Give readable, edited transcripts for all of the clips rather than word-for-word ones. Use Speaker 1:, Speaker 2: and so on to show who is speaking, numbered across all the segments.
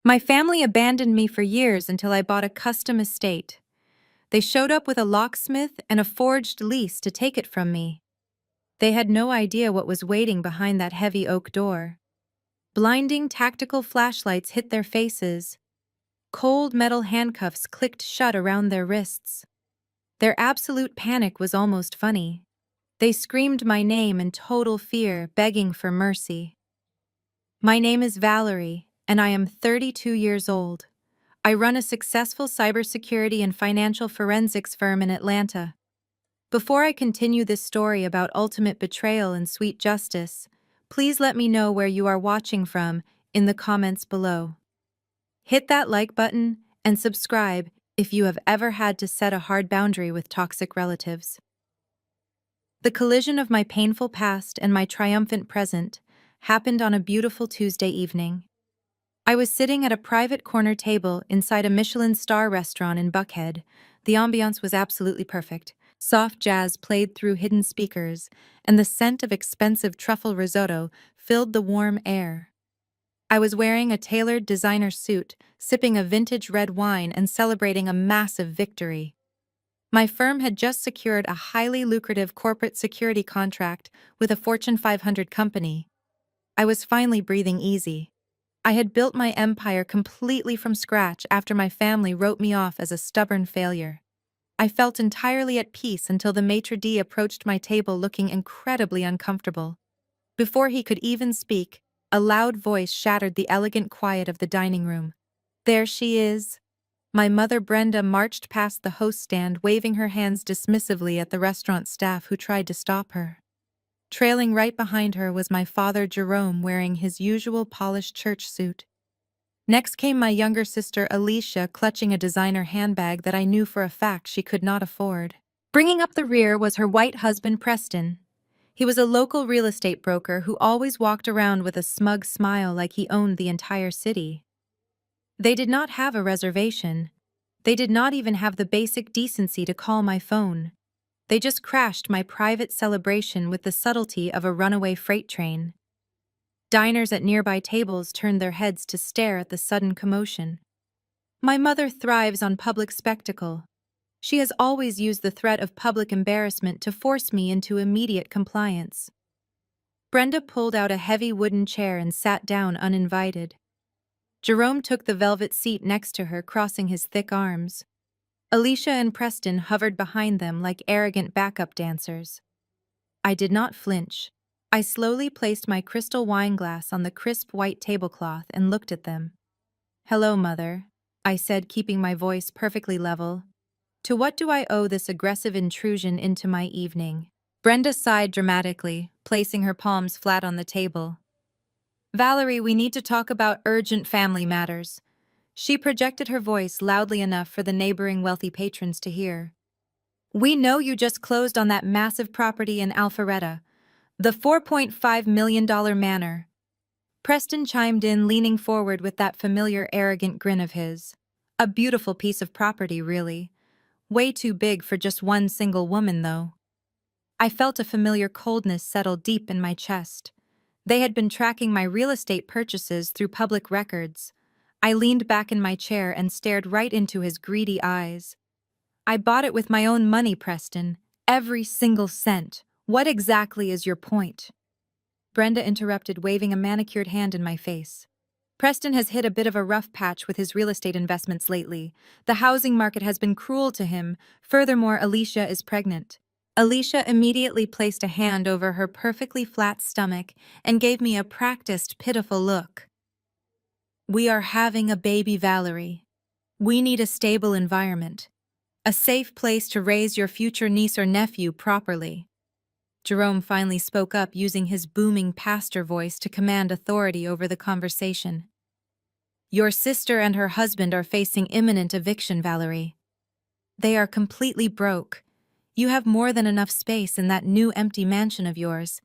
Speaker 1: My family abandoned me for years until I bought a custom estate. They showed up with a locksmith and a forged lease to take it from me. They had no idea what was waiting behind that heavy oak door. Blinding tactical flashlights hit their faces. Cold metal handcuffs clicked shut around their wrists. Their absolute panic was almost funny. They screamed my name in total fear, begging for mercy. My name is Valerie, and I am 32 years old. I run a successful cybersecurity and financial forensics firm in Atlanta. Before I continue this story about ultimate betrayal and sweet justice, please let me know where you are watching from in the comments below. Hit that like button and subscribe if you have ever had to set a hard boundary with toxic relatives. The collision of my painful past and my triumphant present happened on a beautiful Tuesday evening. I was sitting at a private corner table inside a Michelin star restaurant in Buckhead. The ambiance was absolutely perfect. Soft jazz played through hidden speakers, and the scent of expensive truffle risotto filled the warm air. I was wearing a tailored designer suit, sipping a vintage red wine and celebrating a massive victory. My firm had just secured a highly lucrative corporate security contract with a Fortune 500 company. I was finally breathing easy. I had built my empire completely from scratch after my family wrote me off as a stubborn failure. I felt entirely at peace until the maitre d' approached my table looking incredibly uncomfortable. Before he could even speak, a loud voice shattered the elegant quiet of the dining room. "There she is." My mother Brenda marched past the host stand, waving her hands dismissively at the restaurant staff who tried to stop her. Trailing right behind her was my father Jerome, wearing his usual polished church suit. Next came my younger sister Alicia, clutching a designer handbag that I knew for a fact she could not afford. Bringing up the rear was her white husband Preston. He was a local real estate broker who always walked around with a smug smile like he owned the entire city. They did not have a reservation. They did not even have the basic decency to call my phone. They just crashed my private celebration with the subtlety of a runaway freight train. Diners at nearby tables turned their heads to stare at the sudden commotion. My mother thrives on public spectacle. She has always used the threat of public embarrassment to force me into immediate compliance. Brenda pulled out a heavy wooden chair and sat down uninvited. Jerome took the velvet seat next to her, crossing his thick arms. Alicia and Preston hovered behind them like arrogant backup dancers. I did not flinch. I slowly placed my crystal wine glass on the crisp white tablecloth and looked at them. "Hello, Mother," I said, keeping my voice perfectly level. "To what do I owe this aggressive intrusion into my evening?" Brenda sighed dramatically, placing her palms flat on the table. "Valerie, we need to talk about urgent family matters." She projected her voice loudly enough for the neighboring wealthy patrons to hear. "We know you just closed on that massive property in Alpharetta, the $4.5 million manor." Preston chimed in, leaning forward with that familiar arrogant grin of his. "A beautiful piece of property, really. Way too big for just one single woman, though." I felt a familiar coldness settle deep in my chest. They had been tracking my real estate purchases through public records. I leaned back in my chair and stared right into his greedy eyes. "I bought it with my own money, Preston. Every single cent. What exactly is your point?" Brenda interrupted, waving a manicured hand in my face. "Preston has hit a bit of a rough patch with his real estate investments lately. The housing market has been cruel to him. Furthermore, Alicia is pregnant." Alicia immediately placed a hand over her perfectly flat stomach and gave me a practiced, pitiful look. "We are having a baby, Valerie. We need a stable environment. A safe place to raise your future niece or nephew properly." Jerome finally spoke up, using his booming pastor voice to command authority over the conversation. "Your sister and her husband are facing imminent eviction, Valerie. They are completely broke. You have more than enough space in that new empty mansion of yours.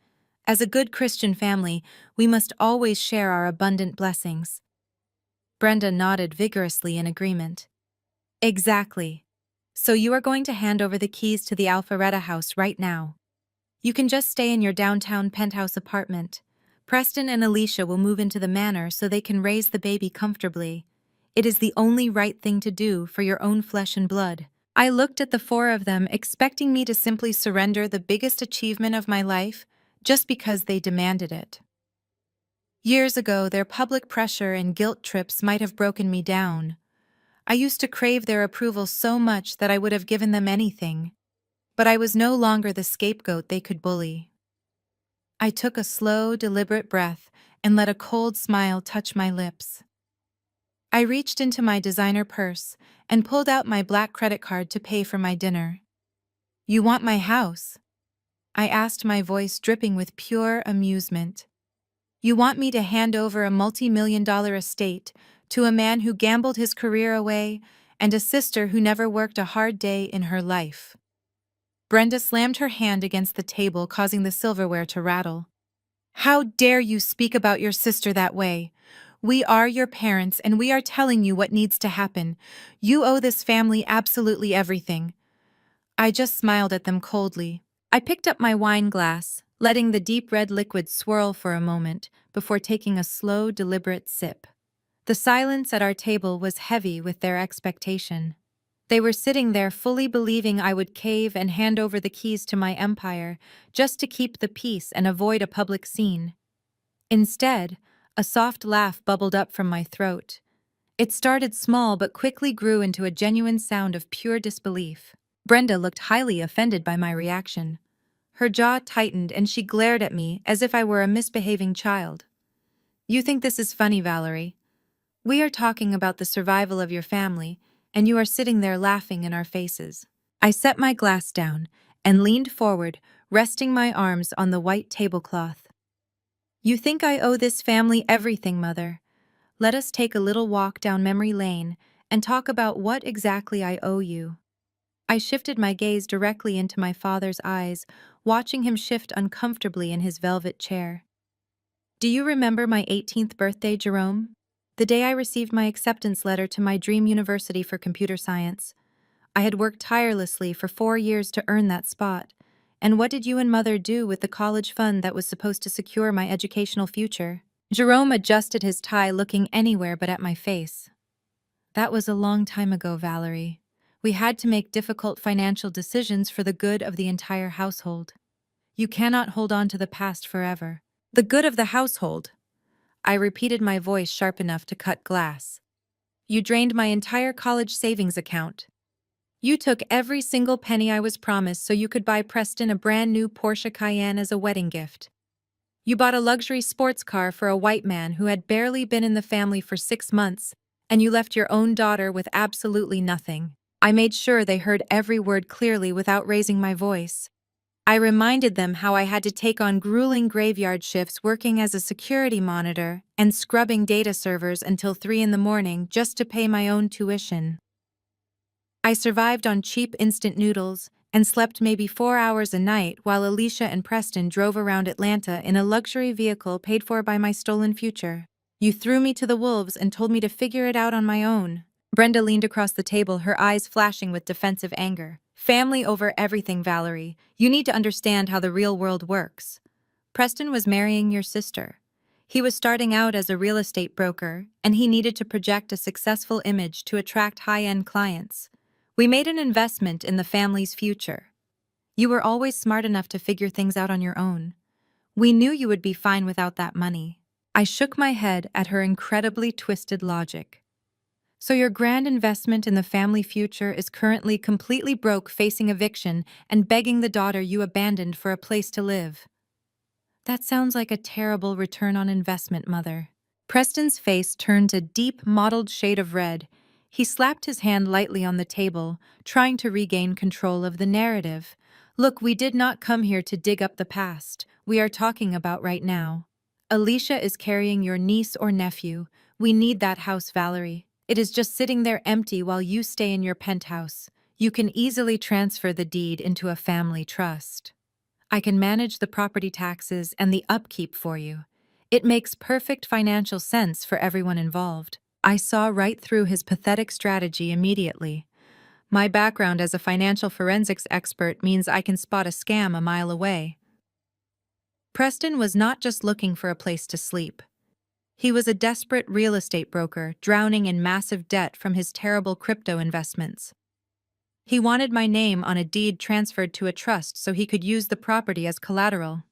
Speaker 1: As a good Christian family, we must always share our abundant blessings." Brenda nodded vigorously in agreement. "Exactly. So you are going to hand over the keys to the Alpharetta house right now. You can just stay in your downtown penthouse apartment. Preston and Alicia will move into the manor so they can raise the baby comfortably. It is the only right thing to do for your own flesh and blood. I looked at the four of them, expecting me to simply surrender the biggest achievement of my life just because they demanded it. Years ago, their public pressure and guilt trips might have broken me down. I used to crave their approval so much that I would have given them anything. But I was no longer the scapegoat they could bully. I took a slow, deliberate breath and let a cold smile touch my lips. I reached into my designer purse and pulled out my black credit card to pay for my dinner. "You want my house?" I asked, my voice dripping with pure amusement. "You want me to hand over a multi-million-dollar estate to a man who gambled his career away and a sister who never worked a hard day in her life?" Brenda slammed her hand against the table, causing the silverware to rattle. "How dare you speak about your sister that way? We are your parents, and we are telling you what needs to happen. You owe this family absolutely everything." I just smiled at them coldly. I picked up my wine glass, letting the deep red liquid swirl for a moment before taking a slow, deliberate sip. The silence at our table was heavy with their expectation. They were sitting there fully believing I would cave and hand over the keys to my empire just to keep the peace and avoid a public scene. Instead, a soft laugh bubbled up from my throat. It started small but quickly grew into a genuine sound of pure disbelief. Brenda looked highly offended by my reaction. Her jaw tightened and she glared at me as if I were a misbehaving child. "You think this is funny, Valerie? We are talking about the survival of your family, and you are sitting there laughing in our faces." I set my glass down and leaned forward, resting my arms on the white tablecloth. "You think I owe this family everything, Mother. Let us take a little walk down memory lane and talk about what exactly I owe you." I shifted my gaze directly into my father's eyes, watching him shift uncomfortably in his velvet chair. "Do you remember my 18th birthday, Jerome? The day I received my acceptance letter to my dream university for computer science. I had worked tirelessly for 4 years to earn that spot. And what did you and Mother do with the college fund that was supposed to secure my educational future?" Jerome adjusted his tie, looking anywhere but at my face. "That was a long time ago, Valerie. We had to make difficult financial decisions for the good of the entire household. You cannot hold on to the past forever." "The good of the household," I repeated, my voice sharp enough to cut glass. "You drained my entire college savings account. You took every single penny I was promised so you could buy Preston a brand new Porsche Cayenne as a wedding gift. You bought a luxury sports car for a white man who had barely been in the family for 6 months, and you left your own daughter with absolutely nothing." I made sure they heard every word clearly without raising my voice. I reminded them how I had to take on grueling graveyard shifts working as a security monitor and scrubbing data servers until 3 in the morning just to pay my own tuition. I survived on cheap instant noodles and slept maybe 4 hours a night while Alicia and Preston drove around Atlanta in a luxury vehicle paid for by my stolen future. You threw me to the wolves and told me to figure it out on my own. Brenda leaned across the table, her eyes flashing with defensive anger. "Family over everything, Valerie. You need to understand how the real world works. Preston was marrying your sister. He was starting out as a real estate broker, and he needed to project a successful image to attract high-end clients. We made an investment in the family's future. You were always smart enough to figure things out on your own. We knew you would be fine without that money." I shook my head at her incredibly twisted logic. "So your grand investment in the family future is currently completely broke, facing eviction, and begging the daughter you abandoned for a place to live. That sounds like a terrible return on investment, Mother." Preston's face turned a deep, mottled shade of red. He slapped his hand lightly on the table, trying to regain control of the narrative. "Look, we did not come here to dig up the past. We are talking about right now. Alicia is carrying your niece or nephew. We need that house, Valerie. It is just sitting there empty while you stay in your penthouse. You can easily transfer the deed into a family trust. I can manage the property taxes and the upkeep for you. It makes perfect financial sense for everyone involved." I saw right through his pathetic strategy immediately. My background as a financial forensics expert means I can spot a scam a mile away. Preston was not just looking for a place to sleep. He was a desperate real estate broker, drowning in massive debt from his terrible crypto investments. He wanted my name on a deed transferred to a trust so he could use the property as collateral.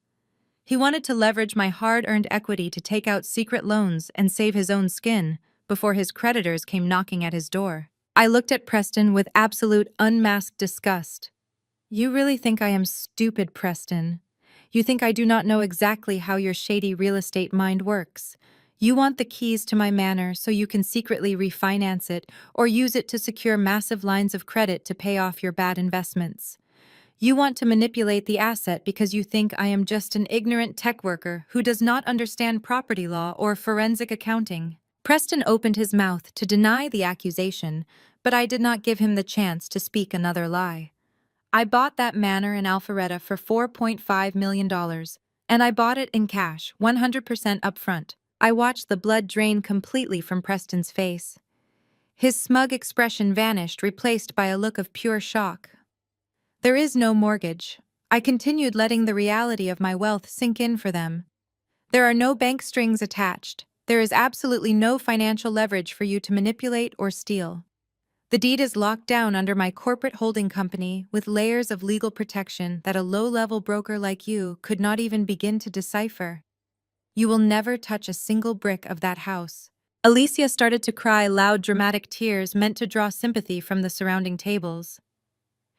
Speaker 1: He wanted to leverage my hard-earned equity to take out secret loans and save his own skin before his creditors came knocking at his door. I looked at Preston with absolute unmasked disgust. You really think I am stupid, Preston? You think I do not know exactly how your shady real estate mind works? You want the keys to my manor so you can secretly refinance it or use it to secure massive lines of credit to pay off your bad investments. You want to manipulate the asset because you think I am just an ignorant tech worker who does not understand property law or forensic accounting. Preston opened his mouth to deny the accusation, but I did not give him the chance to speak another lie. I bought that manor in Alpharetta for $4.5 million, and I bought it in cash, 100% upfront. I watched the blood drain completely from Preston's face. His smug expression vanished, replaced by a look of pure shock. There is no mortgage. I continued letting the reality of my wealth sink in for them. There are no bank strings attached. There is absolutely no financial leverage for you to manipulate or steal. The deed is locked down under my corporate holding company with layers of legal protection that a low-level broker like you could not even begin to decipher. You will never touch a single brick of that house. Alicia started to cry loud, dramatic tears meant to draw sympathy from the surrounding tables.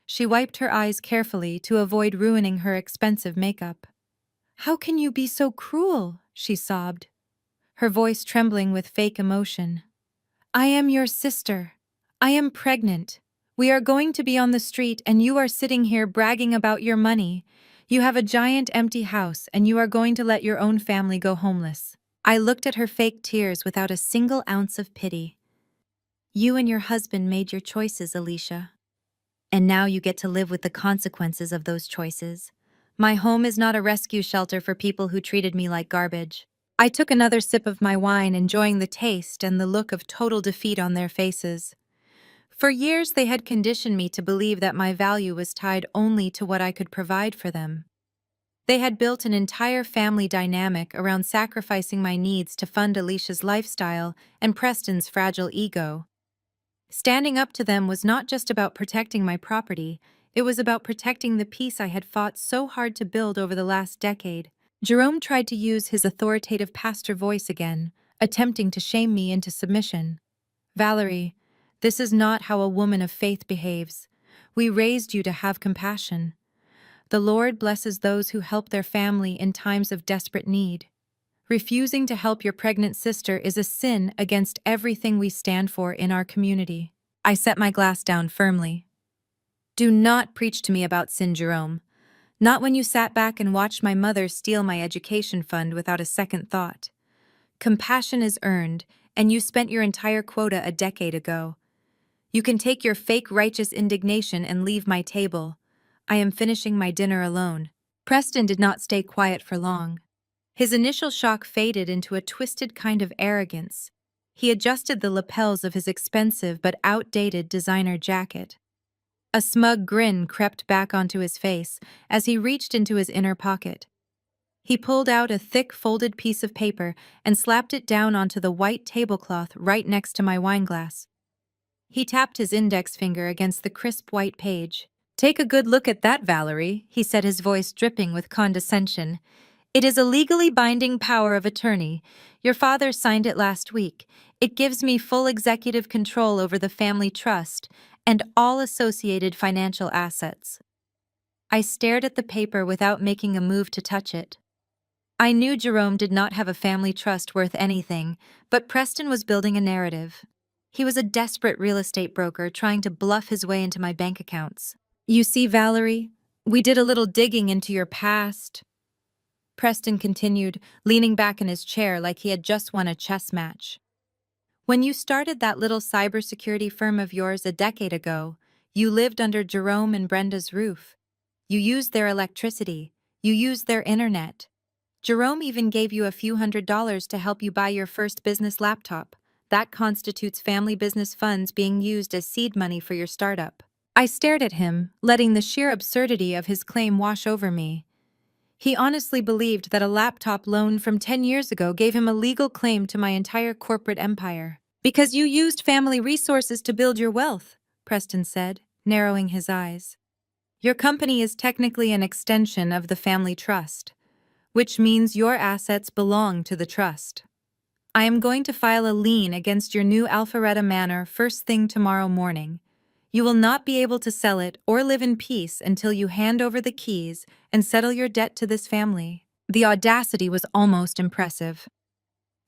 Speaker 1: She wiped her eyes carefully to avoid ruining her expensive makeup. "How can you be so cruel?" she sobbed, her voice trembling with fake emotion. "I am your sister. I am pregnant. We are going to be on the street and you are sitting here bragging about your money. You have a giant empty house and you are going to let your own family go homeless." I looked at her fake tears without a single ounce of pity. "You and your husband made your choices, Alicia. And now you get to live with the consequences of those choices. My home is not a rescue shelter for people who treated me like garbage." I took another sip of my wine, enjoying the taste and the look of total defeat on their faces. For years, they had conditioned me to believe that my value was tied only to what I could provide for them. They had built an entire family dynamic around sacrificing my needs to fund Alicia's lifestyle and Preston's fragile ego. Standing up to them was not just about protecting my property, it was about protecting the peace I had fought so hard to build over the last decade. Jerome tried to use his authoritative pastor voice again, attempting to shame me into submission. "Valerie, this is not how a woman of faith behaves. We raised you to have compassion. The Lord blesses those who help their family in times of desperate need. Refusing to help your pregnant sister is a sin against everything we stand for in our community." I set my glass down firmly. "Do not preach to me about sin, Jerome. Not when you sat back and watched my mother steal my education fund without a second thought. Compassion is earned, and you spent your entire quota a decade ago. You can take your fake righteous indignation and leave my table. I am finishing my dinner alone." Preston did not stay quiet for long. His initial shock faded into a twisted kind of arrogance. He adjusted the lapels of his expensive but outdated designer jacket. A smug grin crept back onto his face as he reached into his inner pocket. He pulled out a thick folded piece of paper and slapped it down onto the white tablecloth right next to my wineglass. He tapped his index finger against the crisp white page. "Take a good look at that, Valerie," he said, his voice dripping with condescension. "It is a legally binding power of attorney. Your father signed it last week. It gives me full executive control over the family trust and all associated financial assets." I stared at the paper without making a move to touch it. I knew Jerome did not have a family trust worth anything, but Preston was building a narrative. He was a desperate real estate broker trying to bluff his way into my bank accounts. "You see, Valerie, we did a little digging into your past," Preston continued, leaning back in his chair like he had just won a chess match. "When you started that little cybersecurity firm of yours a decade ago, you lived under Jerome and Brenda's roof. You used their electricity. You used their internet. Jerome even gave you a few $100s to help you buy your first business laptop. That constitutes family business funds being used as seed money for your startup." I stared at him, letting the sheer absurdity of his claim wash over me. He honestly believed that a laptop loan from 10 years ago gave him a legal claim to my entire corporate empire. Because you used family resources to build your wealth, Preston said, narrowing his eyes. Your company is technically an extension of the family trust, which means your assets belong to the trust. I am going to file a lien against your new Alpharetta Manor first thing tomorrow morning. You will not be able to sell it or live in peace until you hand over the keys and settle your debt to this family. The audacity was almost impressive.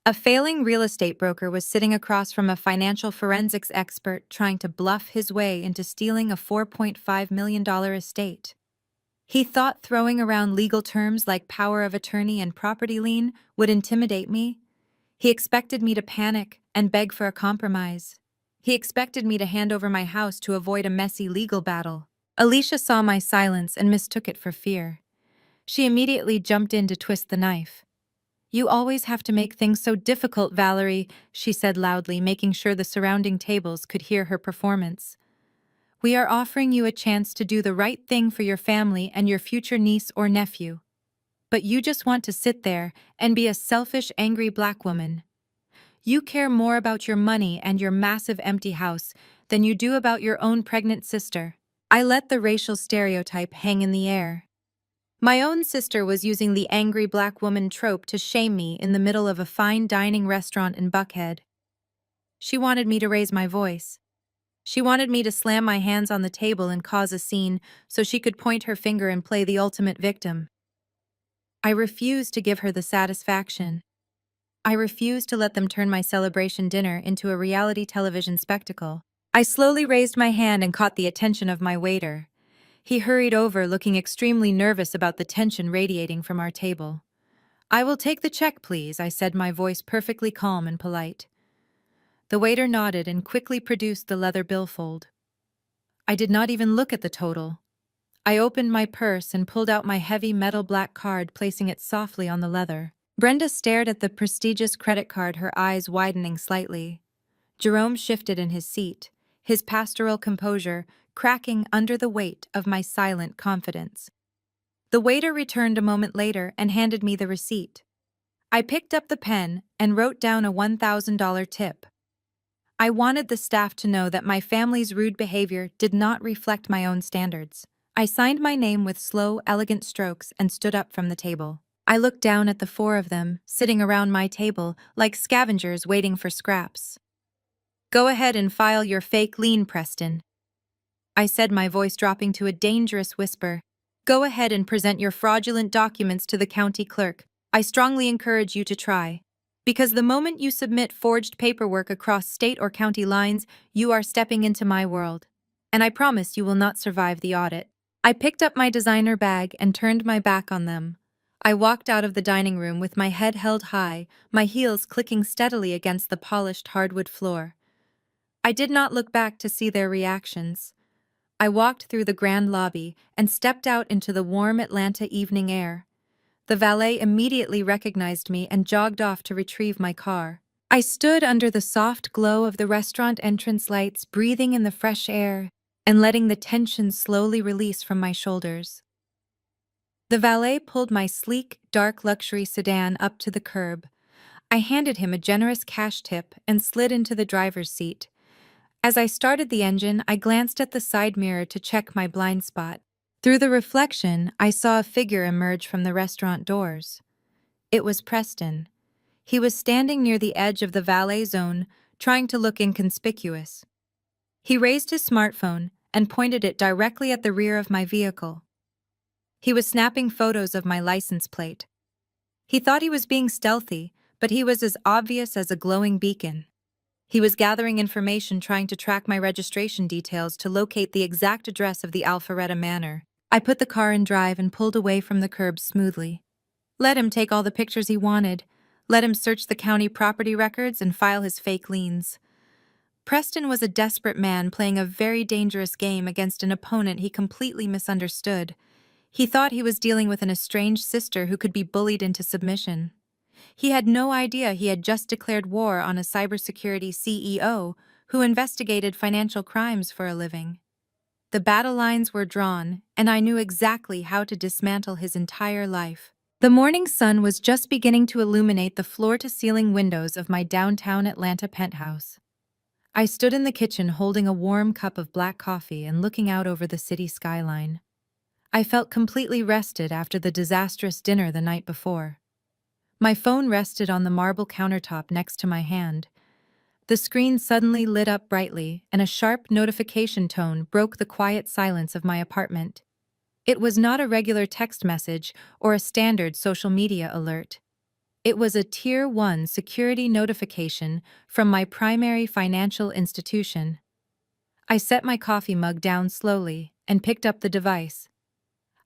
Speaker 1: A failing real estate broker was sitting across from a financial forensics expert trying to bluff his way into stealing a $4.5 million estate. He thought throwing around legal terms like power of attorney and property lien would intimidate me. He expected me to panic and beg for a compromise. He expected me to hand over my house to avoid a messy legal battle. Alicia saw my silence and mistook it for fear. She immediately jumped in to twist the knife. You always have to make things so difficult, Valerie, she said loudly, making sure the surrounding tables could hear her performance. We are offering you a chance to do the right thing for your family and your future niece or nephew. But you just want to sit there and be a selfish, angry black woman. You care more about your money and your massive empty house than you do about your own pregnant sister. I let the racial stereotype hang in the air. My own sister was using the angry black woman trope to shame me in the middle of a fine dining restaurant in Buckhead. She wanted me to raise my voice. She wanted me to slam my hands on the table and cause a scene so she could point her finger and play the ultimate victim. I refused to give her the satisfaction. I refused to let them turn my celebration dinner into a reality television spectacle. I slowly raised my hand and caught the attention of my waiter. He hurried over, looking extremely nervous about the tension radiating from our table. I will take the check, please, I said, my voice perfectly calm and polite. The waiter nodded and quickly produced the leather billfold. I did not even look at the total. I opened my purse and pulled out my heavy metal black card, placing it softly on the leather. Brenda stared at the prestigious credit card, her eyes widening slightly. Jerome shifted in his seat, his pastoral composure cracking under the weight of my silent confidence. The waiter returned a moment later and handed me the receipt. I picked up the pen and wrote down a $1,000 tip. I wanted the staff to know that my family's rude behavior did not reflect my own standards. I signed my name with slow, elegant strokes and stood up from the table. I looked down at the four of them, sitting around my table like scavengers waiting for scraps. Go ahead and file your fake lien, Preston, I said, my voice dropping to a dangerous whisper. Go ahead and present your fraudulent documents to the county clerk. I strongly encourage you to try. Because the moment you submit forged paperwork across state or county lines, you are stepping into my world. And I promise you will not survive the audit. I picked up my designer bag and turned my back on them. I walked out of the dining room with my head held high, my heels clicking steadily against the polished hardwood floor. I did not look back to see their reactions. I walked through the grand lobby and stepped out into the warm Atlanta evening air. The valet immediately recognized me and jogged off to retrieve my car. I stood under the soft glow of the restaurant entrance lights, breathing in the fresh air and letting the tension slowly release from my shoulders. The valet pulled my sleek, dark luxury sedan up to the curb. I handed him a generous cash tip and slid into the driver's seat. As I started the engine, I glanced at the side mirror to check my blind spot. Through the reflection, I saw a figure emerge from the restaurant doors. It was Preston. He was standing near the edge of the valet zone, trying to look inconspicuous. He raised his smartphone and pointed it directly at the rear of my vehicle. He was snapping photos of my license plate. He thought he was being stealthy, but he was as obvious as a glowing beacon. He was gathering information, trying to track my registration details to locate the exact address of the Alpharetta Manor. I put the car in drive and pulled away from the curb smoothly. Let him take all the pictures he wanted. Let him search the county property records and file his fake liens. Preston was a desperate man playing a very dangerous game against an opponent he completely misunderstood. He thought he was dealing with an estranged sister who could be bullied into submission. He had no idea he had just declared war on a cybersecurity CEO who investigated financial crimes for a living. The battle lines were drawn, and I knew exactly how to dismantle his entire life. The morning sun was just beginning to illuminate the floor-to-ceiling windows of my downtown Atlanta penthouse. I stood in the kitchen holding a warm cup of black coffee and looking out over the city skyline. I felt completely rested after the disastrous dinner the night before. My phone rested on the marble countertop next to my hand. The screen suddenly lit up brightly, and a sharp notification tone broke the quiet silence of my apartment. It was not a regular text message or a standard social media alert. It was a Tier 1 security notification from my primary financial institution. I set my coffee mug down slowly and picked up the device.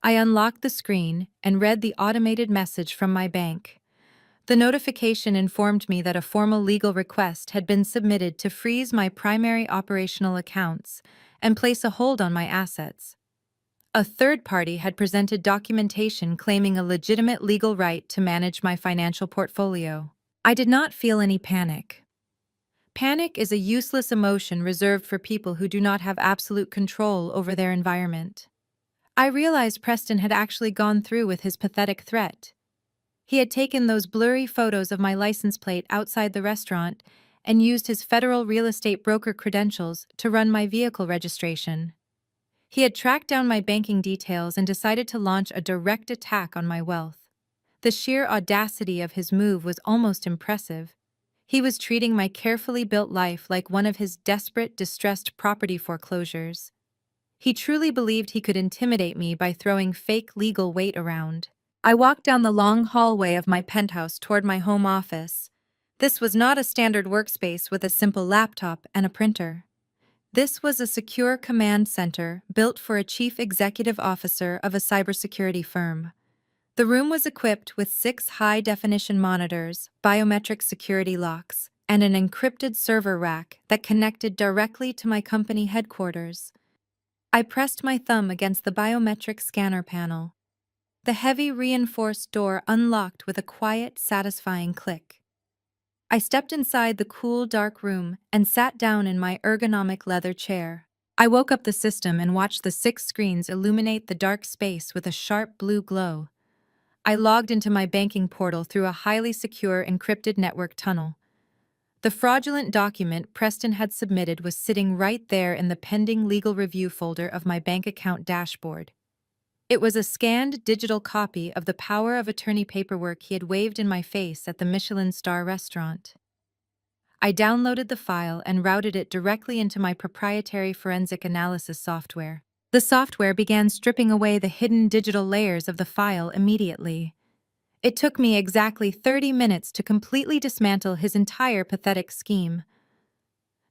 Speaker 1: I unlocked the screen and read the automated message from my bank. The notification informed me that a formal legal request had been submitted to freeze my primary operational accounts and place a hold on my assets. A third party had presented documentation claiming a legitimate legal right to manage my financial portfolio. I did not feel any panic. Panic is a useless emotion reserved for people who do not have absolute control over their environment. I realized Preston had actually gone through with his pathetic threat. He had taken those blurry photos of my license plate outside the restaurant and used his federal real estate broker credentials to run my vehicle registration. He had tracked down my banking details and decided to launch a direct attack on my wealth. The sheer audacity of his move was almost impressive. He was treating my carefully built life like one of his desperate, distressed property foreclosures. He truly believed he could intimidate me by throwing fake legal weight around. I walked down the long hallway of my penthouse toward my home office. This was not a standard workspace with a simple laptop and a printer. This was a secure command center built for a chief executive officer of a cybersecurity firm. The room was equipped with 6 high-definition monitors, biometric security locks, and an encrypted server rack that connected directly to my company headquarters. I pressed my thumb against the biometric scanner panel. The heavy reinforced door unlocked with a quiet, satisfying click. I stepped inside the cool, dark room and sat down in my ergonomic leather chair. I woke up the system and watched the 6 screens illuminate the dark space with a sharp blue glow. I logged into my banking portal through a highly secure encrypted network tunnel. The fraudulent document Preston had submitted was sitting right there in the pending legal review folder of my bank account dashboard. It was a scanned digital copy of the power of attorney paperwork he had waved in my face at the Michelin star restaurant. I downloaded the file and routed it directly into my proprietary forensic analysis software. The software began stripping away the hidden digital layers of the file immediately. It took me exactly 30 minutes to completely dismantle his entire pathetic scheme.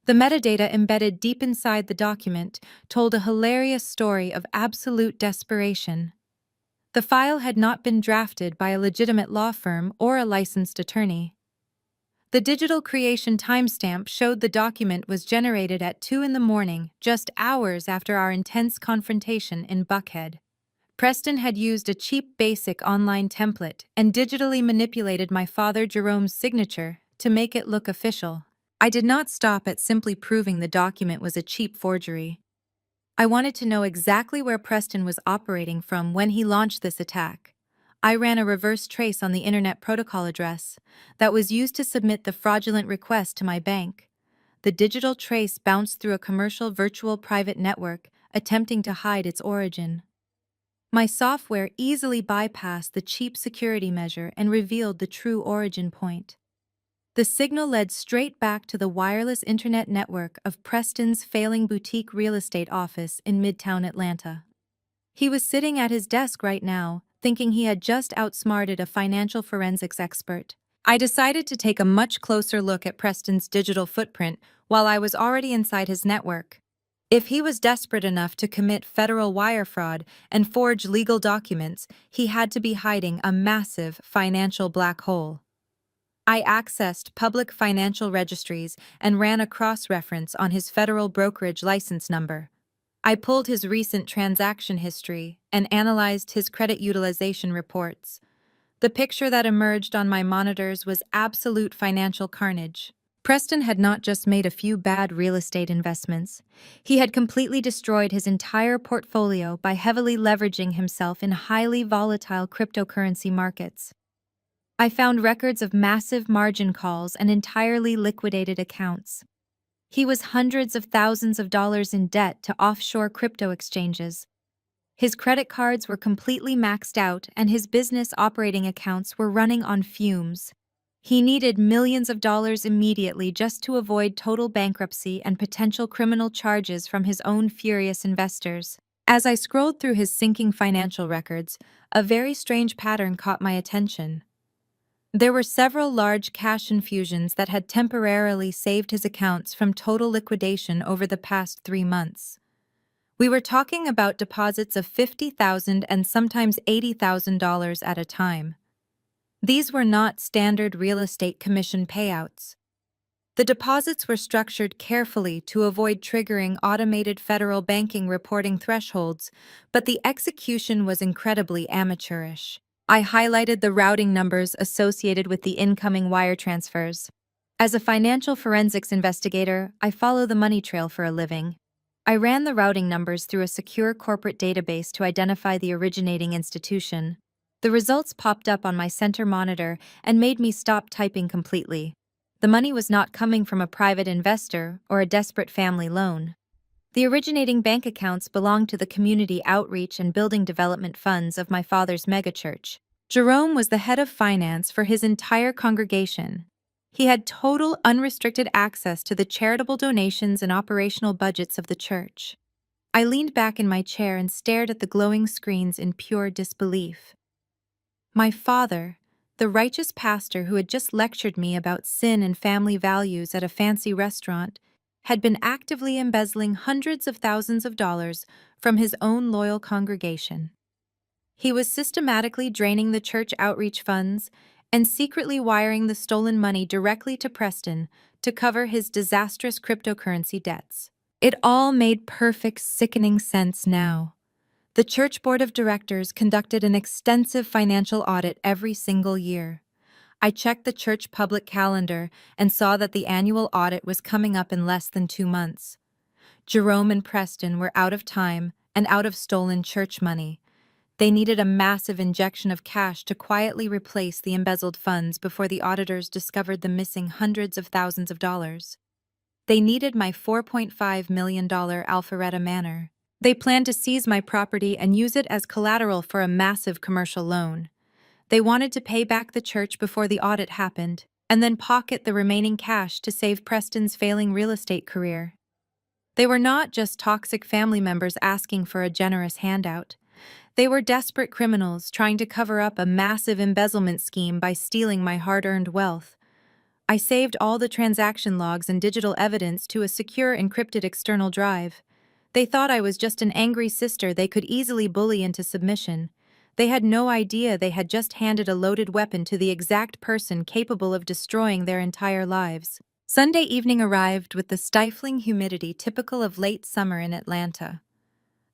Speaker 1: The metadata embedded deep inside the document told a hilarious story of absolute desperation. The file had not been drafted by a legitimate law firm or a licensed attorney. The digital creation timestamp showed the document was generated at 2 a.m, just hours after our intense confrontation in Buckhead. Preston had used a cheap basic online template and digitally manipulated my father Jerome's signature to make it look official. I did not stop at simply proving the document was a cheap forgery. I wanted to know exactly where Preston was operating from when he launched this attack. I ran a reverse trace on the Internet Protocol address that was used to submit the fraudulent request to my bank. The digital trace bounced through a commercial virtual private network, attempting to hide its origin. My software easily bypassed the cheap security measure and revealed the true origin point. The signal led straight back to the wireless internet network of Preston's failing boutique real estate office in Midtown Atlanta. He was sitting at his desk right now, thinking he had just outsmarted a financial forensics expert. I decided to take a much closer look at Preston's digital footprint while I was already inside his network. If he was desperate enough to commit federal wire fraud and forge legal documents, he had to be hiding a massive financial black hole. I accessed public financial registries and ran a cross-reference on his federal brokerage license number. I pulled his recent transaction history and analyzed his credit utilization reports. The picture that emerged on my monitors was absolute financial carnage. Preston had not just made a few bad real estate investments. He had completely destroyed his entire portfolio by heavily leveraging himself in highly volatile cryptocurrency markets. I found records of massive margin calls and entirely liquidated accounts. He was hundreds of thousands of dollars in debt to offshore crypto exchanges. His credit cards were completely maxed out and his business operating accounts were running on fumes. He needed millions of dollars immediately just to avoid total bankruptcy and potential criminal charges from his own furious investors. As I scrolled through his sinking financial records, a very strange pattern caught my attention. There were several large cash infusions that had temporarily saved his accounts from total liquidation over the past 3 months. We were talking about deposits of $50,000 and sometimes $80,000 at a time. These were not standard real estate commission payouts. The deposits were structured carefully to avoid triggering automated federal banking reporting thresholds, but the execution was incredibly amateurish. I highlighted the routing numbers associated with the incoming wire transfers. As a financial forensics investigator, I follow the money trail for a living. I ran the routing numbers through a secure corporate database to identify the originating institution. The results popped up on my center monitor and made me stop typing completely. The money was not coming from a private investor or a desperate family loan. The originating bank accounts belonged to the community outreach and building development funds of my father's megachurch. Jerome was the head of finance for his entire congregation. He had total unrestricted access to the charitable donations and operational budgets of the church. I leaned back in my chair and stared at the glowing screens in pure disbelief. My father, the righteous pastor who had just lectured me about sin and family values at a fancy restaurant, had been actively embezzling hundreds of thousands of dollars from his own loyal congregation. He was systematically draining the church outreach funds and secretly wiring the stolen money directly to Preston to cover his disastrous cryptocurrency debts. It all made perfect, sickening sense now. The church board of directors conducted an extensive financial audit every single year. I checked the church public calendar and saw that the annual audit was coming up in less than 2 months. Jerome and Preston were out of time and out of stolen church money. They needed a massive injection of cash to quietly replace the embezzled funds before the auditors discovered the missing hundreds of thousands of dollars. They needed my $4.5 million Alpharetta Manor. They planned to seize my property and use it as collateral for a massive commercial loan. They wanted to pay back the church before the audit happened, and then pocket the remaining cash to save Preston's failing real estate career. They were not just toxic family members asking for a generous handout. They were desperate criminals trying to cover up a massive embezzlement scheme by stealing my hard-earned wealth. I saved all the transaction logs and digital evidence to a secure encrypted external drive. They thought I was just an angry sister they could easily bully into submission. They had no idea they had just handed a loaded weapon to the exact person capable of destroying their entire lives. Sunday evening arrived with the stifling humidity typical of late summer in Atlanta.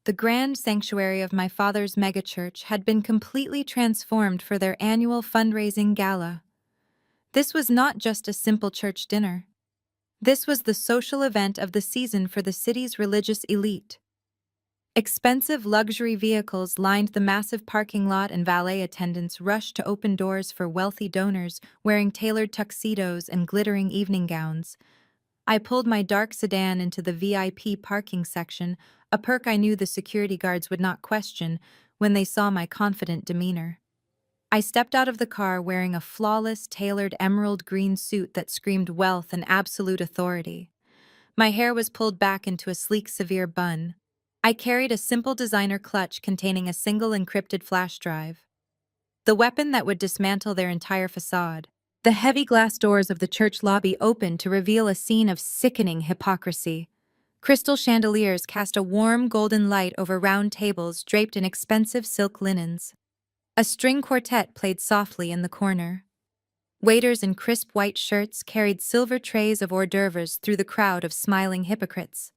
Speaker 1: The grand sanctuary of my father's megachurch had been completely transformed for their annual fundraising gala. This was not just a simple church dinner. This was the social event of the season for the city's religious elite. Expensive luxury vehicles lined the massive parking lot and valet attendants rushed to open doors for wealthy donors wearing tailored tuxedos and glittering evening gowns. I pulled my dark sedan into the VIP parking section, a perk I knew the security guards would not question when they saw my confident demeanor. I stepped out of the car wearing a flawless, tailored emerald green suit that screamed wealth and absolute authority. My hair was pulled back into a sleek, severe bun. I carried a simple designer clutch containing a single encrypted flash drive, the weapon that would dismantle their entire facade. The heavy glass doors of the church lobby opened to reveal a scene of sickening hypocrisy. Crystal chandeliers cast a warm golden light over round tables draped in expensive silk linens. A string quartet played softly in the corner. Waiters in crisp white shirts carried silver trays of hors d'oeuvres through the crowd of smiling hypocrites.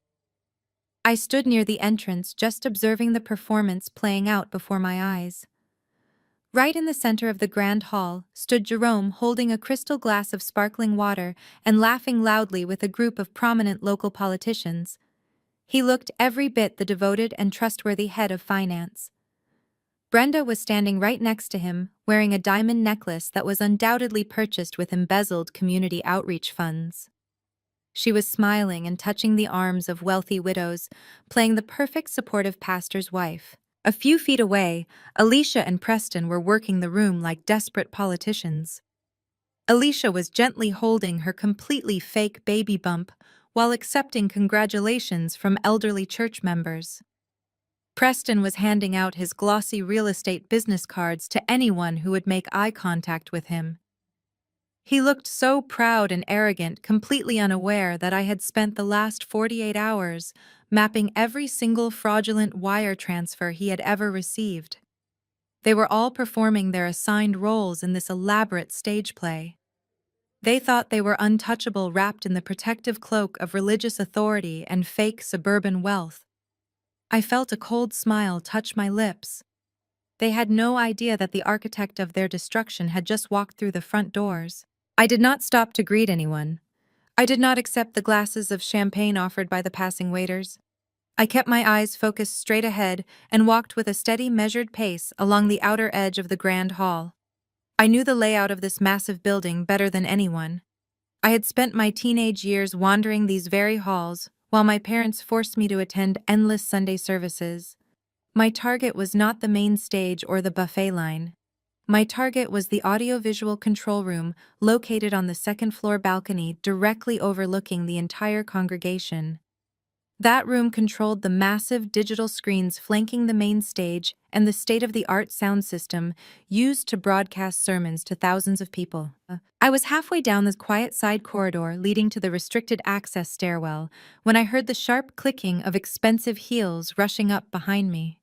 Speaker 1: I stood near the entrance, just observing the performance playing out before my eyes. Right in the center of the grand hall stood Jerome holding a crystal glass of sparkling water and laughing loudly with a group of prominent local politicians. He looked every bit the devoted and trustworthy head of finance. Brenda was standing right next to him, wearing a diamond necklace that was undoubtedly purchased with embezzled community outreach funds. She was smiling and touching the arms of wealthy widows, playing the perfect supportive pastor's wife. A few feet away, Alicia and Preston were working the room like desperate politicians. Alicia was gently holding her completely fake baby bump while accepting congratulations from elderly church members. Preston was handing out his glossy real estate business cards to anyone who would make eye contact with him. He looked so proud and arrogant, completely unaware that I had spent the last 48 hours mapping every single fraudulent wire transfer he had ever received. They were all performing their assigned roles in this elaborate stage play. They thought they were untouchable, wrapped in the protective cloak of religious authority and fake suburban wealth. I felt a cold smile touch my lips. They had no idea that the architect of their destruction had just walked through the front doors. I did not stop to greet anyone. I did not accept the glasses of champagne offered by the passing waiters. I kept my eyes focused straight ahead and walked with a steady, measured pace along the outer edge of the grand hall. I knew the layout of this massive building better than anyone. I had spent my teenage years wandering these very halls, while my parents forced me to attend endless Sunday services. My target was not the main stage or the buffet line. My target was the audiovisual control room located on the second-floor balcony directly overlooking the entire congregation. That room controlled the massive digital screens flanking the main stage and the state-of-the-art sound system used to broadcast sermons to thousands of people. I was halfway down the quiet side corridor leading to the restricted access stairwell when I heard the sharp clicking of expensive heels rushing up behind me.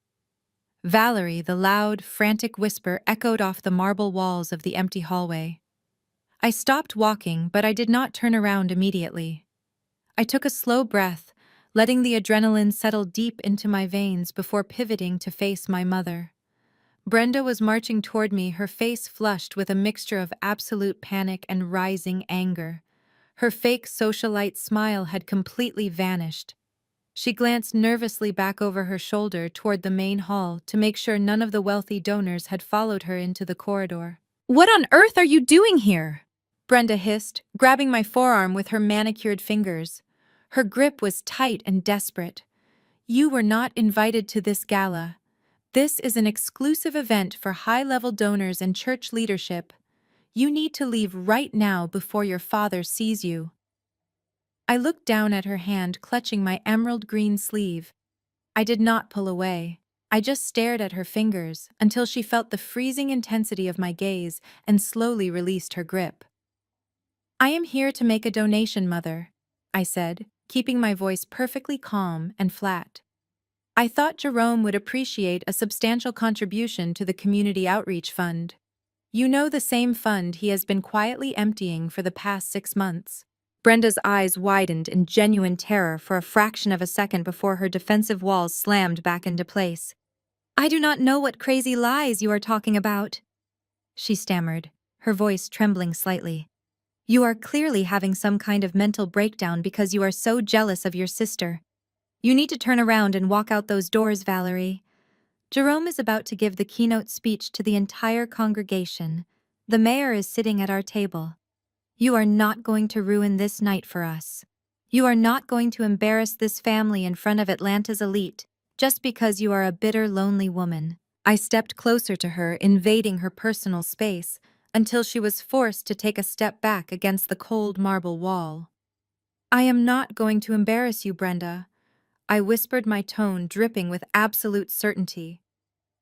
Speaker 1: Valerie, the loud, frantic whisper echoed off the marble walls of the empty hallway. I stopped walking, but I did not turn around immediately. I took a slow breath, letting the adrenaline settle deep into my veins before pivoting to face my mother. Brenda was marching toward me, her face flushed with a mixture of absolute panic and rising anger. Her fake socialite smile had completely vanished. She glanced nervously back over her shoulder toward the main hall to make sure none of the wealthy donors had followed her into the corridor. "What on earth are you doing here?" Brenda hissed, grabbing my forearm with her manicured fingers. Her grip was tight and desperate. "You were not invited to this gala. This is an exclusive event for high-level donors and church leadership. You need to leave right now before your father sees you." I looked down at her hand clutching my emerald green sleeve. I did not pull away. I just stared at her fingers until she felt the freezing intensity of my gaze and slowly released her grip. "I am here to make a donation, Mother," I said, keeping my voice perfectly calm and flat. "I thought Jerome would appreciate a substantial contribution to the Community Outreach Fund. You know, the same fund he has been quietly emptying for the past 6 months. Brenda's eyes widened in genuine terror for a fraction of a second before her defensive walls slammed back into place. "I do not know what crazy lies you are talking about," she stammered, her voice trembling slightly. "You are clearly having some kind of mental breakdown because you are so jealous of your sister. You need to turn around and walk out those doors, Valerie. Jerome is about to give the keynote speech to the entire congregation. The mayor is sitting at our table. You are not going to ruin this night for us. You are not going to embarrass this family in front of Atlanta's elite just because you are a bitter, lonely woman." I stepped closer to her, invading her personal space, until she was forced to take a step back against the cold marble wall. "I am not going to embarrass you, Brenda," I whispered, my tone dripping with absolute certainty.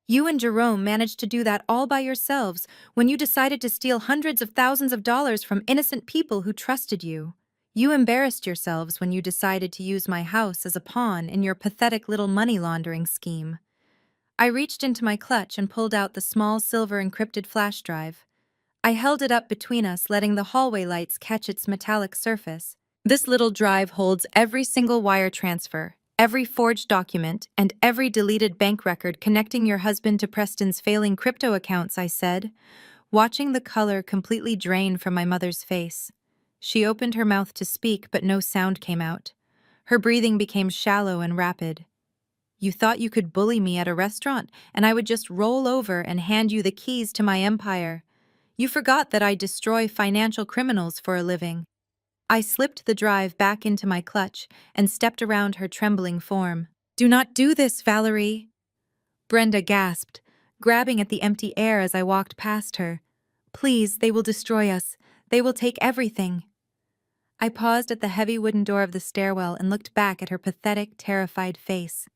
Speaker 1: "You and Jerome managed to do that all by yourselves when you decided to steal hundreds of thousands of dollars from innocent people who trusted you. You embarrassed yourselves when you decided to use my house as a pawn in your pathetic little money laundering scheme." I reached into my clutch and pulled out the small silver encrypted flash drive. I held it up between us, letting the hallway lights catch its metallic surface. "This little drive holds every single wire transfer, Every forged document and every deleted bank record connecting your husband to Preston's failing crypto accounts, I said, watching the color completely drain from my mother's face. She opened her mouth to speak, but no sound came out. Her breathing became shallow and rapid. You thought you could bully me at a restaurant, and I would just roll over and hand you the keys to my empire. You forgot that I destroy financial criminals for a living. I slipped the drive back into my clutch and stepped around her trembling form. Do not do this, Valerie, Brenda gasped, grabbing at the empty air as I walked past her. Please, they will destroy us. They will take everything. I paused at the heavy wooden door of the stairwell and looked back at her pathetic, terrified face.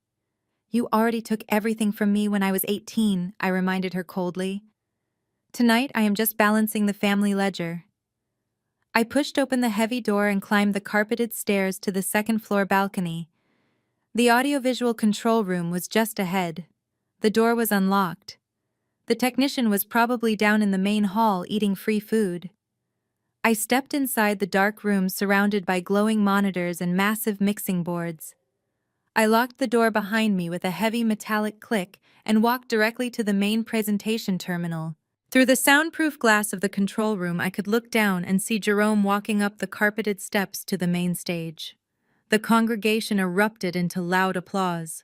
Speaker 1: You already took everything from me when I was 18, I reminded her coldly. Tonight I am just balancing the family ledger. I pushed open the heavy door and climbed the carpeted stairs to the second-floor balcony. The audiovisual control room was just ahead. The door was unlocked. The technician was probably down in the main hall eating free food. I stepped inside the dark room surrounded by glowing monitors and massive mixing boards. I locked the door behind me with a heavy metallic click and walked directly to the main presentation terminal. Through the soundproof glass of the control room, I could look down and see Jerome walking up the carpeted steps to the main stage. The congregation erupted into loud applause.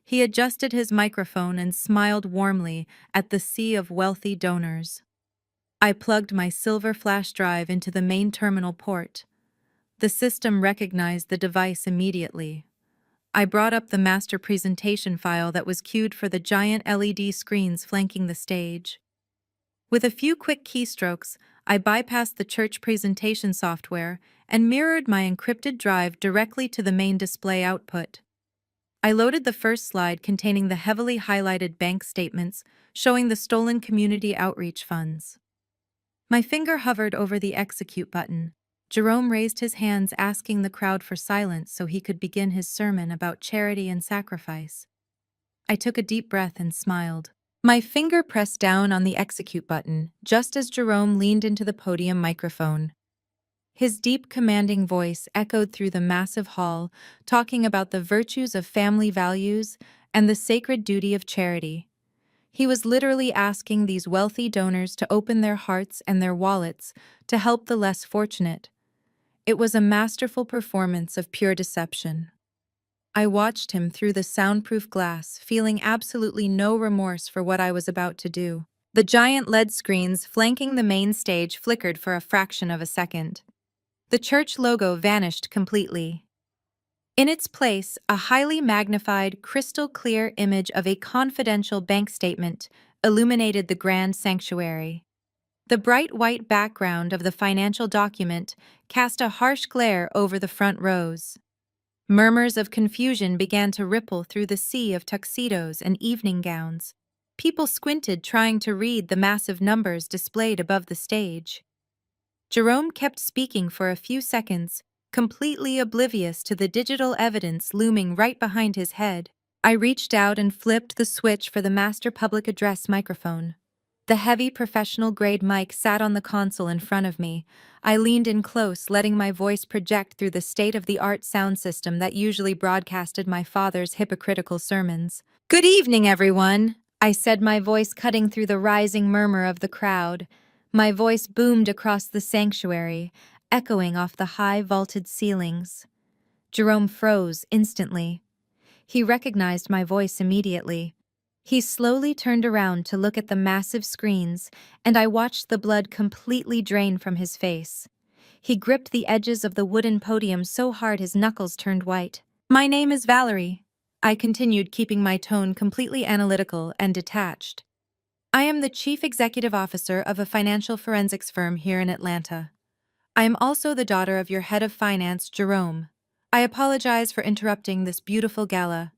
Speaker 1: He adjusted his microphone and smiled warmly at the sea of wealthy donors. I plugged my silver flash drive into the main terminal port. The system recognized the device immediately. I brought up the master presentation file that was queued for the giant LED screens flanking the stage. With a few quick keystrokes, I bypassed the church presentation software and mirrored my encrypted drive directly to the main display output. I loaded the first slide containing the heavily highlighted bank statements showing the stolen community outreach funds. My finger hovered over the execute button. Jerome raised his hands, asking the crowd for silence so he could begin his sermon about charity and sacrifice. I took a deep breath and smiled. My finger pressed down on the execute button just as Jerome leaned into the podium microphone. His deep, commanding voice echoed through the massive hall, talking about the virtues of family values and the sacred duty of charity. He was literally asking these wealthy donors to open their hearts and their wallets to help the less fortunate. It was a masterful performance of pure deception. I watched him through the soundproof glass, feeling absolutely no remorse for what I was about to do. The giant LED screens flanking the main stage flickered for a fraction of a second. The church logo vanished completely. In its place, a highly magnified, crystal-clear image of a confidential bank statement illuminated the grand sanctuary. The bright white background of the financial document cast a harsh glare over the front rows. Murmurs of confusion began to ripple through the sea of tuxedos and evening gowns. People squinted trying to read the massive numbers displayed above the stage. Jerome kept speaking for a few seconds, completely oblivious to the digital evidence looming right behind his head. I reached out and flipped the switch for the master public address microphone. The heavy professional-grade mic sat on the console in front of me. I leaned in close, letting my voice project through the state-of-the-art sound system that usually broadcasted my father's hypocritical sermons. "Good evening, everyone," I said, my voice cutting through the rising murmur of the crowd. My voice boomed across the sanctuary, echoing off the high vaulted ceilings. Jerome froze instantly. He recognized my voice immediately. He slowly turned around to look at the massive screens, and I watched the blood completely drain from his face. He gripped the edges of the wooden podium so hard his knuckles turned white. "My name is Valerie," I continued, keeping my tone completely analytical and detached. "I am the chief executive officer of a financial forensics firm here in Atlanta. I am also the daughter of your head of finance, Jerome. I apologize for interrupting this beautiful gala,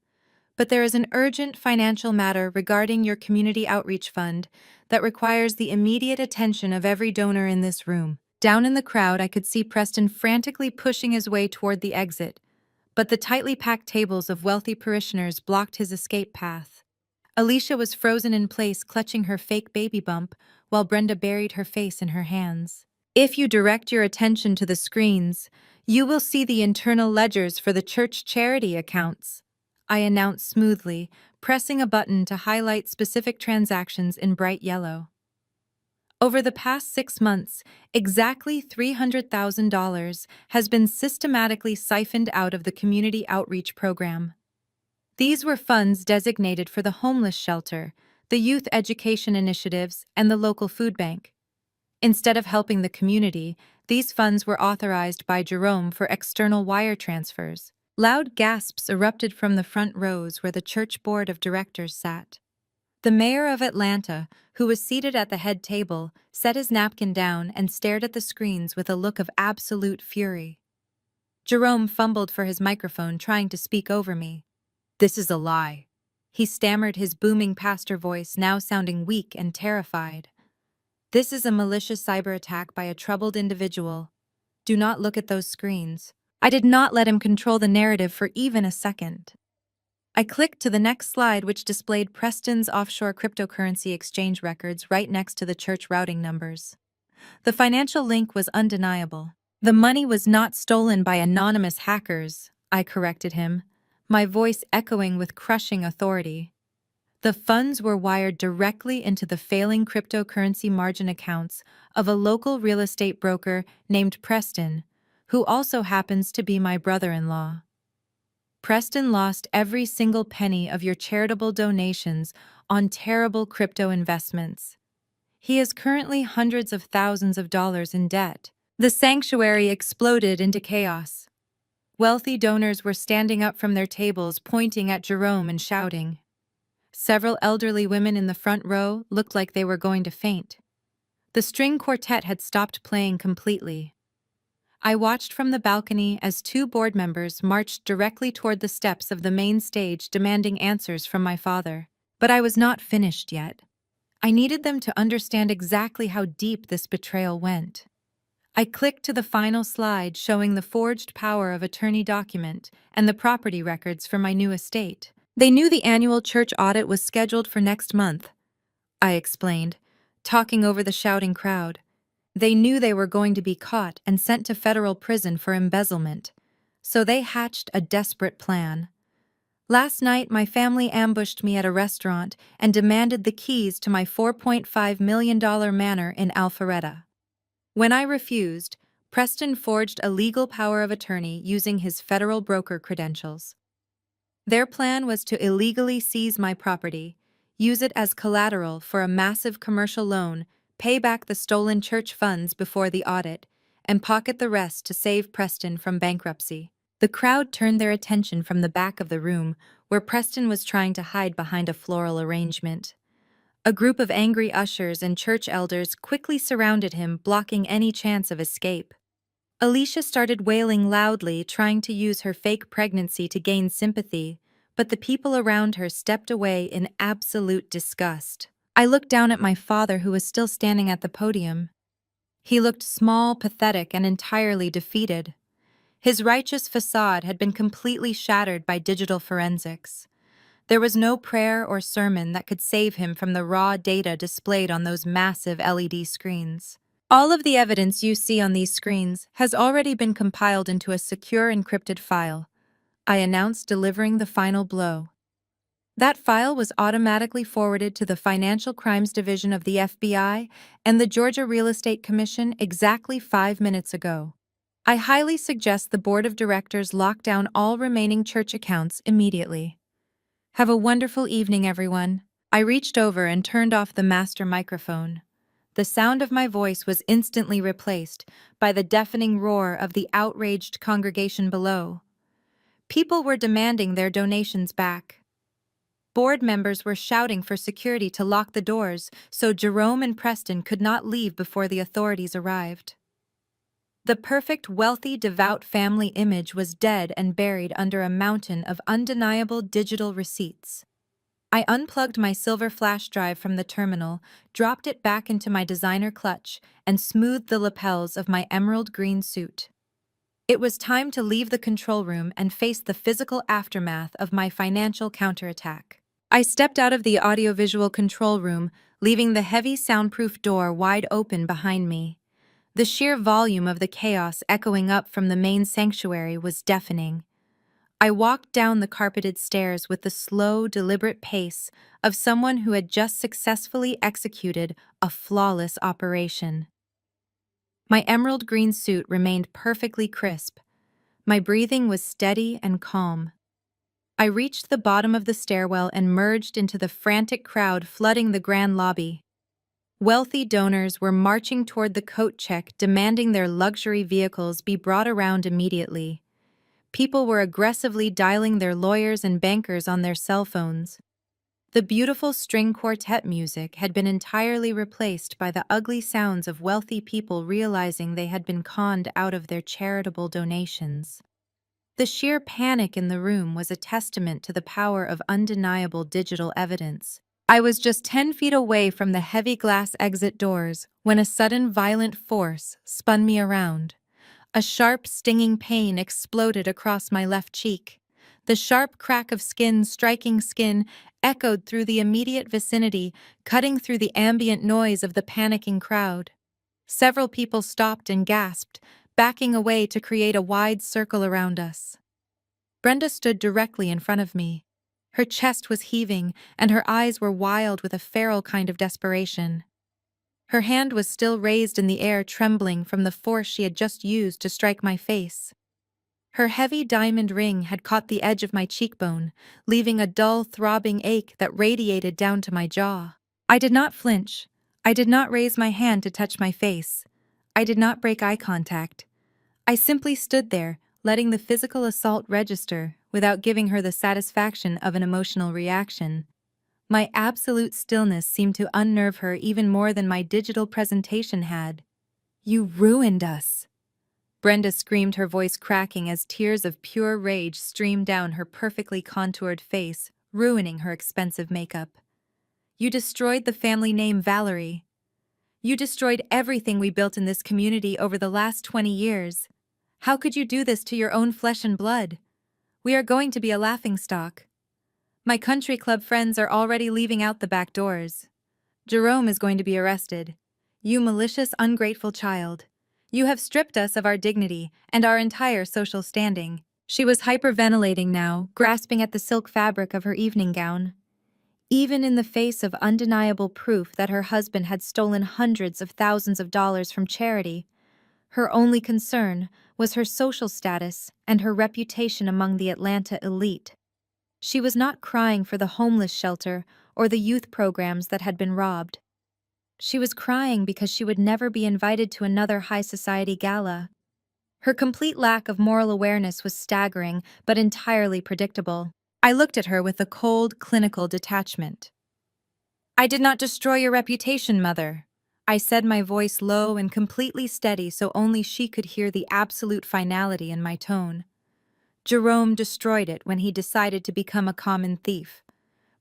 Speaker 1: but there is an urgent financial matter regarding your community outreach fund that requires the immediate attention of every donor in this room." Down in the crowd, I could see Preston frantically pushing his way toward the exit, but the tightly packed tables of wealthy parishioners blocked his escape path. Alicia was frozen in place, clutching her fake baby bump, while Brenda buried her face in her hands. "If you direct your attention to the screens, You will see the internal ledgers for the church charity accounts, I announced smoothly, pressing a button to highlight specific transactions in bright yellow. Over the past 6 months, exactly $300,000 has been systematically siphoned out of the community outreach program. These were funds designated for the homeless shelter, the youth education initiatives, and the local food bank. Instead of helping the community, these funds were authorized by Jerome for external wire transfers. Loud gasps erupted from the front rows where the church board of directors sat. The mayor of Atlanta, who was seated at the head table, set his napkin down and stared at the screens with a look of absolute fury. Jerome fumbled for his microphone, trying to speak over me. "This is a lie," he stammered, his booming pastor voice now sounding weak and terrified. "This is a malicious cyber attack by a troubled individual. Do not look at those screens." I did not let him control the narrative for even a second. I clicked to the next slide, which displayed Preston's offshore cryptocurrency exchange records right next to the church routing numbers. The financial link was undeniable. "The money was not stolen by anonymous hackers," I corrected him, my voice echoing with crushing authority. "The funds were wired directly into the failing cryptocurrency margin accounts of a local real estate broker named Preston, who also happens to be my brother-in-law. Preston lost every single penny of your charitable donations on terrible crypto investments. He is currently hundreds of thousands of dollars in debt." The sanctuary exploded into chaos. Wealthy donors were standing up from their tables, pointing at Jerome and shouting. Several elderly women in the front row looked like they were going to faint. The string quartet had stopped playing completely. I watched from the balcony as two board members marched directly toward the steps of the main stage, demanding answers from my father. But I was not finished yet. I needed them to understand exactly how deep this betrayal went. I clicked to the final slide showing the forged power of attorney document and the property records for my new estate. "They knew the annual church audit was scheduled for next month," I explained, talking over the shouting crowd. "They knew they were going to be caught and sent to federal prison for embezzlement, so they hatched a desperate plan. Last night, my family ambushed me at a restaurant and demanded the keys to my $4.5 million manor in Alpharetta. When I refused, Preston forged a legal power of attorney using his federal broker credentials. Their plan was to illegally seize my property, use it as collateral for a massive commercial loan, pay back the stolen church funds before the audit, and pocket the rest to save Preston from bankruptcy." The crowd turned their attention from the back of the room, where Preston was trying to hide behind a floral arrangement. A group of angry ushers and church elders quickly surrounded him, blocking any chance of escape. Alicia started wailing loudly, trying to use her fake pregnancy to gain sympathy, but the people around her stepped away in absolute disgust. I looked down at my father, who was still standing at the podium. He looked small, pathetic, and entirely defeated. His righteous facade had been completely shattered by digital forensics. There was no prayer or sermon that could save him from the raw data displayed on those massive LED screens. "All of the evidence you see on these screens has already been compiled into a secure encrypted file," I announced, delivering the final blow. That file was automatically forwarded to the Financial Crimes Division of the FBI and the Georgia Real Estate Commission exactly 5 minutes ago. I highly suggest the board of directors lock down all remaining church accounts immediately. Have a wonderful evening, everyone. I reached over and turned off the master microphone. The sound of my voice was instantly replaced by the deafening roar of the outraged congregation below. People were demanding their donations back. Board members were shouting for security to lock the doors so Jerome and Preston could not leave before the authorities arrived. The perfect, wealthy, devout family image was dead and buried under a mountain of undeniable digital receipts. I unplugged my silver flash drive from the terminal, dropped it back into my designer clutch, and smoothed the lapels of my emerald green suit. It was time to leave the control room and face the physical aftermath of my financial counterattack. I stepped out of the audiovisual control room, leaving the heavy soundproof door wide open behind me. The sheer volume of the chaos echoing up from the main sanctuary was deafening. I walked down the carpeted stairs with the slow, deliberate pace of someone who had just successfully executed a flawless operation. My emerald green suit remained perfectly crisp. My breathing was steady and calm. I reached the bottom of the stairwell and merged into the frantic crowd flooding the grand lobby. Wealthy donors were marching toward the coat check, demanding their luxury vehicles be brought around immediately. People were aggressively dialing their lawyers and bankers on their cell phones. The beautiful string quartet music had been entirely replaced by the ugly sounds of wealthy people realizing they had been conned out of their charitable donations. The sheer panic in the room was a testament to the power of undeniable digital evidence. I was just 10 feet away from the heavy glass exit doors when a sudden violent force spun me around. A sharp, stinging pain exploded across my left cheek. The sharp crack of skin striking skin echoed through the immediate vicinity, cutting through the ambient noise of the panicking crowd. Several people stopped and gasped, backing away to create a wide circle around us. Brenda stood directly in front of me. Her chest was heaving, and her eyes were wild with a feral kind of desperation. Her hand was still raised in the air, trembling from the force she had just used to strike my face. Her heavy diamond ring had caught the edge of my cheekbone, leaving a dull, throbbing ache that radiated down to my jaw. I did not flinch. I did not raise my hand to touch my face. I did not break eye contact. I simply stood there, letting the physical assault register without giving her the satisfaction of an emotional reaction. My absolute stillness seemed to unnerve her even more than my digital presentation had. "You ruined us!" Brenda screamed, her voice cracking as tears of pure rage streamed down her perfectly contoured face, ruining her expensive makeup. "You destroyed the family name Valerie. You destroyed everything we built in this community over the last 20 years. How could you do this to your own flesh and blood? We are going to be a laughingstock. My country club friends are already leaving out the back doors. Jerome is going to be arrested. You malicious, ungrateful child. You have stripped us of our dignity and our entire social standing." She was hyperventilating now, grasping at the silk fabric of her evening gown. Even in the face of undeniable proof that her husband had stolen hundreds of thousands of dollars from charity, her only concern was her social status and her reputation among the Atlanta elite. She was not crying for the homeless shelter or the youth programs that had been robbed. She was crying because she would never be invited to another high society gala. Her complete lack of moral awareness was staggering, but entirely predictable. I looked at her with a cold, clinical detachment. "I did not destroy your reputation, Mother," I said, my voice low and completely steady so only she could hear the absolute finality in my tone. "Jerome destroyed it when he decided to become a common thief.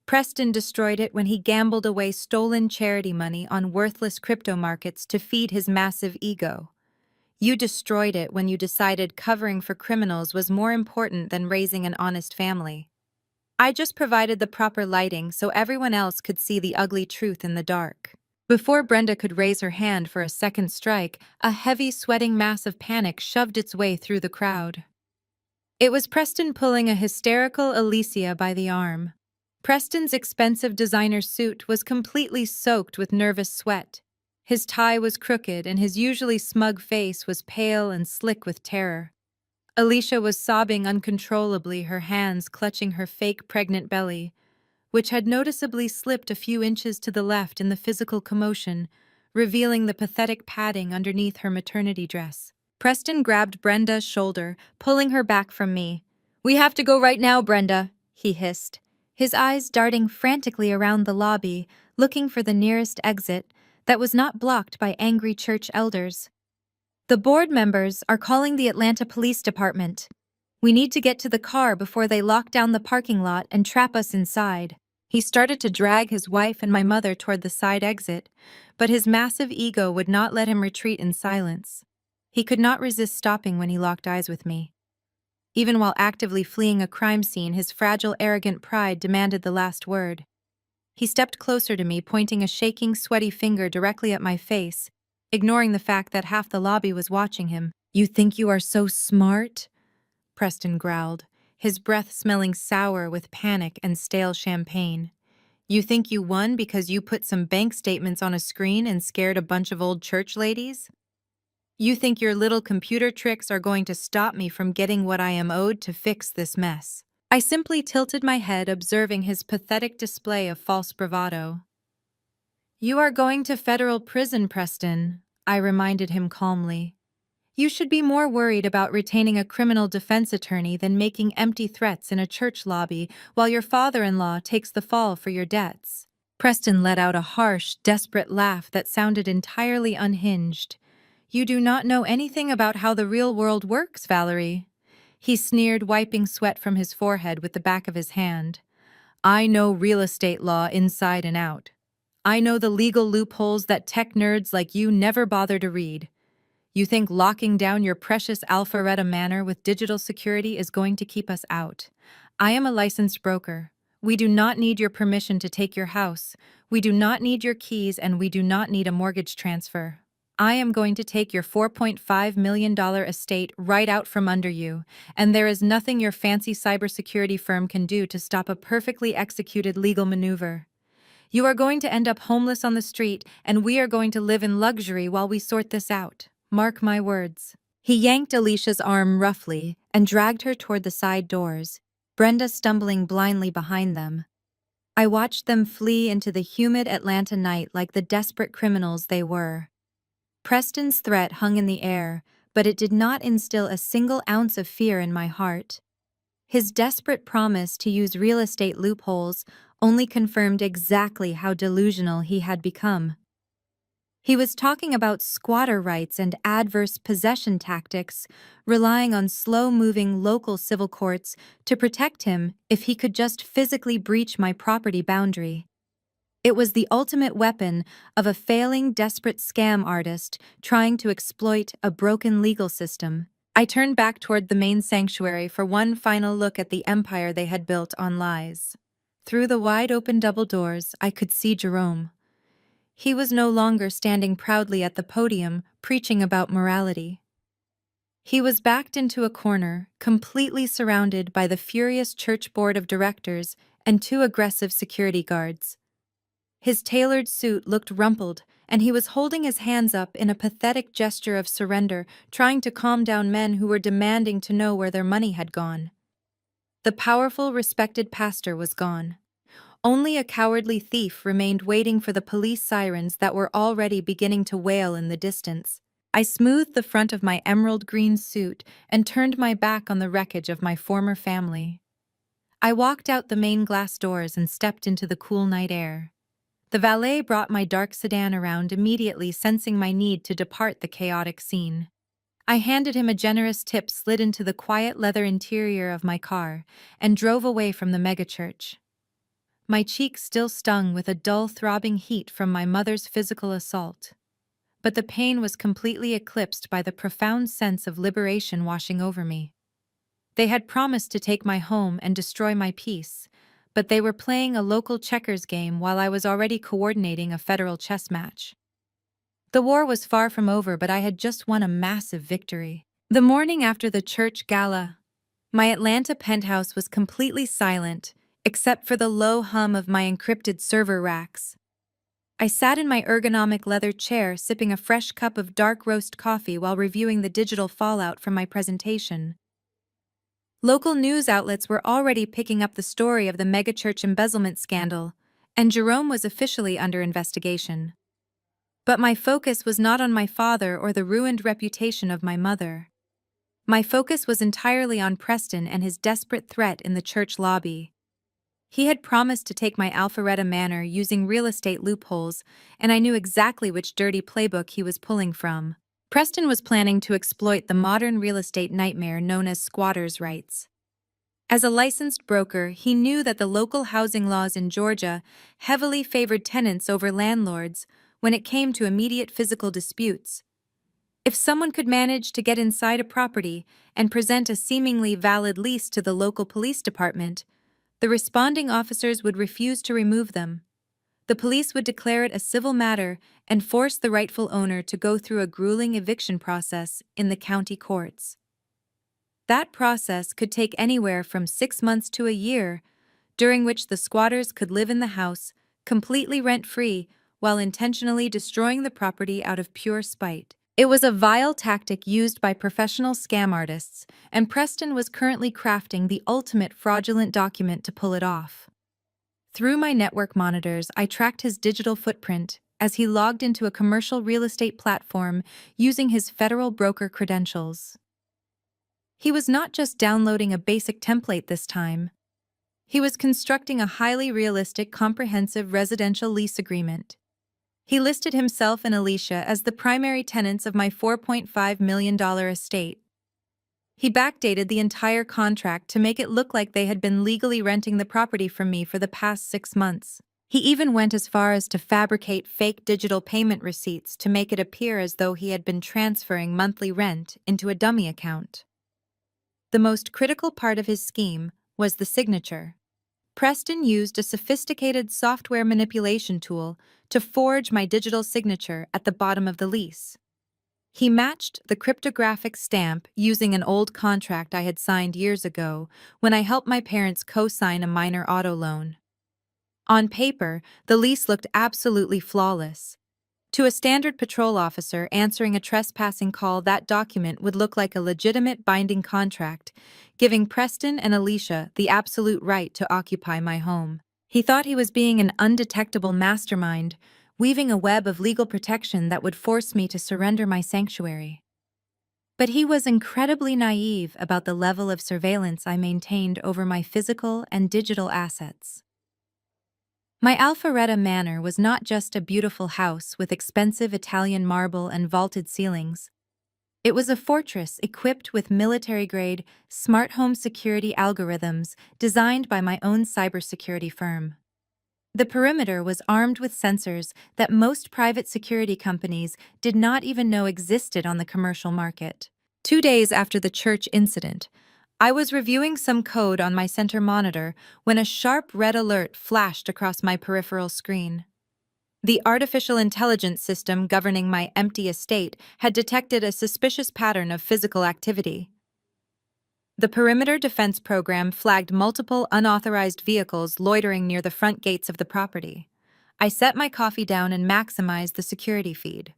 Speaker 1: Preston destroyed it when he gambled away stolen charity money on worthless crypto markets to feed his massive ego. You destroyed it when you decided covering for criminals was more important than raising an honest family. I just provided the proper lighting so everyone else could see the ugly truth in the dark." Before Brenda could raise her hand for a second strike, a heavy, sweating mass of panic shoved its way through the crowd. It was Preston pulling a hysterical Alicia by the arm. Preston's expensive designer suit was completely soaked with nervous sweat. His tie was crooked and his usually smug face was pale and slick with terror. Alicia was sobbing uncontrollably, her hands clutching her fake pregnant belly, which had noticeably slipped a few inches to the left in the physical commotion, revealing the pathetic padding underneath her maternity dress. Preston grabbed Brenda's shoulder, pulling her back from me. "We have to go right now, Brenda," he hissed, his eyes darting frantically around the lobby, looking for the nearest exit that was not blocked by angry church elders. "The board members are calling the Atlanta Police Department. We need to get to the car before they lock down the parking lot and trap us inside." He started to drag his wife and my mother toward the side exit, but his massive ego would not let him retreat in silence. He could not resist stopping when he locked eyes with me. Even while actively fleeing a crime scene, his fragile, arrogant pride demanded the last word. He stepped closer to me, pointing a shaking, sweaty finger directly at my face. ignoring the fact that half the lobby was watching him. "You think you are so smart?" Preston growled, his breath smelling sour with panic and stale champagne. "You think you won because you put some bank statements on a screen and scared a bunch of old church ladies? You think your little computer tricks are going to stop me from getting what I am owed to fix this mess?" I simply tilted my head, observing his pathetic display of false bravado. "You are going to federal prison, Preston," I reminded him calmly. "You should be more worried about retaining a criminal defense attorney than making empty threats in a church lobby while your father-in-law takes the fall for your debts." Preston let out a harsh, desperate laugh that sounded entirely unhinged. "You do not know anything about how the real world works, Valerie," he sneered, wiping sweat from his forehead with the back of his hand. "I know real estate law inside and out. I know the legal loopholes that tech nerds like you never bother to read. You think locking down your precious Alpharetta Manor with digital security is going to keep us out? I am a licensed broker. We do not need your permission to take your house. We do not need your keys, and we do not need a mortgage transfer. I am going to take your $4.5 million estate right out from under you, and there is nothing your fancy cybersecurity firm can do to stop a perfectly executed legal maneuver. You are going to end up homeless on the street, and we are going to live in luxury while we sort this out. Mark my words." He yanked Alicia's arm roughly and dragged her toward the side doors, Brenda stumbling blindly behind them. I watched them flee into the humid Atlanta night like the desperate criminals they were. Preston's threat hung in the air, but it did not instill a single ounce of fear in my heart. His desperate promise to use real estate loopholes only confirmed exactly how delusional he had become. He was talking about squatter rights and adverse possession tactics, relying on slow-moving local civil courts to protect him if he could just physically breach my property boundary. It was the ultimate weapon of a failing, desperate scam artist trying to exploit a broken legal system. I turned back toward the main sanctuary for one final look at the empire they had built on lies. Through the wide-open double doors, I could see Jerome. He was no longer standing proudly at the podium, preaching about morality. He was backed into a corner, completely surrounded by the furious church board of directors and two aggressive security guards. His tailored suit looked rumpled, and he was holding his hands up in a pathetic gesture of surrender, trying to calm down men who were demanding to know where their money had gone. The powerful, respected pastor was gone. Only a cowardly thief remained, waiting for the police sirens that were already beginning to wail in the distance. I smoothed the front of my emerald green suit and turned my back on the wreckage of my former family. I walked out the main glass doors and stepped into the cool night air. The valet brought my dark sedan around, immediately sensing my need to depart the chaotic scene. I handed him a generous tip, slid into the quiet leather interior of my car, and drove away from the megachurch. My cheeks still stung with a dull, throbbing heat from my mother's physical assault. But the pain was completely eclipsed by the profound sense of liberation washing over me. They had promised to take my home and destroy my peace, but they were playing a local checkers game while I was already coordinating a federal chess match. The war was far from over, but I had just won a massive victory. The morning after the church gala, my Atlanta penthouse was completely silent, except for the low hum of my encrypted server racks. I sat in my ergonomic leather chair, sipping a fresh cup of dark roast coffee while reviewing the digital fallout from my presentation. Local news outlets were already picking up the story of the megachurch embezzlement scandal, and Jerome was officially under investigation. But my focus was not on my father or the ruined reputation of my mother. My focus was entirely on Preston and his desperate threat in the church lobby. He had promised to take my Alpharetta Manor using real estate loopholes, and I knew exactly which dirty playbook he was pulling from. Preston was planning to exploit the modern real estate nightmare known as squatters' rights. As a licensed broker, he knew that the local housing laws in Georgia heavily favored tenants over landlords when it came to immediate physical disputes. If someone could manage to get inside a property and present a seemingly valid lease to the local police department, the responding officers would refuse to remove them. The police would declare it a civil matter and force the rightful owner to go through a grueling eviction process in the county courts. That process could take anywhere from 6 months to a year, during which the squatters could live in the house, completely rent-free, while intentionally destroying the property out of pure spite. It was a vile tactic used by professional scam artists, and Preston was currently crafting the ultimate fraudulent document to pull it off. Through my network monitors, I tracked his digital footprint as he logged into a commercial real estate platform using his federal broker credentials. He was not just downloading a basic template this time. He was constructing a highly realistic, comprehensive residential lease agreement. He listed himself and Alicia as the primary tenants of my $4.5 million estate. He backdated the entire contract to make it look like they had been legally renting the property from me for the past 6 months. He even went as far as to fabricate fake digital payment receipts to make it appear as though he had been transferring monthly rent into a dummy account. The most critical part of his scheme was the signature. Preston used a sophisticated software manipulation tool to forge my digital signature at the bottom of the lease. He matched the cryptographic stamp using an old contract I had signed years ago when I helped my parents co-sign a minor auto loan. On paper, the lease looked absolutely flawless. To a standard patrol officer answering a trespassing call, that document would look like a legitimate binding contract, giving Preston and Alicia the absolute right to occupy my home. He thought he was being an undetectable mastermind, weaving a web of legal protection that would force me to surrender my sanctuary. But he was incredibly naive about the level of surveillance I maintained over my physical and digital assets. My Alpharetta Manor was not just a beautiful house with expensive Italian marble and vaulted ceilings. It was a fortress equipped with military-grade, smart home security algorithms designed by my own cybersecurity firm. The perimeter was armed with sensors that most private security companies did not even know existed on the commercial market. 2 days after the church incident, I was reviewing some code on my center monitor when a sharp red alert flashed across my peripheral screen. The artificial intelligence system governing my empty estate had detected a suspicious pattern of physical activity. The Perimeter Defense Program flagged multiple unauthorized vehicles loitering near the front gates of the property. I set my coffee down and maximized the security feed.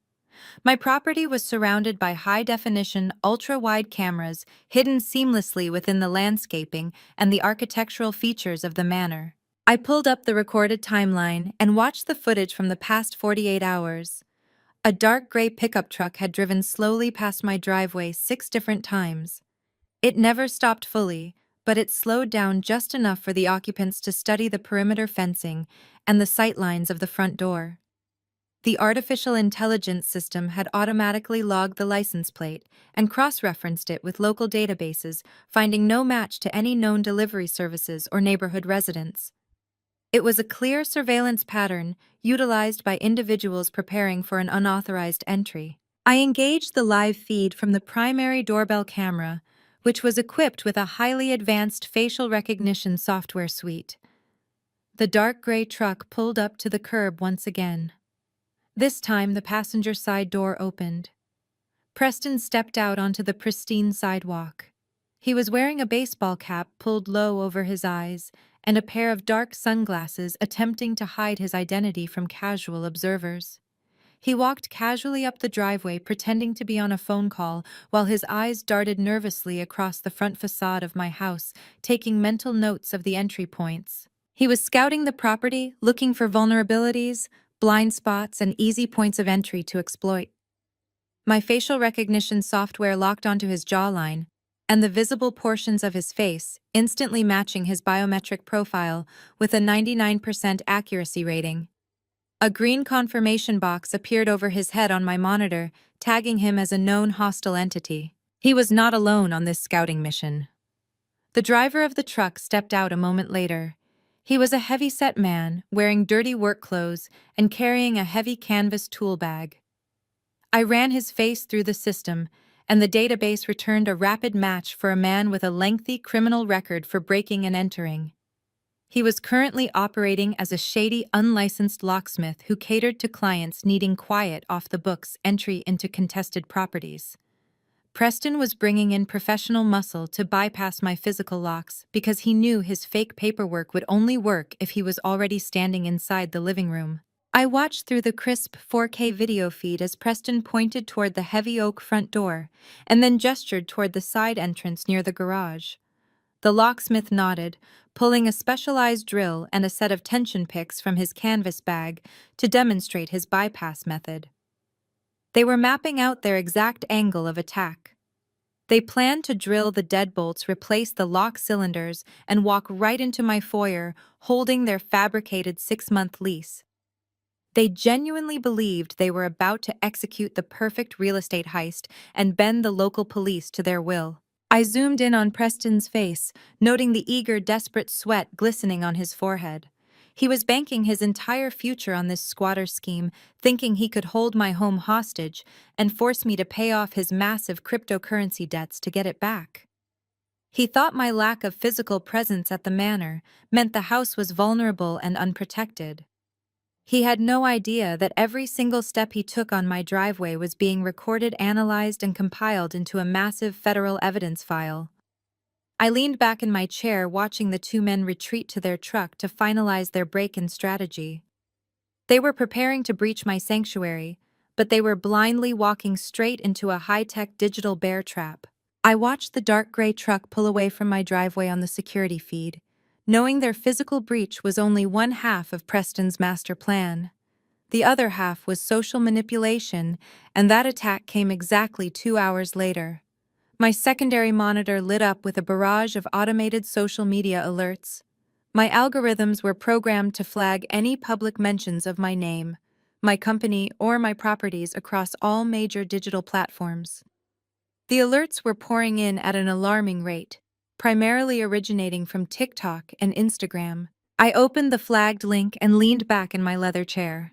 Speaker 1: My property was surrounded by high-definition, ultra-wide cameras hidden seamlessly within the landscaping and the architectural features of the manor. I pulled up the recorded timeline and watched the footage from the past 48 hours. A dark gray pickup truck had driven slowly past my driveway 6 different times. It never stopped fully, but it slowed down just enough for the occupants to study the perimeter fencing and the sightlines of the front door. The artificial intelligence system had automatically logged the license plate and cross-referenced it with local databases, finding no match to any known delivery services or neighborhood residents. It was a clear surveillance pattern utilized by individuals preparing for an unauthorized entry. I engaged the live feed from the primary doorbell camera, which was equipped with a highly advanced facial recognition software suite. The dark gray truck pulled up to the curb once again. This time, the passenger side door opened. Preston stepped out onto the pristine sidewalk. He was wearing a baseball cap pulled low over his eyes and a pair of dark sunglasses attempting to hide his identity from casual observers. He walked casually up the driveway, pretending to be on a phone call, while his eyes darted nervously across the front facade of my house, taking mental notes of the entry points. He was scouting the property, looking for vulnerabilities, blind spots, and easy points of entry to exploit. My facial recognition software locked onto his jawline, and the visible portions of his face, instantly matching his biometric profile with a 99% accuracy rating. A green confirmation box appeared over his head on my monitor, tagging him as a known hostile entity. He was not alone on this scouting mission. The driver of the truck stepped out a moment later. He was a heavy-set man, wearing dirty work clothes and carrying a heavy canvas tool bag. I ran his face through the system, and the database returned a rapid match for a man with a lengthy criminal record for breaking and entering. He was currently operating as a shady, unlicensed locksmith who catered to clients needing quiet off the books entry into contested properties. Preston was bringing in professional muscle to bypass my physical locks because he knew his fake paperwork would only work if he was already standing inside the living room. I watched through the crisp 4K video feed as Preston pointed toward the heavy oak front door and then gestured toward the side entrance near the garage. The locksmith nodded, pulling a specialized drill and a set of tension picks from his canvas bag to demonstrate his bypass method. They were mapping out their exact angle of attack. They planned to drill the deadbolts, replace the lock cylinders, and walk right into my foyer, holding their fabricated 6-month lease. They genuinely believed they were about to execute the perfect real estate heist and bend the local police to their will. I zoomed in on Preston's face, noting the eager, desperate sweat glistening on his forehead. He was banking his entire future on this squatter scheme, thinking he could hold my home hostage and force me to pay off his massive cryptocurrency debts to get it back. He thought my lack of physical presence at the manor meant the house was vulnerable and unprotected. He had no idea that every single step he took on my driveway was being recorded, analyzed, and compiled into a massive federal evidence file. I leaned back in my chair, watching the two men retreat to their truck to finalize their break-in strategy. They were preparing to breach my sanctuary, but they were blindly walking straight into a high-tech digital bear trap. I watched the dark gray truck pull away from my driveway on the security feed, knowing their physical breach was only one half of Preston's master plan. The other half was social manipulation, and that attack came exactly 2 hours later. My secondary monitor lit up with a barrage of automated social media alerts. My algorithms were programmed to flag any public mentions of my name, my company, or my properties across all major digital platforms. The alerts were pouring in at an alarming rate, primarily originating from TikTok and Instagram. I opened the flagged link and leaned back in my leather chair.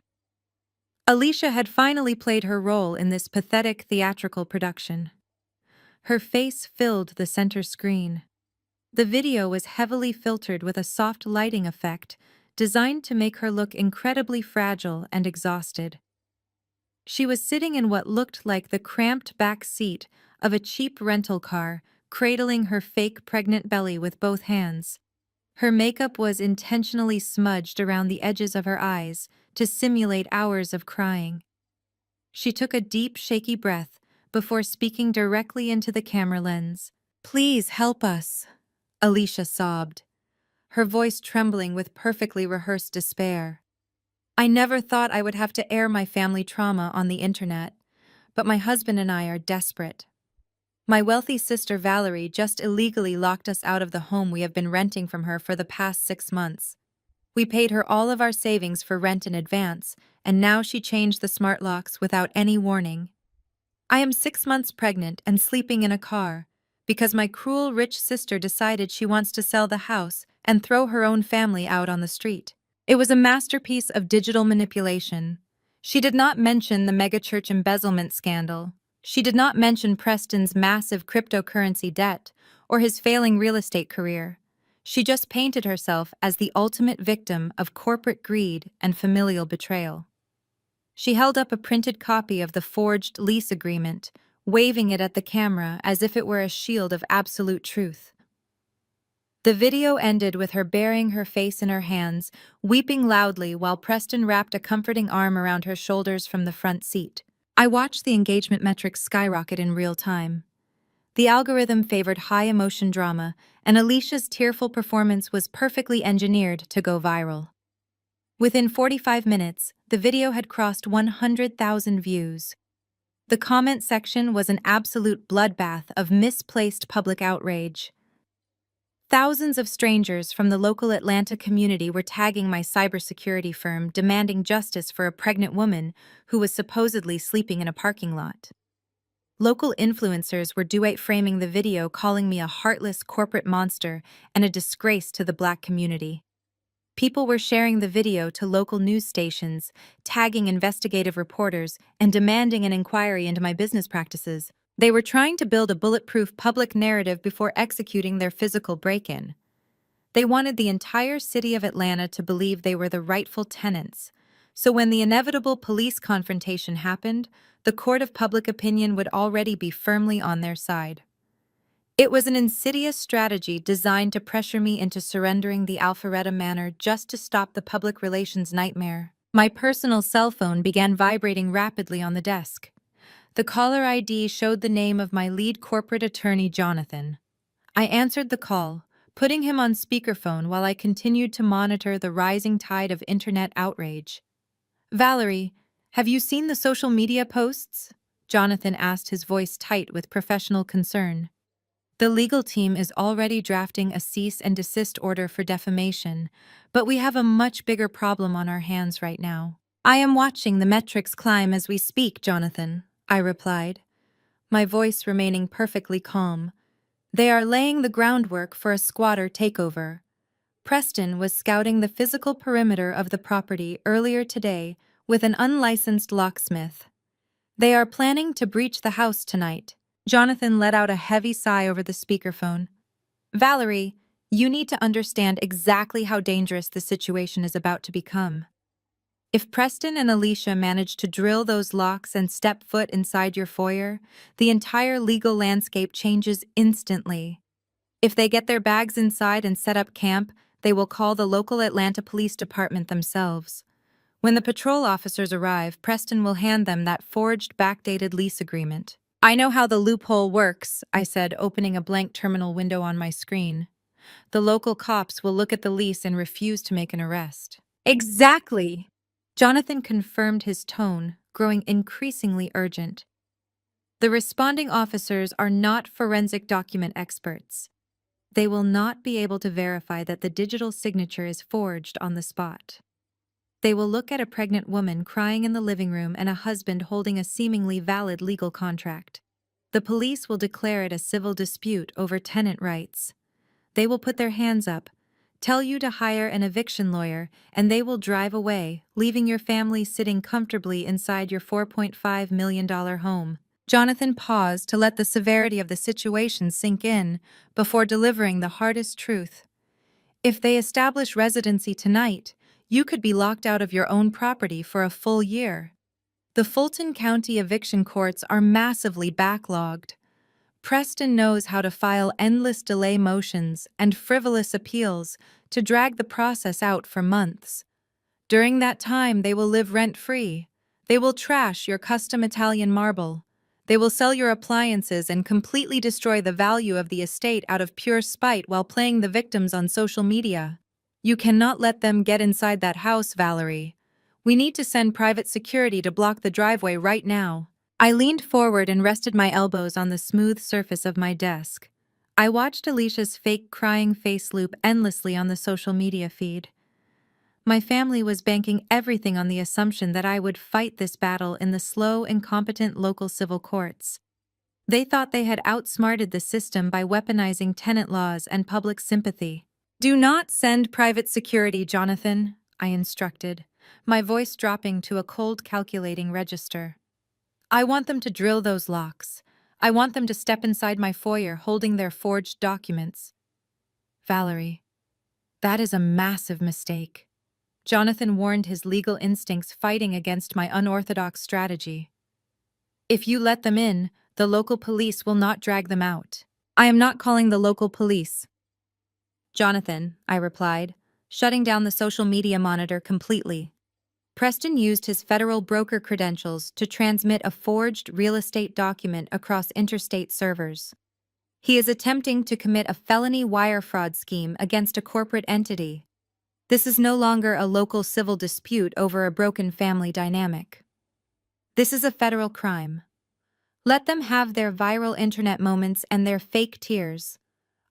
Speaker 1: Alicia had finally played her role in this pathetic theatrical production. Her face filled the center screen. The video was heavily filtered with a soft lighting effect designed to make her look incredibly fragile and exhausted. She was sitting in what looked like the cramped back seat of a cheap rental car, cradling her fake pregnant belly with both hands. Her makeup was intentionally smudged around the edges of her eyes to simulate hours of crying. She took a deep, shaky breath before speaking directly into the camera lens. "Please help us," Alicia sobbed, her voice trembling with perfectly rehearsed despair. "I never thought I would have to air my family trauma on the internet, but my husband and I are desperate. My wealthy sister Valerie just illegally locked us out of the home we have been renting from her for the past 6 months. We paid her all of our savings for rent in advance, and now she changed the smart locks without any warning. I am 6 months pregnant and sleeping in a car because my cruel rich sister decided she wants to sell the house and throw her own family out on the street. It was a masterpiece of digital manipulation. She did not mention the megachurch embezzlement scandal. She did not mention Preston's massive cryptocurrency debt or his failing real estate career. She just painted herself as the ultimate victim of corporate greed and familial betrayal. She held up a printed copy of the forged lease agreement, waving it at the camera as if it were a shield of absolute truth. The video ended with her burying her face in her hands, weeping loudly while Preston wrapped a comforting arm around her shoulders from the front seat. I watched the engagement metrics skyrocket in real time. The algorithm favored high-emotion drama, and Alicia's tearful performance was perfectly engineered to go viral. Within 45 minutes, the video had crossed 100,000 views. The comment section was an absolute bloodbath of misplaced public outrage. Thousands of strangers from the local Atlanta community were tagging my cybersecurity firm, demanding justice for a pregnant woman who was supposedly sleeping in a parking lot. Local influencers were duet framing the video, calling me a heartless corporate monster and a disgrace to the Black community. People were sharing the video to local news stations, tagging investigative reporters, and demanding an inquiry into my business practices. They were trying to build a bulletproof public narrative before executing their physical break-in. They wanted the entire city of Atlanta to believe they were the rightful tenants. So when the inevitable police confrontation happened, the court of public opinion would already be firmly on their side. It was an insidious strategy designed to pressure me into surrendering the Alpharetta Manor just to stop the public relations nightmare. My personal cell phone began vibrating rapidly on the desk. The caller ID showed the name of my lead corporate attorney, Jonathan. I answered the call, putting him on speakerphone while I continued to monitor the rising tide of internet outrage. "Valerie, have you seen the social media posts?" Jonathan asked, his voice tight with professional concern. "The legal team is already drafting a cease and desist order for defamation, but we have a much bigger problem on our hands right now." "I am watching the metrics climb as we speak, Jonathan," I replied, my voice remaining perfectly calm. "They are laying the groundwork for a squatter takeover." Preston was scouting the physical perimeter of the property earlier today with an unlicensed locksmith. "They are planning to breach the house tonight." Jonathan let out a heavy sigh over the speakerphone. "Valerie, you need to understand exactly how dangerous the situation is about to become. If Preston and Alicia manage to drill those locks and step foot inside your foyer, the entire legal landscape changes instantly. If they get their bags inside and set up camp, they will call the local Atlanta Police Department themselves. When the patrol officers arrive, Preston will hand them that forged, backdated lease agreement." "I know how the loophole works," I said, opening a blank terminal window on my screen. "The local cops will look at the lease and refuse to make an arrest." "Exactly!" Jonathan confirmed, his tone growing increasingly urgent. "The responding officers are not forensic document experts. They will not be able to verify that the digital signature is forged on the spot. They will look at a pregnant woman crying in the living room and a husband holding a seemingly valid legal contract. The police will declare it a civil dispute over tenant rights. They will put their hands up, tell you to hire an eviction lawyer, and they will drive away, leaving your family sitting comfortably inside your $4.5 million home." Jonathan paused to let the severity of the situation sink in before delivering the hardest truth. "If they establish residency tonight, you could be locked out of your own property for a full year. The Fulton County eviction courts are massively backlogged. Preston knows how to file endless delay motions and frivolous appeals to drag the process out for months. During that time, they will live rent-free. They will trash your custom Italian marble. They will sell your appliances and completely destroy the value of the estate out of pure spite while playing the victims on social media. You cannot let them get inside that house, Valerie. We need to send private security to block the driveway right now." I leaned forward and rested my elbows on the smooth surface of my desk. I watched Alicia's fake crying face loop endlessly on the social media feed. My family was banking everything on the assumption that I would fight this battle in the slow, incompetent local civil courts. They thought they had outsmarted the system by weaponizing tenant laws and public sympathy. "Do not send private security, Jonathan," I instructed, my voice dropping to a cold, calculating register. "I want them to drill those locks. I want them to step inside my foyer holding their forged documents." "Valerie, that is a massive mistake." Jonathan warned, his legal instincts fighting against my unorthodox strategy. "If you let them in, the local police will not drag them out." "I am not calling the local police." "Jonathan," I replied, shutting down the social media monitor completely. Preston used his federal broker credentials to transmit a forged real estate document across interstate servers. He is attempting to commit a felony wire fraud scheme against a corporate entity. This is no longer a local civil dispute over a broken family dynamic. This is a federal crime. Let them have their viral internet moments and their fake tears.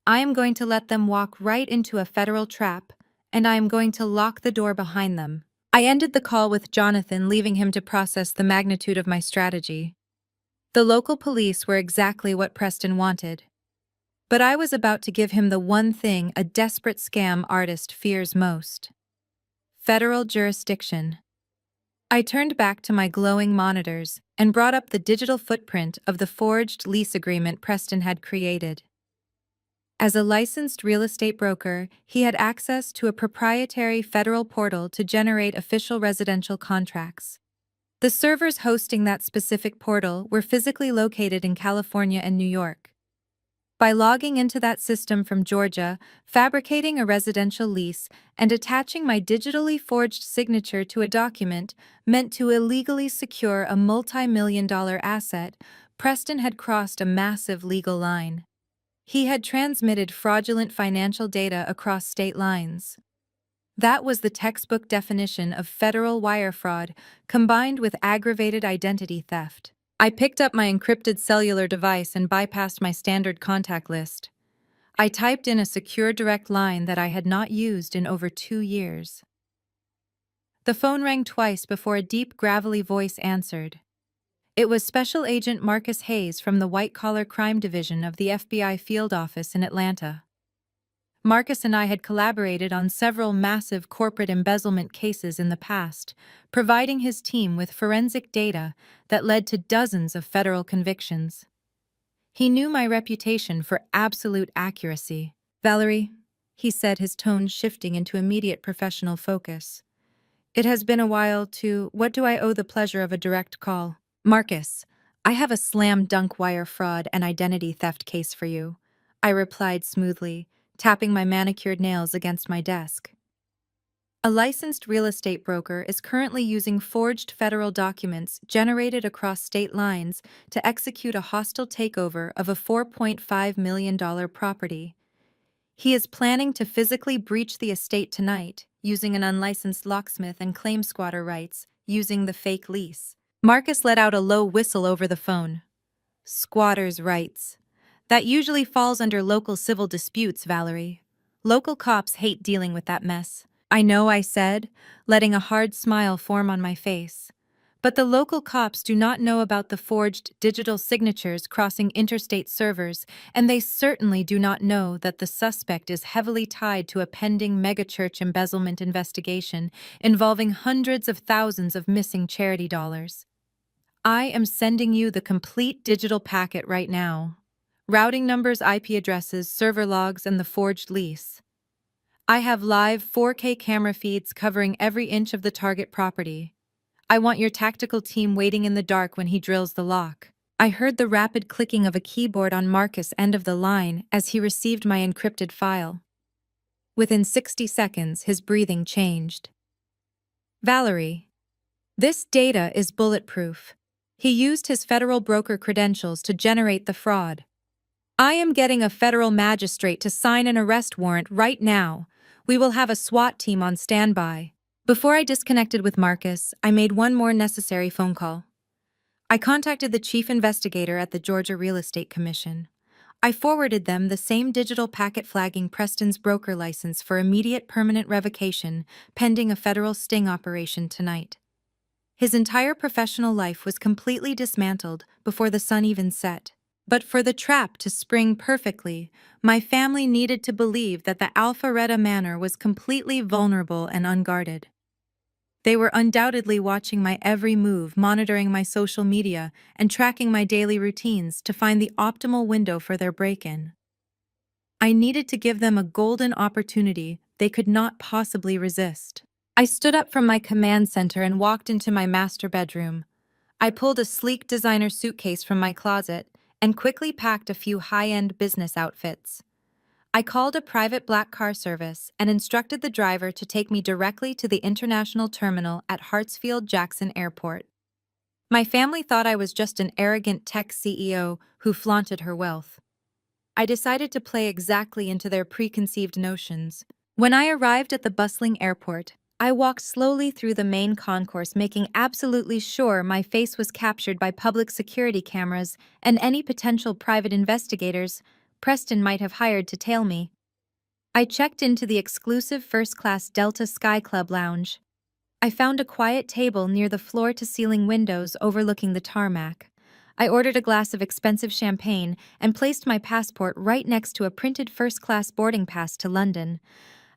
Speaker 1: I am going to let them walk right into a federal trap, and I am going to lock the door behind them. I ended the call with Jonathan, leaving him to process the magnitude of my strategy. The local police were exactly what Preston wanted. But I was about to give him the one thing a desperate scam artist fears most: federal jurisdiction. I turned back to my glowing monitors and brought up the digital footprint of the forged lease agreement Preston had created. As a licensed real estate broker, he had access to a proprietary federal portal to generate official residential contracts. The servers hosting that specific portal were physically located in California and New York. By logging into that system from Georgia, fabricating a residential lease, and attaching my digitally forged signature to a document meant to illegally secure a multi-million-dollar asset, Preston had crossed a massive legal line. He had transmitted fraudulent financial data across state lines. That was the textbook definition of federal wire fraud, combined with aggravated identity theft. I picked up my encrypted cellular device and bypassed my standard contact list. I typed in a secure direct line that I had not used in over 2 years. The phone rang twice before a deep, gravelly voice answered. It was Special Agent Marcus Hayes from the White Collar Crime Division of the FBI field office in Atlanta. Marcus and I had collaborated on several massive corporate embezzlement cases in the past, providing his team with forensic data that led to dozens of federal convictions. He knew my reputation for absolute accuracy. "Valerie," he said, his tone shifting into immediate professional focus. "It has been a while to what do I owe the pleasure of a direct call?" "Marcus, I have a slam-dunk wire fraud and identity theft case for you," I replied smoothly, tapping my manicured nails against my desk. A licensed real estate broker is currently using forged federal documents generated across state lines to execute a hostile takeover of a $4.5 million property. He is planning to physically breach the estate tonight, using an unlicensed locksmith and claim squatter rights, using the fake lease. Marcus let out a low whistle over the phone. "Squatters' rights. That usually falls under local civil disputes, Valerie. Local cops hate dealing with that mess." "I know," I said, letting a hard smile form on my face. "But the local cops do not know about the forged digital signatures crossing interstate servers, and they certainly do not know that the suspect is heavily tied to a pending megachurch embezzlement investigation involving hundreds of thousands of missing charity dollars. I am sending you the complete digital packet right now. Routing numbers, IP addresses, server logs, and the forged lease. I have live 4K camera feeds covering every inch of the target property. I want your tactical team waiting in the dark when he drills the lock." I heard the rapid clicking of a keyboard on Marcus' end of the line as he received my encrypted file. Within 60 seconds, his breathing changed. "Valerie, this data is bulletproof. He used his federal broker credentials to generate the fraud. I am getting a federal magistrate to sign an arrest warrant right now. We will have a SWAT team on standby." Before I disconnected with Marcus, I made one more necessary phone call. I contacted the chief investigator at the Georgia Real Estate Commission. I forwarded them the same digital packet flagging Preston's broker license for immediate permanent revocation, pending a federal sting operation tonight. His entire professional life was completely dismantled before the sun even set. But for the trap to spring perfectly, my family needed to believe that the Alpharetta Manor was completely vulnerable and unguarded. They were undoubtedly watching my every move, monitoring my social media, and tracking my daily routines to find the optimal window for their break-in. I needed to give them a golden opportunity they could not possibly resist. I stood up from my command center and walked into my master bedroom. I pulled a sleek designer suitcase from my closet and quickly packed a few high-end business outfits. I called a private black car service and instructed the driver to take me directly to the international terminal at Hartsfield-Jackson Airport. My family thought I was just an arrogant tech CEO who flaunted her wealth. I decided to play exactly into their preconceived notions. When I arrived at the bustling airport, I walked slowly through the main concourse, making absolutely sure my face was captured by public security cameras and any potential private investigators Preston might have hired to tail me. I checked into the exclusive first-class Delta Sky Club lounge. I found a quiet table near the floor-to-ceiling windows overlooking the tarmac. I ordered a glass of expensive champagne and placed my passport right next to a printed first-class boarding pass to London.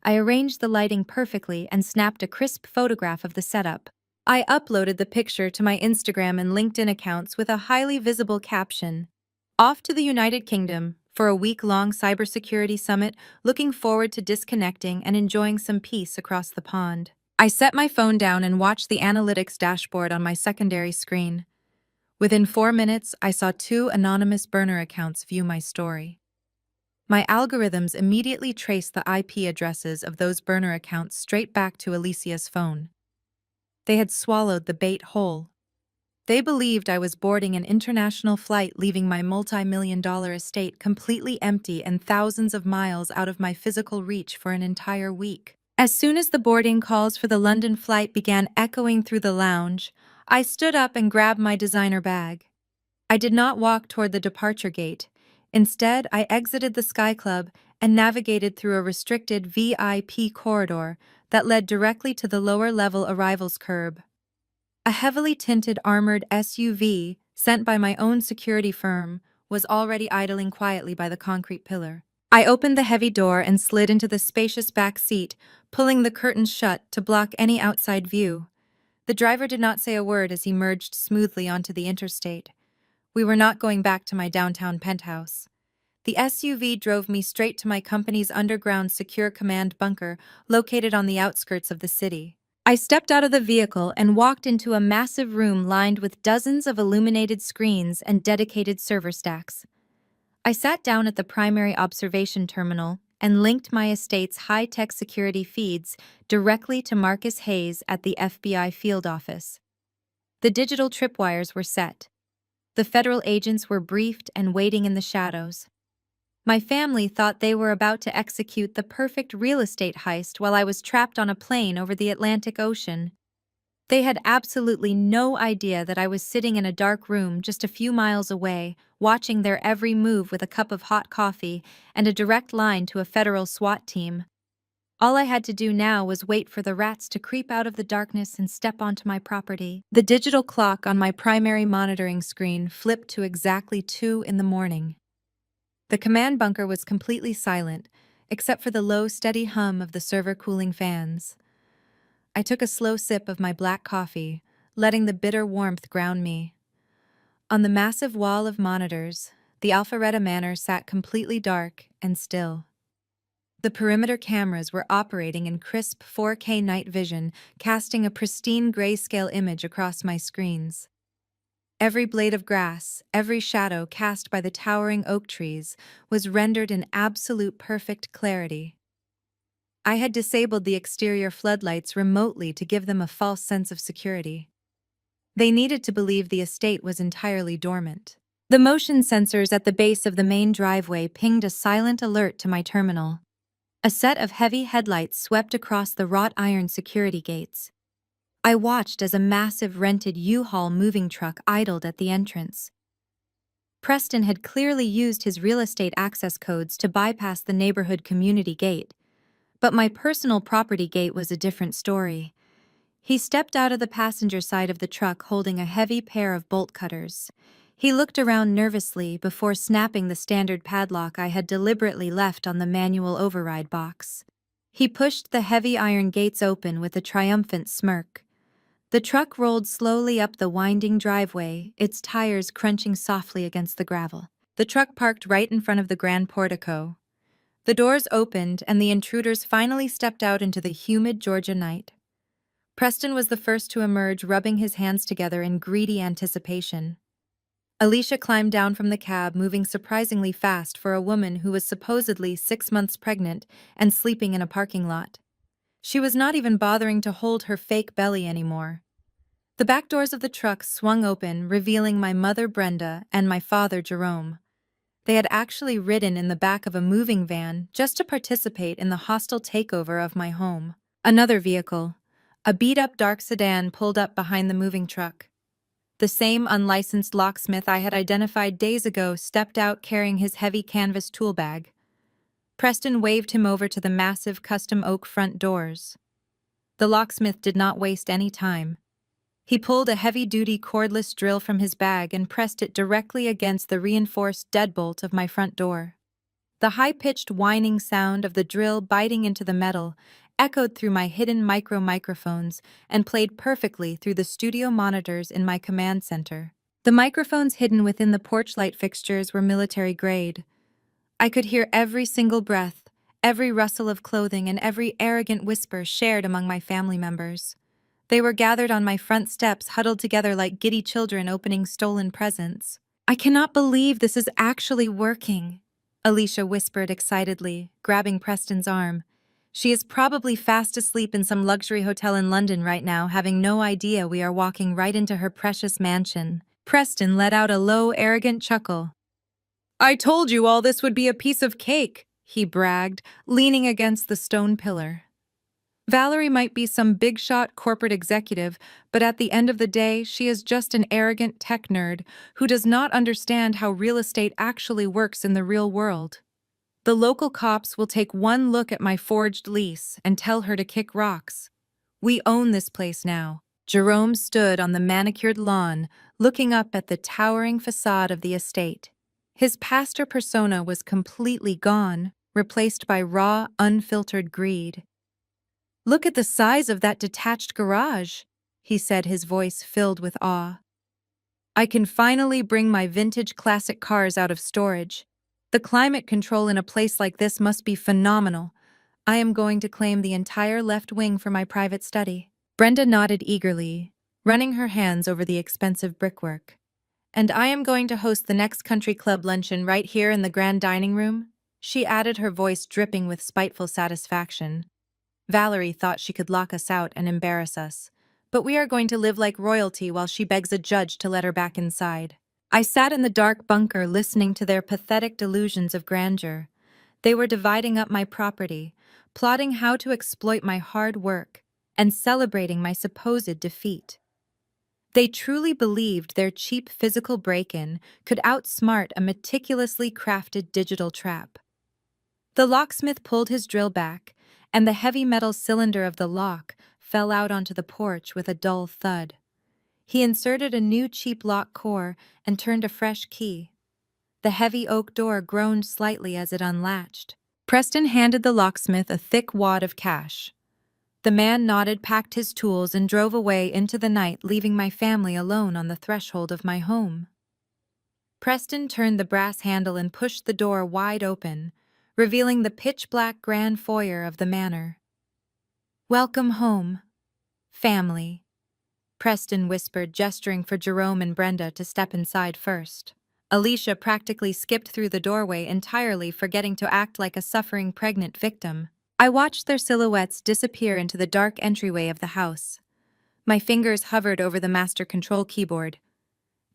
Speaker 1: I arranged the lighting perfectly and snapped a crisp photograph of the setup. I uploaded the picture to my Instagram and LinkedIn accounts with a highly visible caption, "Off to the United Kingdom, for a week-long cybersecurity summit, looking forward to disconnecting and enjoying some peace across the pond. I set my phone down and watched the analytics dashboard on my secondary screen. Within 4 minutes, I saw 2 anonymous burner accounts view my story. My algorithms immediately traced the IP addresses of those burner accounts straight back to Alicia's phone. They had swallowed the bait whole. They believed I was boarding an international flight, leaving my multi-million-dollar estate completely empty and thousands of miles out of my physical reach for an entire week. As soon as the boarding calls for the London flight began echoing through the lounge, I stood up and grabbed my designer bag. I did not walk toward the departure gate. Instead, I exited the Sky Club and navigated through a restricted VIP corridor that led directly to the lower-level arrivals curb. A heavily tinted armored SUV, sent by my own security firm, was already idling quietly by the concrete pillar. I opened the heavy door and slid into the spacious back seat, pulling the curtains shut to block any outside view. The driver did not say a word as he merged smoothly onto the interstate. We were not going back to my downtown penthouse. The SUV drove me straight to my company's underground secure command bunker, located on the outskirts of the city. I stepped out of the vehicle and walked into a massive room lined with dozens of illuminated screens and dedicated server stacks. I sat down at the primary observation terminal and linked my estate's high-tech security feeds directly to Marcus Hayes at the FBI field office. The digital tripwires were set. The federal agents were briefed and waiting in the shadows. My family thought they were about to execute the perfect real estate heist while I was trapped on a plane over the Atlantic Ocean. They had absolutely no idea that I was sitting in a dark room just a few miles away, watching their every move with a cup of hot coffee and a direct line to a federal SWAT team. All I had to do now was wait for the rats to creep out of the darkness and step onto my property. The digital clock on my primary monitoring screen flipped to exactly 2 in the morning. The command bunker was completely silent, except for the low, steady hum of the server cooling fans. I took a slow sip of my black coffee, letting the bitter warmth ground me. On the massive wall of monitors, the Alpharetta Manor sat completely dark and still. The perimeter cameras were operating in crisp 4K night vision, casting a pristine grayscale image across my screens. Every blade of grass, every shadow cast by the towering oak trees, was rendered in absolute perfect clarity. I had disabled the exterior floodlights remotely to give them a false sense of security. They needed to believe the estate was entirely dormant. The motion sensors at the base of the main driveway pinged a silent alert to my terminal. A set of heavy headlights swept across the wrought iron security gates. I watched as a massive rented U-Haul moving truck idled at the entrance. Preston had clearly used his real estate access codes to bypass the neighborhood community gate, but my personal property gate was a different story. He stepped out of the passenger side of the truck holding a heavy pair of bolt cutters. He looked around nervously before snapping the standard padlock I had deliberately left on the manual override box. He pushed the heavy iron gates open with a triumphant smirk. The truck rolled slowly up the winding driveway, its tires crunching softly against the gravel. The truck parked right in front of the grand portico. The doors opened and the intruders finally stepped out into the humid Georgia night. Preston was the first to emerge, rubbing his hands together in greedy anticipation. Alicia climbed down from the cab, moving surprisingly fast for a woman who was supposedly 6 months pregnant and sleeping in a parking lot. She was not even bothering to hold her fake belly anymore. The back doors of the truck swung open, revealing my mother Brenda and my father Jerome. They had actually ridden in the back of a moving van just to participate in the hostile takeover of my home. Another vehicle, a beat-up dark sedan, pulled up behind the moving truck. The same unlicensed locksmith I had identified days ago stepped out carrying his heavy canvas tool bag. Preston waved him over to the massive custom oak front doors. The locksmith did not waste any time. He pulled a heavy-duty cordless drill from his bag and pressed it directly against the reinforced deadbolt of my front door. The high-pitched whining sound of the drill biting into the metal echoed through my hidden microphones and played perfectly through the studio monitors in my command center. The microphones hidden within the porch light fixtures were military-grade. I could hear every single breath, every rustle of clothing, and every arrogant whisper shared among my family members. They were gathered on my front steps, huddled together like giddy children opening stolen presents. I cannot believe this is actually working, Alicia whispered excitedly, grabbing Preston's arm. She is probably fast asleep in some luxury hotel in London right now, having no idea we are walking right into her precious mansion. Preston let out a low, arrogant chuckle. I told you all this would be a piece of cake, he bragged, leaning against the stone pillar. Valerie might be some big-shot corporate executive, but at the end of the day, she is just an arrogant tech nerd who does not understand how real estate actually works in the real world. The local cops will take one look at my forged lease and tell her to kick rocks. We own this place now. Jerome stood on the manicured lawn, looking up at the towering facade of the estate. His pastor persona was completely gone, replaced by raw, unfiltered greed. Look at the size of that detached garage, he said, his voice filled with awe. I can finally bring my vintage classic cars out of storage. The climate control in a place like this must be phenomenal. I am going to claim the entire left wing for my private study. Brenda nodded eagerly, running her hands over the expensive brickwork. And I am going to host the next country club luncheon right here in the grand dining room, she added, her voice dripping with spiteful satisfaction. Valerie thought she could lock us out and embarrass us, but we are going to live like royalty while she begs a judge to let her back inside. I sat in the dark bunker listening to their pathetic delusions of grandeur. They were dividing up my property, plotting how to exploit my hard work, and celebrating my supposed defeat. They truly believed their cheap physical break-in could outsmart a meticulously crafted digital trap. The locksmith pulled his drill back, and the heavy metal cylinder of the lock fell out onto the porch with a dull thud. He inserted a new cheap lock core and turned a fresh key. The heavy oak door groaned slightly as it unlatched. Preston handed the locksmith a thick wad of cash. The man nodded, packed his tools, and drove away into the night, leaving my family alone on the threshold of my home. Preston turned the brass handle and pushed the door wide open, revealing the pitch-black grand foyer of the manor. "Welcome home, family," Preston whispered, gesturing for Jerome and Brenda to step inside first. Alicia practically skipped through the doorway entirely, forgetting to act like a suffering pregnant victim. I watched their silhouettes disappear into the dark entryway of the house. My fingers hovered over the master control keyboard.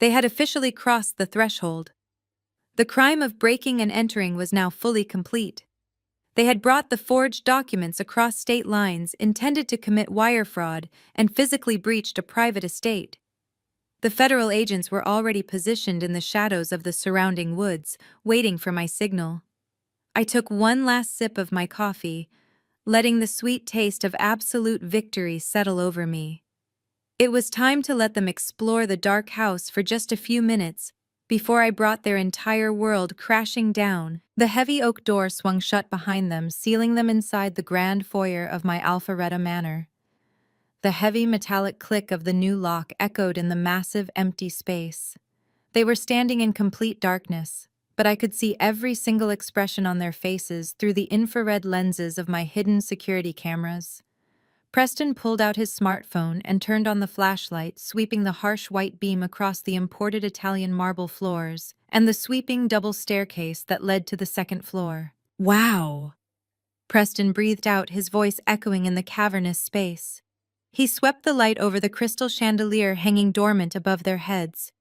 Speaker 1: They had officially crossed the threshold. The crime of breaking and entering was now fully complete. They had brought the forged documents across state lines, intended to commit wire fraud, and physically breached a private estate. The federal agents were already positioned in the shadows of the surrounding woods, waiting for my signal. I took one last sip of my coffee, letting the sweet taste of absolute victory settle over me. It was time to let them explore the dark house for just a few minutes before I brought their entire world crashing down. The heavy oak door swung shut behind them, sealing them inside the grand foyer of my Alpharetta Manor. The heavy metallic click of the new lock echoed in the massive empty space. They were standing in complete darkness, but I could see every single expression on their faces through the infrared lenses of my hidden security cameras. Preston pulled out his smartphone and turned on the flashlight, sweeping the harsh white beam across the imported Italian marble floors and the sweeping double staircase that led to the second floor. "Wow!" Preston breathed out, his voice echoing in the cavernous space. He swept the light over the crystal chandelier hanging dormant above their heads.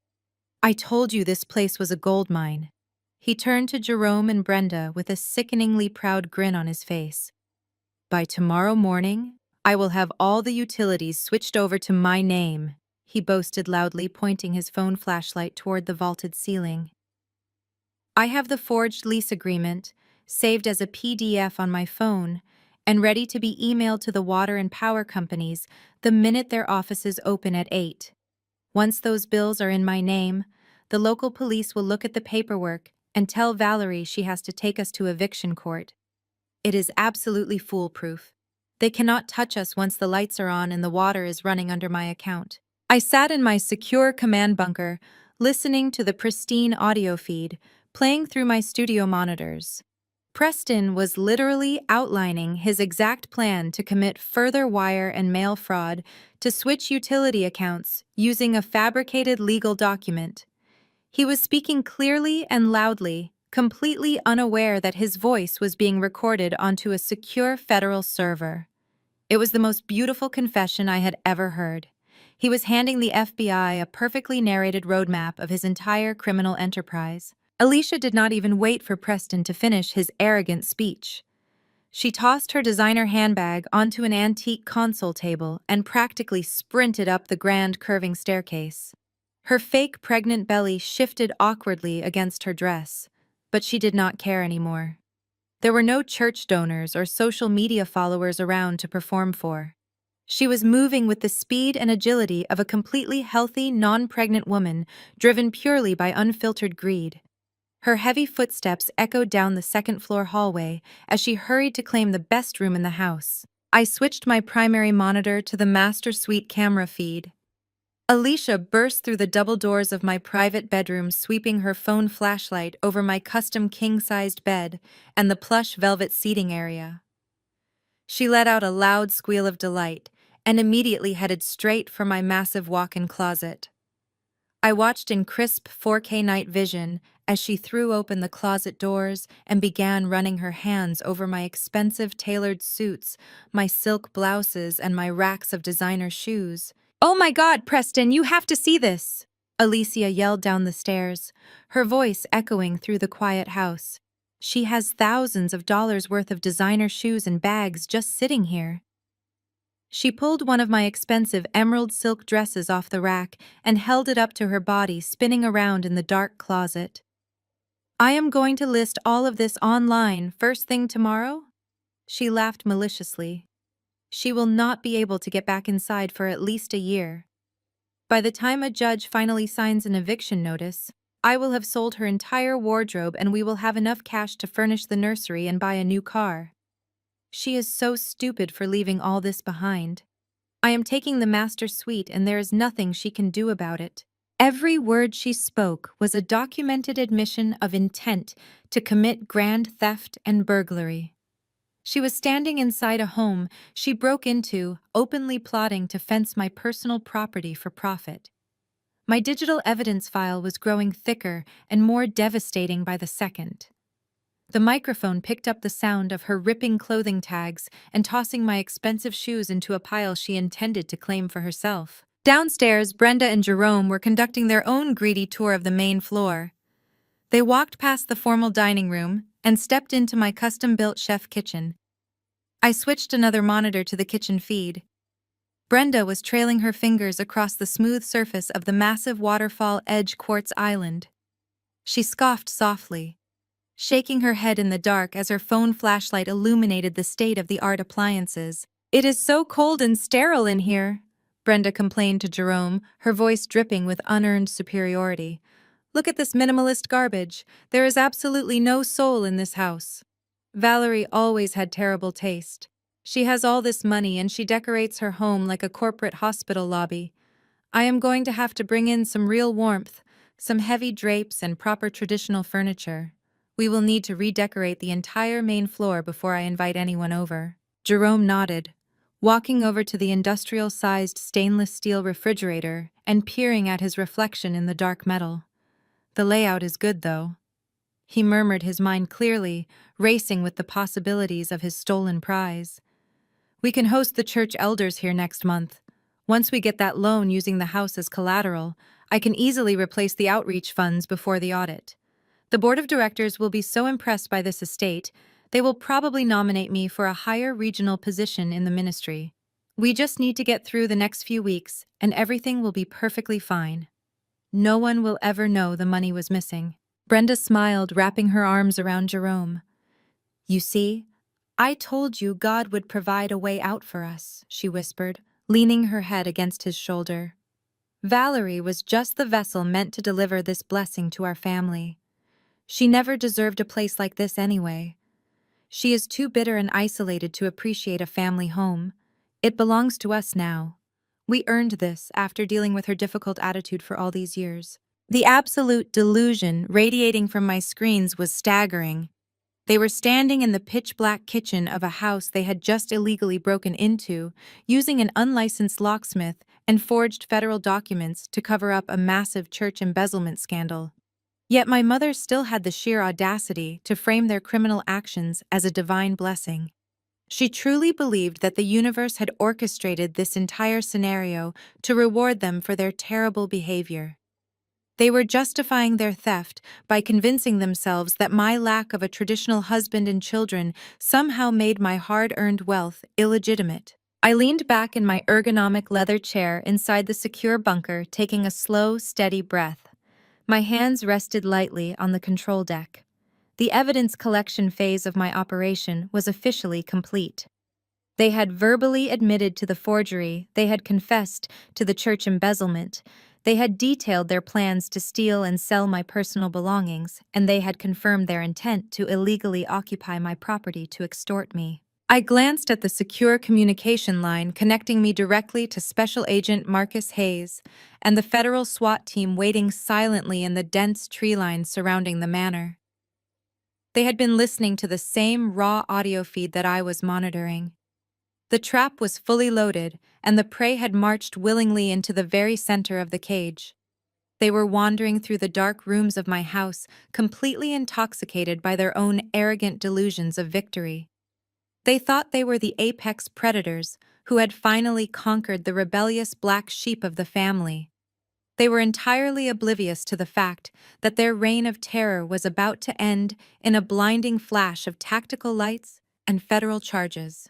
Speaker 1: "I told you this place was a gold mine." He turned to Jerome and Brenda with a sickeningly proud grin on his face. "By tomorrow morning, I will have all the utilities switched over to my name," he boasted loudly, pointing his phone flashlight toward the vaulted ceiling. "I have the forged lease agreement, saved as a PDF on my phone, and ready to be emailed to the water and power companies the minute their offices open at 8. Once those bills are in my name, the local police will look at the paperwork and tell Valerie she has to take us to eviction court. It is absolutely foolproof. They cannot touch us once the lights are on and the water is running under my account." I sat in my secure command bunker, listening to the pristine audio feed, playing through my studio monitors. Preston was literally outlining his exact plan to commit further wire and mail fraud to switch utility accounts using a fabricated legal document. He was speaking clearly and loudly, completely unaware that his voice was being recorded onto a secure federal server. It was the most beautiful confession I had ever heard. He was handing the FBI a perfectly narrated roadmap of his entire criminal enterprise. Alicia did not even wait for Preston to finish his arrogant speech. She tossed her designer handbag onto an antique console table and practically sprinted up the grand curving staircase. Her fake pregnant belly shifted awkwardly against her dress, but she did not care anymore. There were no church donors or social media followers around to perform for. She was moving with the speed and agility of a completely healthy, non-pregnant woman driven purely by unfiltered greed. Her heavy footsteps echoed down the second-floor hallway as she hurried to claim the best room in the house. I switched my primary monitor to the master suite camera feed. Alicia burst through the double doors of my private bedroom, sweeping her phone flashlight over my custom king-sized bed and the plush velvet seating area. She let out a loud squeal of delight and immediately headed straight for my massive walk-in closet. I watched in crisp 4K night vision as she threw open the closet doors and began running her hands over my expensive tailored suits, my silk blouses, and my racks of designer shoes. "Oh my God, Preston, you have to see this!" Alicia yelled down the stairs, her voice echoing through the quiet house. "She has thousands of dollars worth of designer shoes and bags just sitting here." She pulled one of my expensive emerald silk dresses off the rack and held it up to her body, spinning around in the dark closet. "I am going to list all of this online first thing tomorrow?" She laughed maliciously. "She will not be able to get back inside for at least a year. By the time a judge finally signs an eviction notice, I will have sold her entire wardrobe and we will have enough cash to furnish the nursery and buy a new car. She is so stupid for leaving all this behind. I am taking the master suite and there is nothing she can do about it." Every word she spoke was a documented admission of intent to commit grand theft and burglary. She was standing inside a home she broke into, openly plotting to fence my personal property for profit. My digital evidence file was growing thicker and more devastating by the second. The microphone picked up the sound of her ripping clothing tags and tossing my expensive shoes into a pile she intended to claim for herself. Downstairs, Brenda and Jerome were conducting their own greedy tour of the main floor. They walked past the formal dining room and stepped into my custom-built chef kitchen. I switched another monitor to the kitchen feed. Brenda was trailing her fingers across the smooth surface of the massive waterfall edge quartz island. She scoffed softly, shaking her head in the dark as her phone flashlight illuminated the state-of-the-art appliances. "It is so cold and sterile in here," Brenda complained to Jerome, her voice dripping with unearned superiority. "Look at this minimalist garbage. There is absolutely no soul in this house." Valerie always had terrible taste. She has all this money and she decorates her home like a corporate hospital lobby. I am going to have to bring in some real warmth, some heavy drapes and proper traditional furniture. We will need to redecorate the entire main floor before I invite anyone over. Jerome nodded, walking over to the industrial-sized stainless steel refrigerator and peering at his reflection in the dark metal. "The layout is good, though," he murmured, his mind clearly racing with the possibilities of his stolen prize. "We can host the church elders here next month. Once we get that loan using the house as collateral, I can easily replace the outreach funds before the audit. The board of directors will be so impressed by this estate, they will probably nominate me for a higher regional position in the ministry. We just need to get through the next few weeks, and everything will be perfectly fine. No one will ever know the money was missing." Brenda smiled, wrapping her arms around Jerome. "You see, I told you God would provide a way out for us," she whispered, leaning her head against his shoulder. "Valerie was just the vessel meant to deliver this blessing to our family. She never deserved a place like this anyway. She is too bitter and isolated to appreciate a family home. It belongs to us now. We earned this after dealing with her difficult attitude for all these years." The absolute delusion radiating from my screens was staggering. They were standing in the pitch-black kitchen of a house they had just illegally broken into, using an unlicensed locksmith and forged federal documents to cover up a massive church embezzlement scandal. Yet my mother still had the sheer audacity to frame their criminal actions as a divine blessing. She truly believed that the universe had orchestrated this entire scenario to reward them for their terrible behavior. They were justifying their theft by convincing themselves that my lack of a traditional husband and children somehow made my hard-earned wealth illegitimate. I leaned back in my ergonomic leather chair inside the secure bunker, taking a slow, steady breath. My hands rested lightly on the control deck. The evidence collection phase of my operation was officially complete. They had verbally admitted to the forgery, they had confessed to the church embezzlement, they had detailed their plans to steal and sell my personal belongings, and they had confirmed their intent to illegally occupy my property to extort me. I glanced at the secure communication line connecting me directly to Special Agent Marcus Hayes and the federal SWAT team waiting silently in the dense tree line surrounding the manor. They had been listening to the same raw audio feed that I was monitoring. The trap was fully loaded, and the prey had marched willingly into the very center of the cage. They were wandering through the dark rooms of my house, completely intoxicated by their own arrogant delusions of victory. They thought they were the apex predators who had finally conquered the rebellious black sheep of the family. They were entirely oblivious to the fact that their reign of terror was about to end in a blinding flash of tactical lights and federal charges.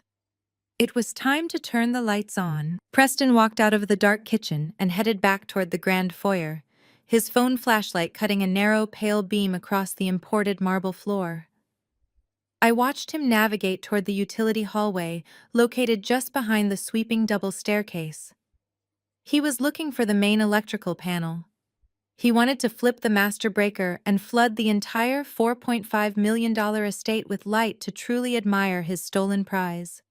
Speaker 1: It was time to turn the lights on. Preston walked out of the dark kitchen and headed back toward the grand foyer, his phone flashlight cutting a narrow, pale beam across the imported marble floor. I watched him navigate toward the utility hallway, located just behind the sweeping double staircase. He was looking for the main electrical panel. He wanted to flip the master breaker and flood the entire $4.5 million estate with light to truly admire his stolen prize.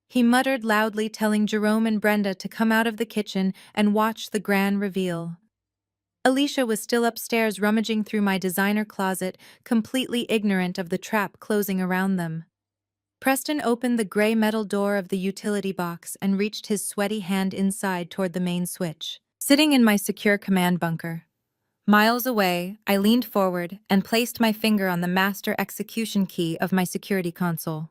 Speaker 1: He muttered loudly, telling Jerome and Brenda to come out of the kitchen and watch the grand reveal. Alicia was still upstairs rummaging through my designer closet, completely ignorant of the trap closing around them. Preston opened the gray metal door of the utility box and reached his sweaty hand inside toward the main switch. Sitting in my secure command bunker, miles away, I leaned forward and placed my finger on the master execution key of my security console.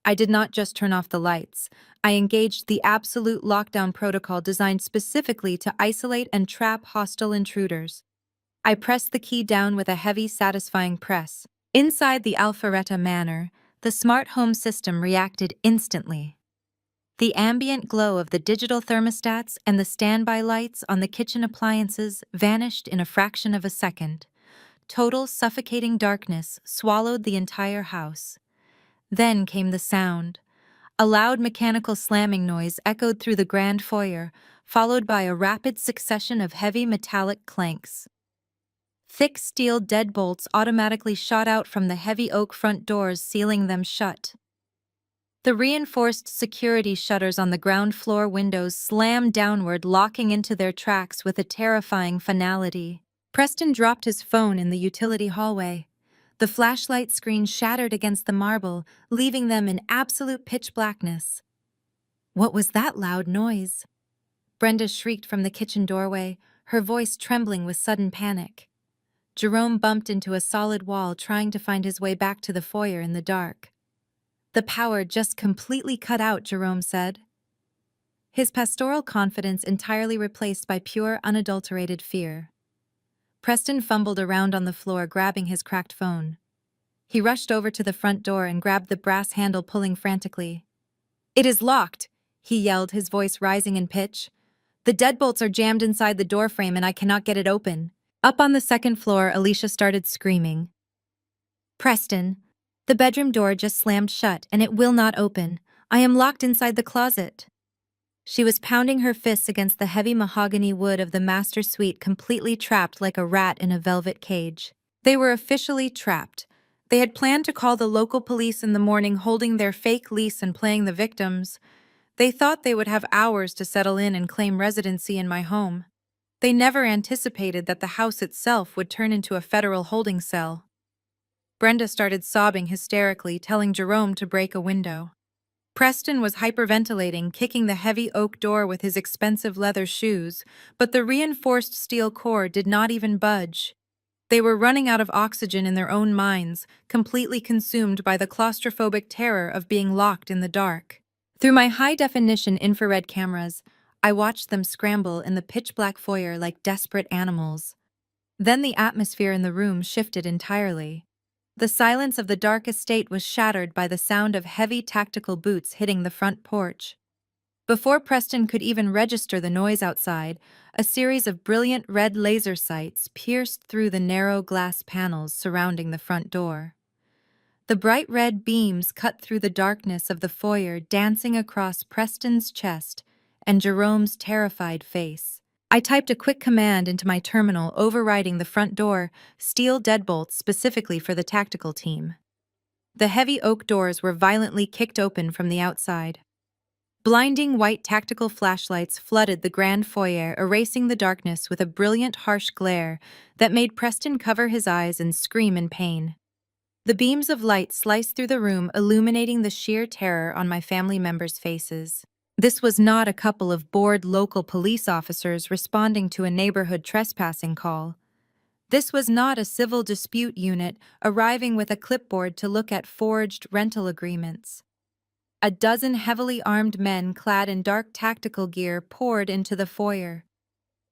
Speaker 1: I did not just turn off the lights. I engaged the absolute lockdown protocol designed specifically to isolate and trap hostile intruders. I pressed the key down with a heavy, satisfying press. Inside the Alpharetta Manor, the smart home system reacted instantly. The ambient glow of the digital thermostats and the standby lights on the kitchen appliances vanished in a fraction of a second. Total suffocating darkness swallowed the entire house. Then came the sound. A loud mechanical slamming noise echoed through the grand foyer, followed by a rapid succession of heavy metallic clanks. Thick steel deadbolts automatically shot out from the heavy oak front doors, sealing them shut. The reinforced security shutters on the ground floor windows slammed downward, locking into their tracks with a terrifying finality. Preston dropped his phone in the utility hallway. The flashlight screen shattered against the marble, leaving them in absolute pitch blackness. What was that loud noise? Brenda shrieked from the kitchen doorway, her voice trembling with sudden panic. Jerome bumped into a solid wall, trying to find his way back to the foyer in the dark. The power just completely cut out, Jerome said. His pastoral confidence entirely replaced by pure, unadulterated fear. Preston fumbled around on the floor, grabbing his cracked phone. He rushed over to the front door and grabbed the brass handle, pulling frantically. "It is locked," he yelled, his voice rising in pitch. "The deadbolts are jammed inside the doorframe and I cannot get it open." Up on the second floor, Alicia started screaming. "Preston, the bedroom door just slammed shut and it will not open. I am locked inside the closet." She was pounding her fists against the heavy mahogany wood of the master suite, completely trapped like a rat in a velvet cage. They were officially trapped. They had planned to call the local police in the morning, holding their fake lease and playing the victims. They thought they would have hours to settle in and claim residency in my home. They never anticipated that the house itself would turn into a federal holding cell. Brenda started sobbing hysterically, telling Jerome to break a window. Preston was hyperventilating, kicking the heavy oak door with his expensive leather shoes, but the reinforced steel core did not even budge. They were running out of oxygen in their own minds, completely consumed by the claustrophobic terror of being locked in the dark. Through my high-definition infrared cameras, I watched them scramble in the pitch-black foyer like desperate animals. Then the atmosphere in the room shifted entirely. The silence of the dark estate was shattered by the sound of heavy tactical boots hitting the front porch. Before Preston could even register the noise outside, a series of brilliant red laser sights pierced through the narrow glass panels surrounding the front door. The bright red beams cut through the darkness of the foyer, dancing across Preston's chest and Jerome's terrified face. I typed a quick command into my terminal, overriding the front door, steel deadbolts specifically for the tactical team. The heavy oak doors were violently kicked open from the outside. Blinding white tactical flashlights flooded the grand foyer, erasing the darkness with a brilliant, harsh glare that made Preston cover his eyes and scream in pain. The beams of light sliced through the room, illuminating the sheer terror on my family members' faces. This was not a couple of bored local police officers responding to a neighborhood trespassing call. This was not a civil dispute unit arriving with a clipboard to look at forged rental agreements. A dozen heavily armed men clad in dark tactical gear poured into the foyer.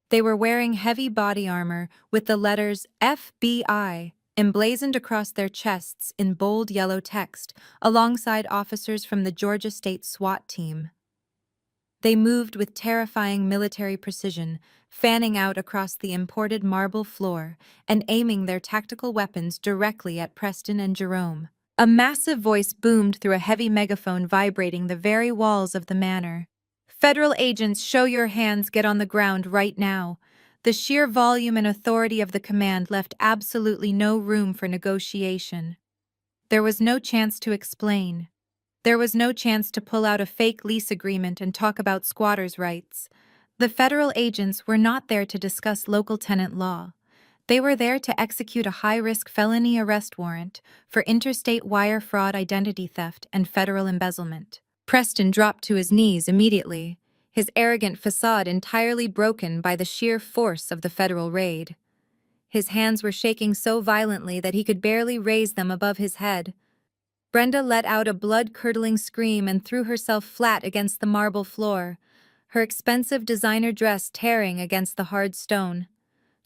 Speaker 1: They were wearing heavy body armor with the letters FBI emblazoned across their chests in bold yellow text, alongside officers from the Georgia State SWAT team. They moved with terrifying military precision, fanning out across the imported marble floor and aiming their tactical weapons directly at Preston and Jerome. A massive voice boomed through a heavy megaphone vibrating the very walls of the manor. "Federal agents, show your hands, get on the ground right now." The sheer volume and authority of the command left absolutely no room for negotiation. There was no chance to explain. There was no chance to pull out a fake lease agreement and talk about squatters' rights. The federal agents were not there to discuss local tenant law. They were there to execute a high-risk felony arrest warrant for interstate wire fraud, identity theft, and federal embezzlement. Preston dropped to his knees immediately, his arrogant facade entirely broken by the sheer force of the federal raid. His hands were shaking so violently that he could barely raise them above his head. Brenda let out a blood-curdling scream and threw herself flat against the marble floor, her expensive designer dress tearing against the hard stone.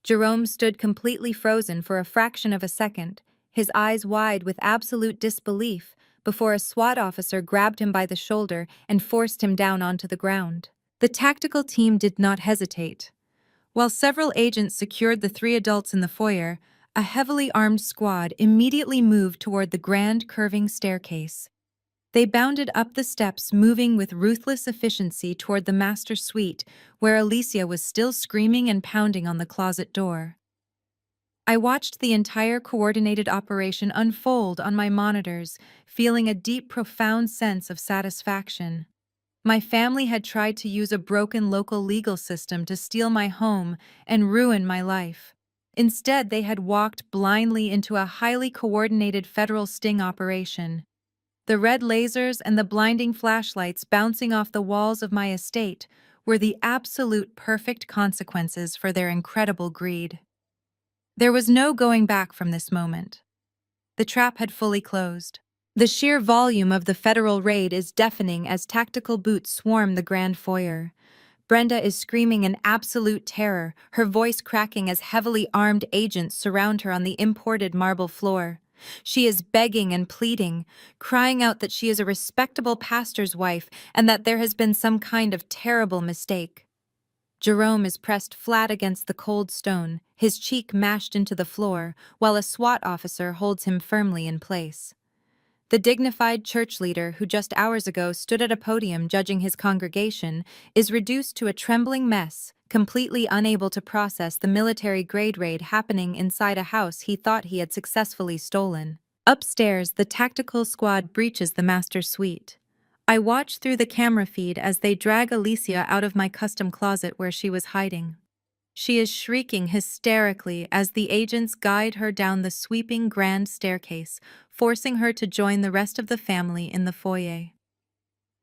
Speaker 1: Jerome stood completely frozen for a fraction of a second, his eyes wide with absolute disbelief, before a SWAT officer grabbed him by the shoulder and forced him down onto the ground. The tactical team did not hesitate. While several agents secured the three adults in the foyer, a heavily armed squad immediately moved toward the grand curving staircase. They bounded up the steps, moving with ruthless efficiency toward the master suite, where Alicia was still screaming and pounding on the closet door. I watched the entire coordinated operation unfold on my monitors, feeling a deep, profound sense of satisfaction. My family had tried to use a broken local legal system to steal my home and ruin my life. Instead, they had walked blindly into a highly coordinated federal sting operation. The red lasers and the blinding flashlights bouncing off the walls of my estate were the absolute perfect consequences for their incredible greed. There was no going back from this moment. The trap had fully closed. The sheer volume of the federal raid is deafening as tactical boots swarm the grand foyer. Brenda is screaming in absolute terror, her voice cracking as heavily armed agents surround her on the imported marble floor. She is begging and pleading, crying out that she is a respectable pastor's wife and that there has been some kind of terrible mistake. Jerome is pressed flat against the cold stone, his cheek mashed into the floor, while a SWAT officer holds him firmly in place. The dignified church leader who just hours ago stood at a podium judging his congregation is reduced to a trembling mess, completely unable to process the military grade raid happening inside a house he thought he had successfully stolen. Upstairs, the tactical squad breaches the master suite. I watch through the camera feed as they drag Alicia out of my custom closet where she was hiding. She is shrieking hysterically as the agents guide her down the sweeping grand staircase, forcing her to join the rest of the family in the foyer.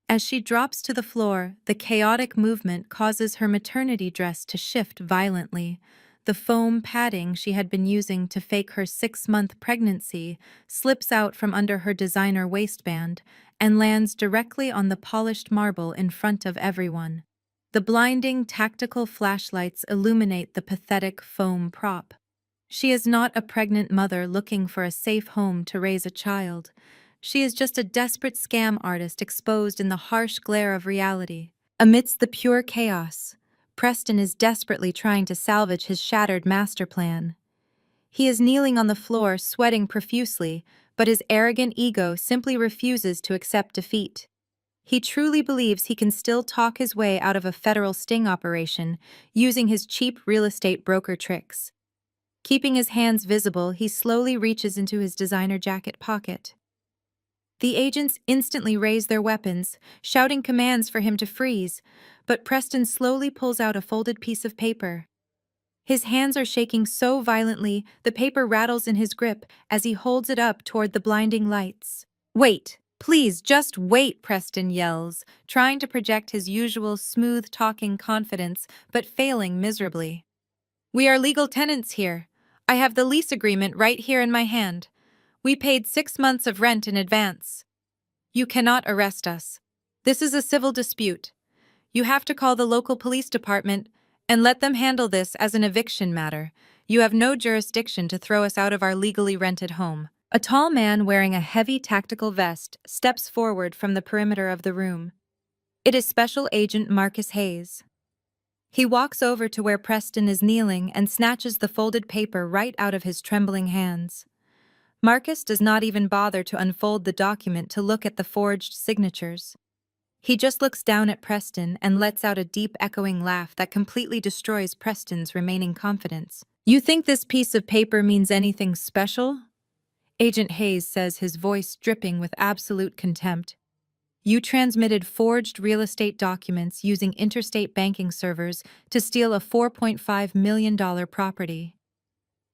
Speaker 1: As she drops to the floor, the chaotic movement causes her maternity dress to shift violently. The foam padding she had been using to fake her 6-month pregnancy slips out from under her designer waistband and lands directly on the polished marble in front of everyone. The blinding tactical flashlights illuminate the pathetic foam prop. She is not a pregnant mother looking for a safe home to raise a child. She is just a desperate scam artist exposed in the harsh glare of reality. Amidst the pure chaos, Preston is desperately trying to salvage his shattered master plan. He is kneeling on the floor, sweating profusely, but his arrogant ego simply refuses to accept defeat. He truly believes he can still talk his way out of a federal sting operation using his cheap real estate broker tricks. Keeping his hands visible, he slowly reaches into his designer jacket pocket. The agents instantly raise their weapons, shouting commands for him to freeze, but Preston slowly pulls out a folded piece of paper. His hands are shaking so violently, the paper rattles in his grip as he holds it up toward the blinding lights. "Wait! Please, just wait!" Preston yells, trying to project his usual smooth-talking confidence, but failing miserably. "We are legal tenants here. I have the lease agreement right here in my hand. We paid 6 months of rent in advance. You cannot arrest us. This is a civil dispute. You have to call the local police department and let them handle this as an eviction matter. You have no jurisdiction to throw us out of our legally rented home." A tall man wearing a heavy tactical vest steps forward from the perimeter of the room. It is Special Agent Marcus Hayes. He walks over to where Preston is kneeling and snatches the folded paper right out of his trembling hands. Marcus does not even bother to unfold the document to look at the forged signatures. He just looks down at Preston and lets out a deep echoing laugh that completely destroys Preston's remaining confidence. "You think this piece of paper means anything special?" Agent Hayes says, his voice dripping with absolute contempt. "You transmitted forged real estate documents using interstate banking servers to steal a $4.5 million property.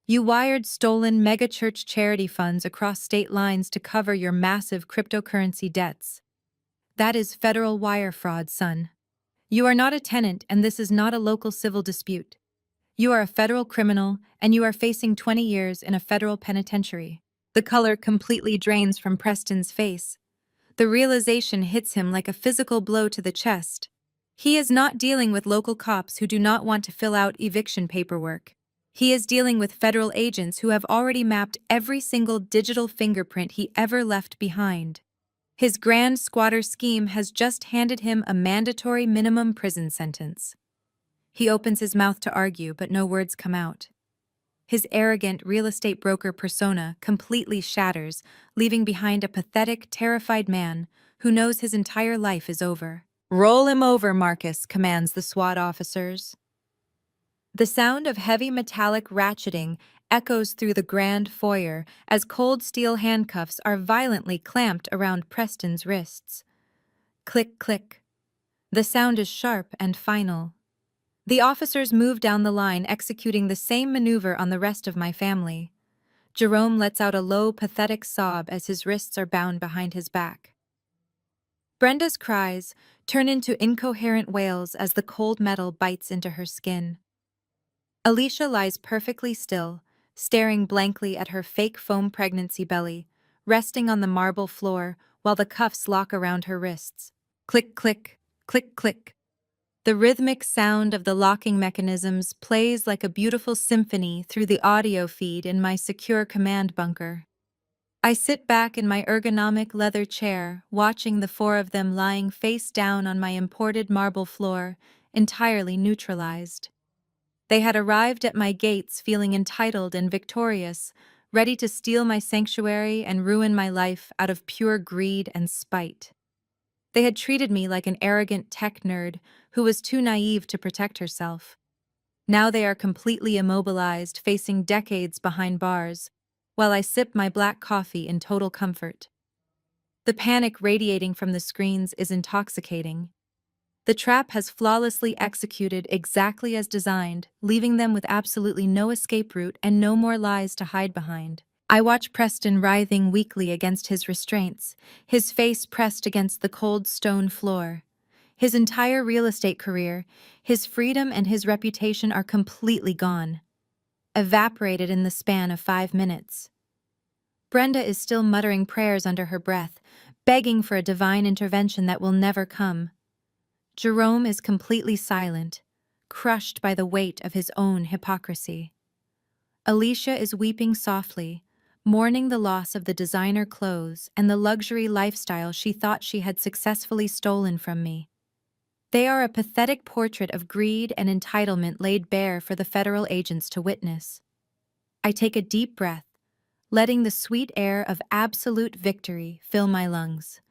Speaker 1: You wired stolen megachurch charity funds across state lines to cover your massive cryptocurrency debts. That is federal wire fraud, son. You are not a tenant, and this is not a local civil dispute. You are a federal criminal, and you are facing 20 years in a federal penitentiary." The color completely drains from Preston's face. The realization hits him like a physical blow to the chest. He is not dealing with local cops who do not want to fill out eviction paperwork. He is dealing with federal agents who have already mapped every single digital fingerprint he ever left behind. His grand squatter scheme has just handed him a mandatory minimum prison sentence. He opens his mouth to argue, but no words come out. His arrogant real estate broker persona completely shatters, leaving behind a pathetic, terrified man who knows his entire life is over. "Roll him over, Marcus," commands the SWAT officers. The sound of heavy metallic ratcheting echoes through the grand foyer as cold steel handcuffs are violently clamped around Preston's wrists. Click, click. The sound is sharp and final. The officers move down the line, executing the same maneuver on the rest of my family. Jerome lets out a low, pathetic sob as his wrists are bound behind his back. Brenda's cries turn into incoherent wails as the cold metal bites into her skin. Alicia lies perfectly still, staring blankly at her fake foam pregnancy belly, resting on the marble floor while the cuffs lock around her wrists. Click, click, click, click. The rhythmic sound of the locking mechanisms plays like a beautiful symphony through the audio feed in my secure command bunker. I sit back in my ergonomic leather chair, watching the 4 of them lying face down on my imported marble floor, entirely neutralized. They had arrived at my gates feeling entitled and victorious, ready to steal my sanctuary and ruin my life out of pure greed and spite. They had treated me like an arrogant tech nerd who was too naive to protect herself. Now they are completely immobilized, facing decades behind bars, while I sip my black coffee in total comfort. The panic radiating from the screens is intoxicating. The trap has flawlessly executed exactly as designed, leaving them with absolutely no escape route and no more lies to hide behind. I watch Preston writhing weakly against his restraints, his face pressed against the cold stone floor. His entire real estate career, his freedom and his reputation are completely gone, evaporated in the span of 5 minutes. Brenda is still muttering prayers under her breath, begging for a divine intervention that will never come. Jerome is completely silent, crushed by the weight of his own hypocrisy. Alicia is weeping softly, mourning the loss of the designer clothes and the luxury lifestyle she thought she had successfully stolen from me. They are a pathetic portrait of greed and entitlement laid bare for the federal agents to witness. I take a deep breath, letting the sweet air of absolute victory fill my lungs.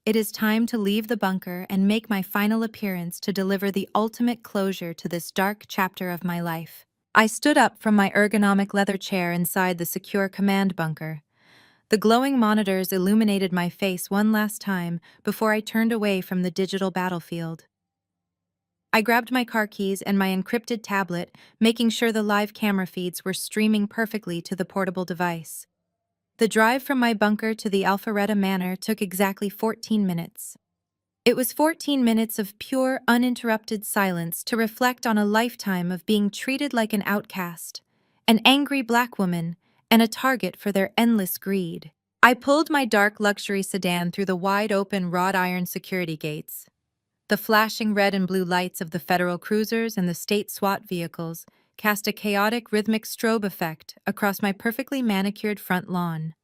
Speaker 1: It is time to leave the bunker and make my final appearance to deliver the ultimate closure to this dark chapter of my life. I stood up from my ergonomic leather chair inside the secure command bunker. The glowing monitors illuminated my face one last time before I turned away from the digital battlefield. I grabbed my car keys and my encrypted tablet, making sure the live camera feeds were streaming perfectly to the portable device. The drive from my bunker to the Alpharetta Manor took exactly 14 minutes. It was 14 minutes of pure, uninterrupted silence to reflect on a lifetime of being treated like an outcast, an angry black woman, and a target for their endless greed. I pulled my dark luxury sedan through the wide-open wrought iron security gates. The flashing red and blue lights of the federal cruisers and the state SWAT vehicles cast a chaotic, rhythmic strobe effect across my perfectly manicured front lawn.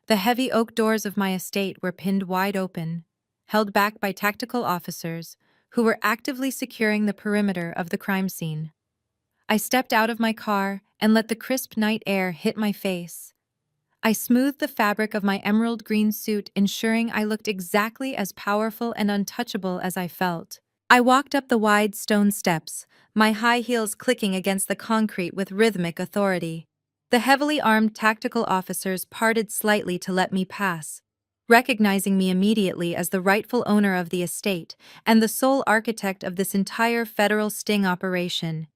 Speaker 1: The heavy oak doors of my estate were pinned wide open, held back by tactical officers who were actively securing the perimeter of the crime scene. I stepped out of my car and let the crisp night air hit my face. I smoothed the fabric of my emerald green suit, ensuring I looked exactly as powerful and untouchable as I felt. I walked up the wide stone steps, my high heels clicking against the concrete with rhythmic authority. The heavily armed tactical officers parted slightly to let me pass, recognizing me immediately as the rightful owner of the estate and the sole architect of this entire federal sting operation.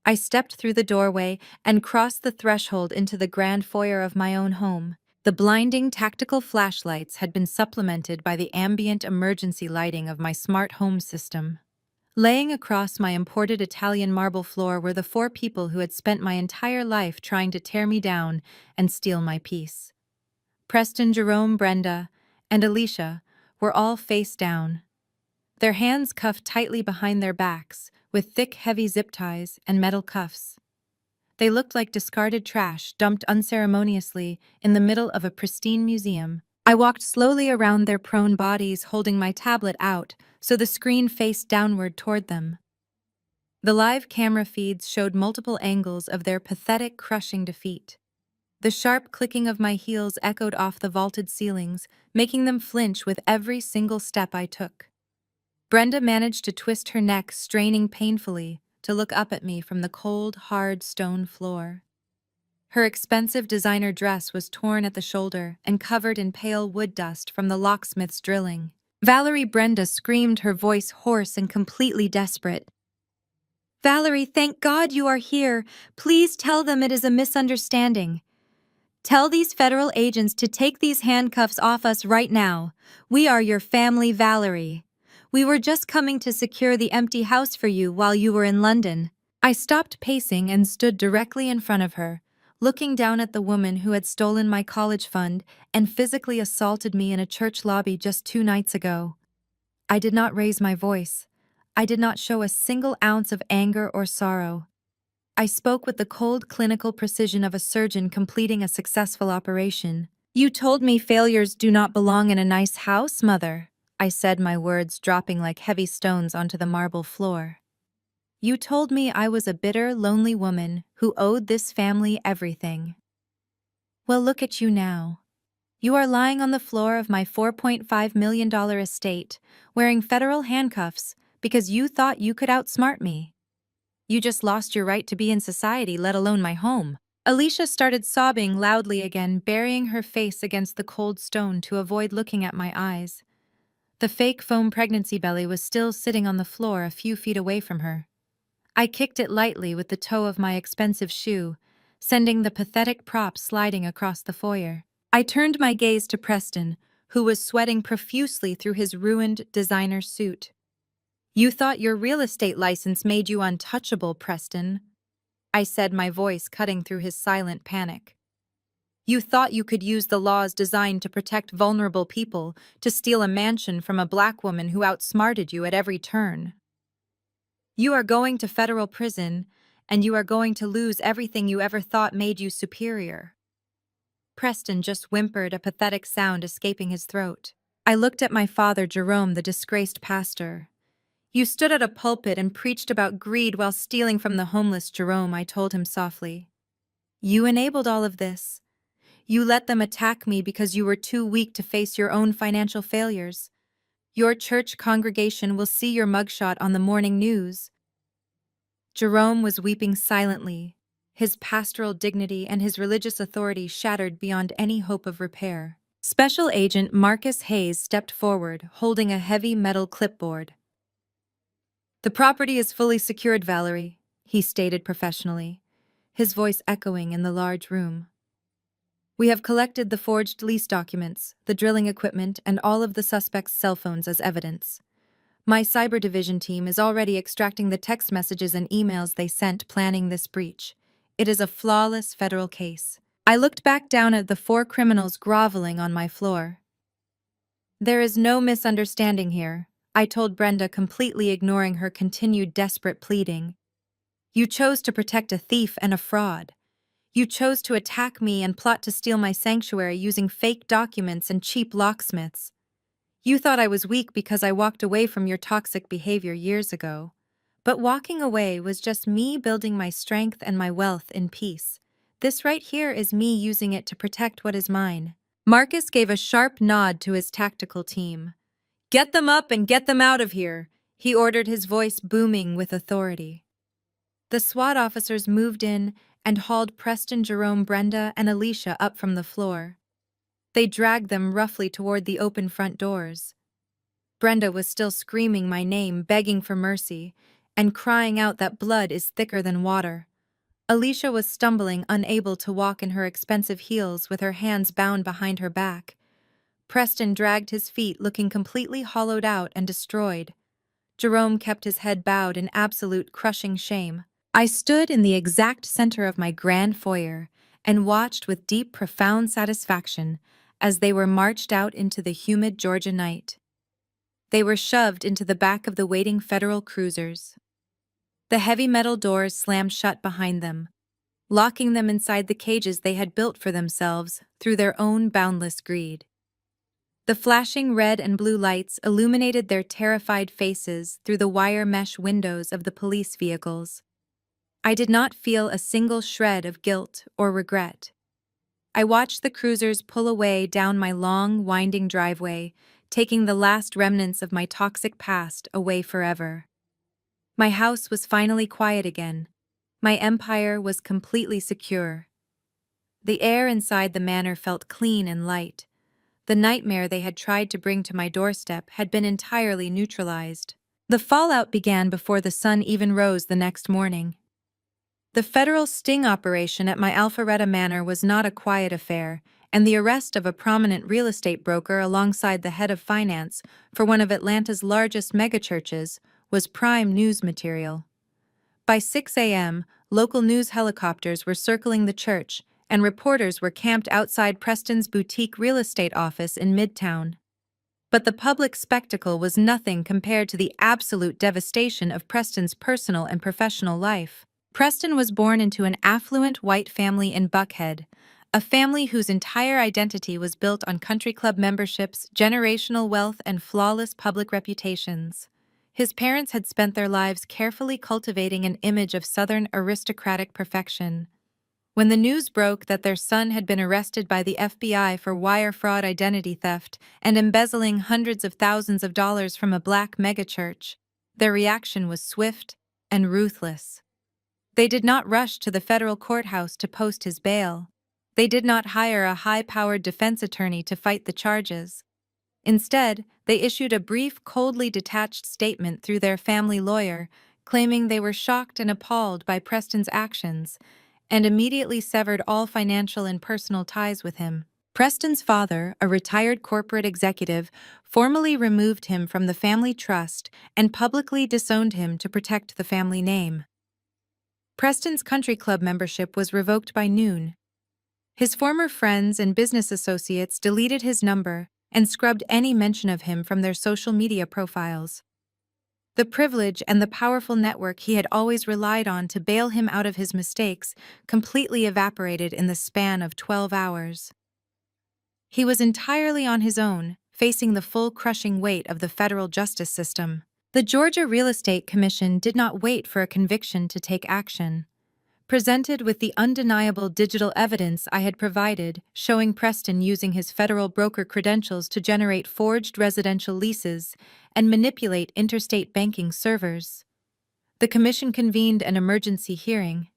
Speaker 1: I stepped through the doorway and crossed the threshold into the grand foyer of my own home. The blinding tactical flashlights had been supplemented by the ambient emergency lighting of my smart home system. Laying across my imported Italian marble floor were the 4 people who had spent my entire life trying to tear me down and steal my peace. Preston, Jerome, Brenda, and Alicia were all face down, their hands cuffed tightly behind their backs, with thick, heavy zip ties and metal cuffs. They looked like discarded trash dumped unceremoniously in the middle of a pristine museum. I walked slowly around their prone bodies, holding my tablet out so the screen faced downward toward them. The live camera feeds showed multiple angles of their pathetic, crushing defeat. The sharp clicking of my heels echoed off the vaulted ceilings, making them flinch with every single step I took. Brenda managed to twist her neck, straining painfully to look up at me from the cold, hard stone floor. Her expensive designer dress was torn at the shoulder and covered in pale wood dust from the locksmith's drilling. Valerie Brenda screamed, her voice hoarse and completely desperate. "Valerie, thank God you are here. Please tell them it is a misunderstanding. Tell these federal agents to take these handcuffs off us right now. We are your family, Valerie. We were just coming to secure the empty house for you while you were in London." I stopped pacing and stood directly in front of her, looking down at the woman who had stolen my college fund and physically assaulted me in a church lobby just 2 nights ago. I did not raise my voice. I did not show a single ounce of anger or sorrow. I spoke with the cold, clinical precision of a surgeon completing a successful operation. "You told me failures do not belong in a nice house, Mother," I said, my words dropping like heavy stones onto the marble floor. "You told me I was a bitter, lonely woman who owed this family everything. Well, look at you now. You are lying on the floor of my $4.5 million estate, wearing federal handcuffs because you thought you could outsmart me. You just lost your right to be in society, let alone my home." Alicia started sobbing loudly again, burying her face against the cold stone to avoid looking at my eyes. The fake foam pregnancy belly was still sitting on the floor a few feet away from her. I kicked it lightly with the toe of my expensive shoe, sending the pathetic prop sliding across the foyer. I turned my gaze to Preston, who was sweating profusely through his ruined designer suit. "You thought your real estate license made you untouchable, Preston," I said, my voice cutting through his silent panic. "You thought you could use the laws designed to protect vulnerable people to steal a mansion from a black woman who outsmarted you at every turn. You are going to federal prison, and you are going to lose everything you ever thought made you superior." Preston just whimpered, a pathetic sound escaping his throat. I looked at my father, Jerome, the disgraced pastor. "You stood at a pulpit and preached about greed while stealing from the homeless, Jerome," I told him softly. "You enabled all of this. You let them attack me because you were too weak to face your own financial failures. Your church congregation will see your mugshot on the morning news." Jerome was weeping silently, his pastoral dignity and his religious authority shattered beyond any hope of repair. Special Agent Marcus Hayes stepped forward, holding a heavy metal clipboard. "The property is fully secured, Valerie," he stated professionally, his voice echoing in the large room. "We have collected the forged lease documents, the drilling equipment, and all of the suspects' cell phones as evidence. My cyber division team is already extracting the text messages and emails they sent planning this breach. It is a flawless federal case." I looked back down at the four criminals groveling on my floor. "There is no misunderstanding here," I told Brenda, completely ignoring her continued desperate pleading. "You chose to protect a thief and a fraud. You chose to attack me and plot to steal my sanctuary using fake documents and cheap locksmiths. You thought I was weak because I walked away from your toxic behavior years ago. But walking away was just me building my strength and my wealth in peace. This right here is me using it to protect what is mine." Marcus gave a sharp nod to his tactical team. "Get them up and get them out of here," he ordered, his voice booming with authority. The SWAT officers moved in and hauled Preston, Jerome, Brenda, and Alicia up from the floor. They dragged them roughly toward the open front doors. Brenda was still screaming my name, begging for mercy, and crying out that blood is thicker than water. Alicia was stumbling, unable to walk in her expensive heels with her hands bound behind her back. Preston dragged his feet, looking completely hollowed out and destroyed. Jerome kept his head bowed in absolute crushing shame. I stood in the exact center of my grand foyer and watched with deep, profound satisfaction as they were marched out into the humid Georgia night. They were shoved into the back of the waiting federal cruisers. The heavy metal doors slammed shut behind them, locking them inside the cages they had built for themselves through their own boundless greed. The flashing red and blue lights illuminated their terrified faces through the wire mesh windows of the police vehicles. I did not feel a single shred of guilt or regret. I watched the cruisers pull away down my long, winding driveway, taking the last remnants of my toxic past away forever. My house was finally quiet again. My empire was completely secure. The air inside the manor felt clean and light. The nightmare they had tried to bring to my doorstep had been entirely neutralized. The fallout began before the sun even rose the next morning. The federal sting operation at my Alpharetta Manor was not a quiet affair, and the arrest of a prominent real estate broker alongside the head of finance for one of Atlanta's largest megachurches was prime news material. By 6 a.m., local news helicopters were circling the church, and reporters were camped outside Preston's boutique real estate office in Midtown. But the public spectacle was nothing compared to the absolute devastation of Preston's personal and professional life. Preston was born into an affluent white family in Buckhead, a family whose entire identity was built on country club memberships, generational wealth, and flawless public reputations. His parents had spent their lives carefully cultivating an image of Southern aristocratic perfection. When the news broke that their son had been arrested by the FBI for wire fraud, identity theft, and embezzling hundreds of thousands of dollars from a black megachurch, their reaction was swift and ruthless. They did not rush to the federal courthouse to post his bail. They did not hire a high-powered defense attorney to fight the charges. Instead, they issued a brief, coldly detached statement through their family lawyer, claiming they were shocked and appalled by Preston's actions, and immediately severed all financial and personal ties with him. Preston's father, a retired corporate executive, formally removed him from the family trust and publicly disowned him to protect the family name. Preston's country club membership was revoked by noon. His former friends and business associates deleted his number and scrubbed any mention of him from their social media profiles. The privilege and the powerful network he had always relied on to bail him out of his mistakes completely evaporated in the span of 12 hours. He was entirely on his own, facing the full crushing weight of the federal justice system. The Georgia Real Estate Commission did not wait for a conviction to take action. Presented with the undeniable digital evidence I had provided, showing Preston using his federal broker credentials to generate forged residential leases and manipulate interstate banking servers, the commission convened an emergency hearing.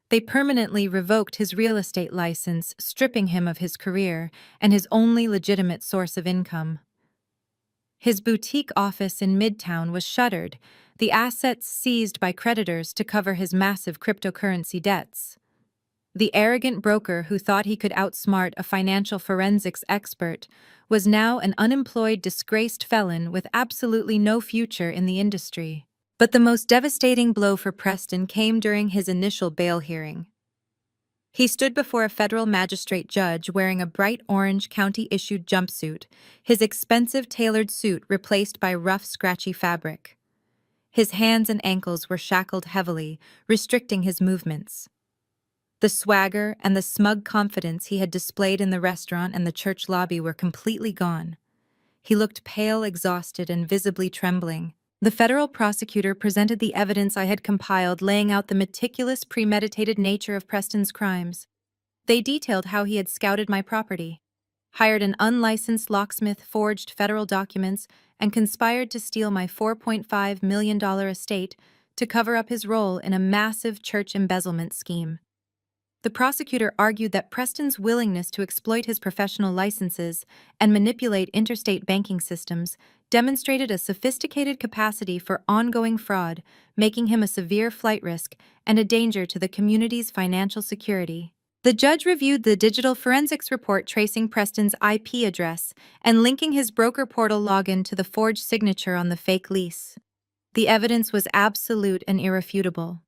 Speaker 1: They permanently revoked his real estate license, stripping him of his career and his only legitimate source of income. His boutique office in Midtown was shuttered, the assets seized by creditors to cover his massive cryptocurrency debts. The arrogant broker who thought he could outsmart a financial forensics expert was now an unemployed, disgraced felon with absolutely no future in the industry. But the most devastating blow for Preston came during his initial bail hearing. He stood before a federal magistrate judge wearing a bright orange county-issued jumpsuit, his expensive tailored suit replaced by rough, scratchy fabric. His hands and ankles were shackled heavily, restricting his movements. The swagger and the smug confidence he had displayed in the restaurant and the church lobby were completely gone. He looked pale, exhausted, and visibly trembling. The federal prosecutor presented the evidence I had compiled, laying out the meticulous, premeditated nature of Preston's crimes. They detailed how he had scouted my property, hired an unlicensed locksmith, forged federal documents, and conspired to steal my $4.5 million estate to cover up his role in a massive church embezzlement scheme. The prosecutor argued that Preston's willingness to exploit his professional licenses and manipulate interstate banking systems demonstrated a sophisticated capacity for ongoing fraud, making him a severe flight risk and a danger to the community's financial security. The judge reviewed the digital forensics report tracing Preston's IP address and linking his broker portal login to the forged signature on the fake lease. The evidence was absolute and irrefutable.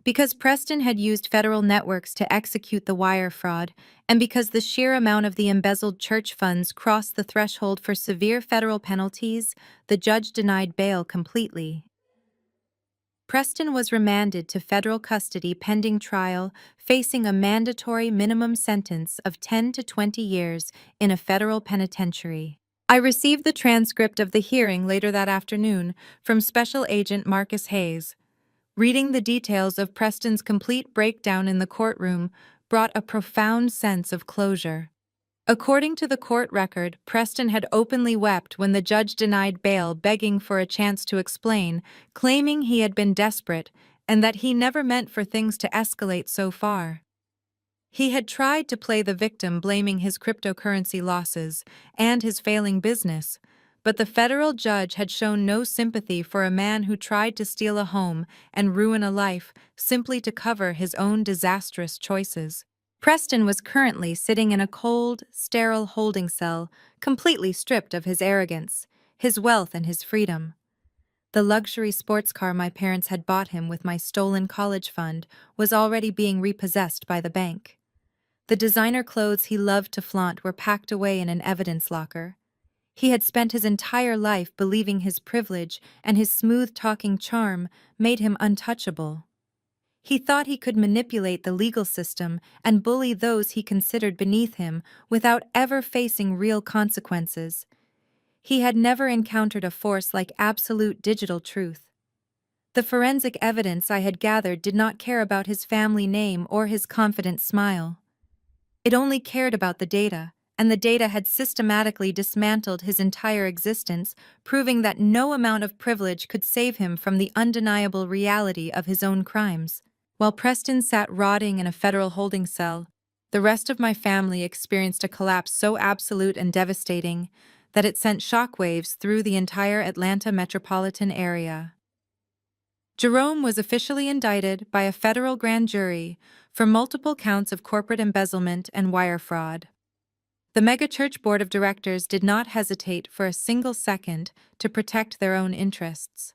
Speaker 1: Because Preston had used federal networks to execute the wire fraud, and because the sheer amount of the embezzled church funds crossed the threshold for severe federal penalties, the judge denied bail completely. Preston was remanded to federal custody pending trial, facing a mandatory minimum sentence of 10 to 20 years in a federal penitentiary. I received the transcript of the hearing later that afternoon from Special Agent Marcus Hayes. Reading the details of Preston's complete breakdown in the courtroom brought a profound sense of closure. According to the court record, Preston had openly wept when the judge denied bail, begging for a chance to explain, claiming he had been desperate and that he never meant for things to escalate so far. He had tried to play the victim, blaming his cryptocurrency losses and his failing business, but the federal judge had shown no sympathy for a man who tried to steal a home and ruin a life simply to cover his own disastrous choices. Preston was currently sitting in a cold, sterile holding cell, completely stripped of his arrogance, his wealth, and his freedom. The luxury sports car my parents had bought him with my stolen college fund was already being repossessed by the bank. The designer clothes he loved to flaunt were packed away in an evidence locker. He had spent his entire life believing his privilege and his smooth-talking charm made him untouchable. He thought he could manipulate the legal system and bully those he considered beneath him without ever facing real consequences. He had never encountered a force like absolute digital truth. The forensic evidence I had gathered did not care about his family name or his confident smile. It only cared about the data, and the data had systematically dismantled his entire existence, proving that no amount of privilege could save him from the undeniable reality of his own crimes. While Preston sat rotting in a federal holding cell, the rest of my family experienced a collapse so absolute and devastating that it sent shockwaves through the entire Atlanta metropolitan area. Jerome was officially indicted by a federal grand jury for multiple counts of corporate embezzlement and wire fraud. The megachurch board of directors did not hesitate for a single second to protect their own interests.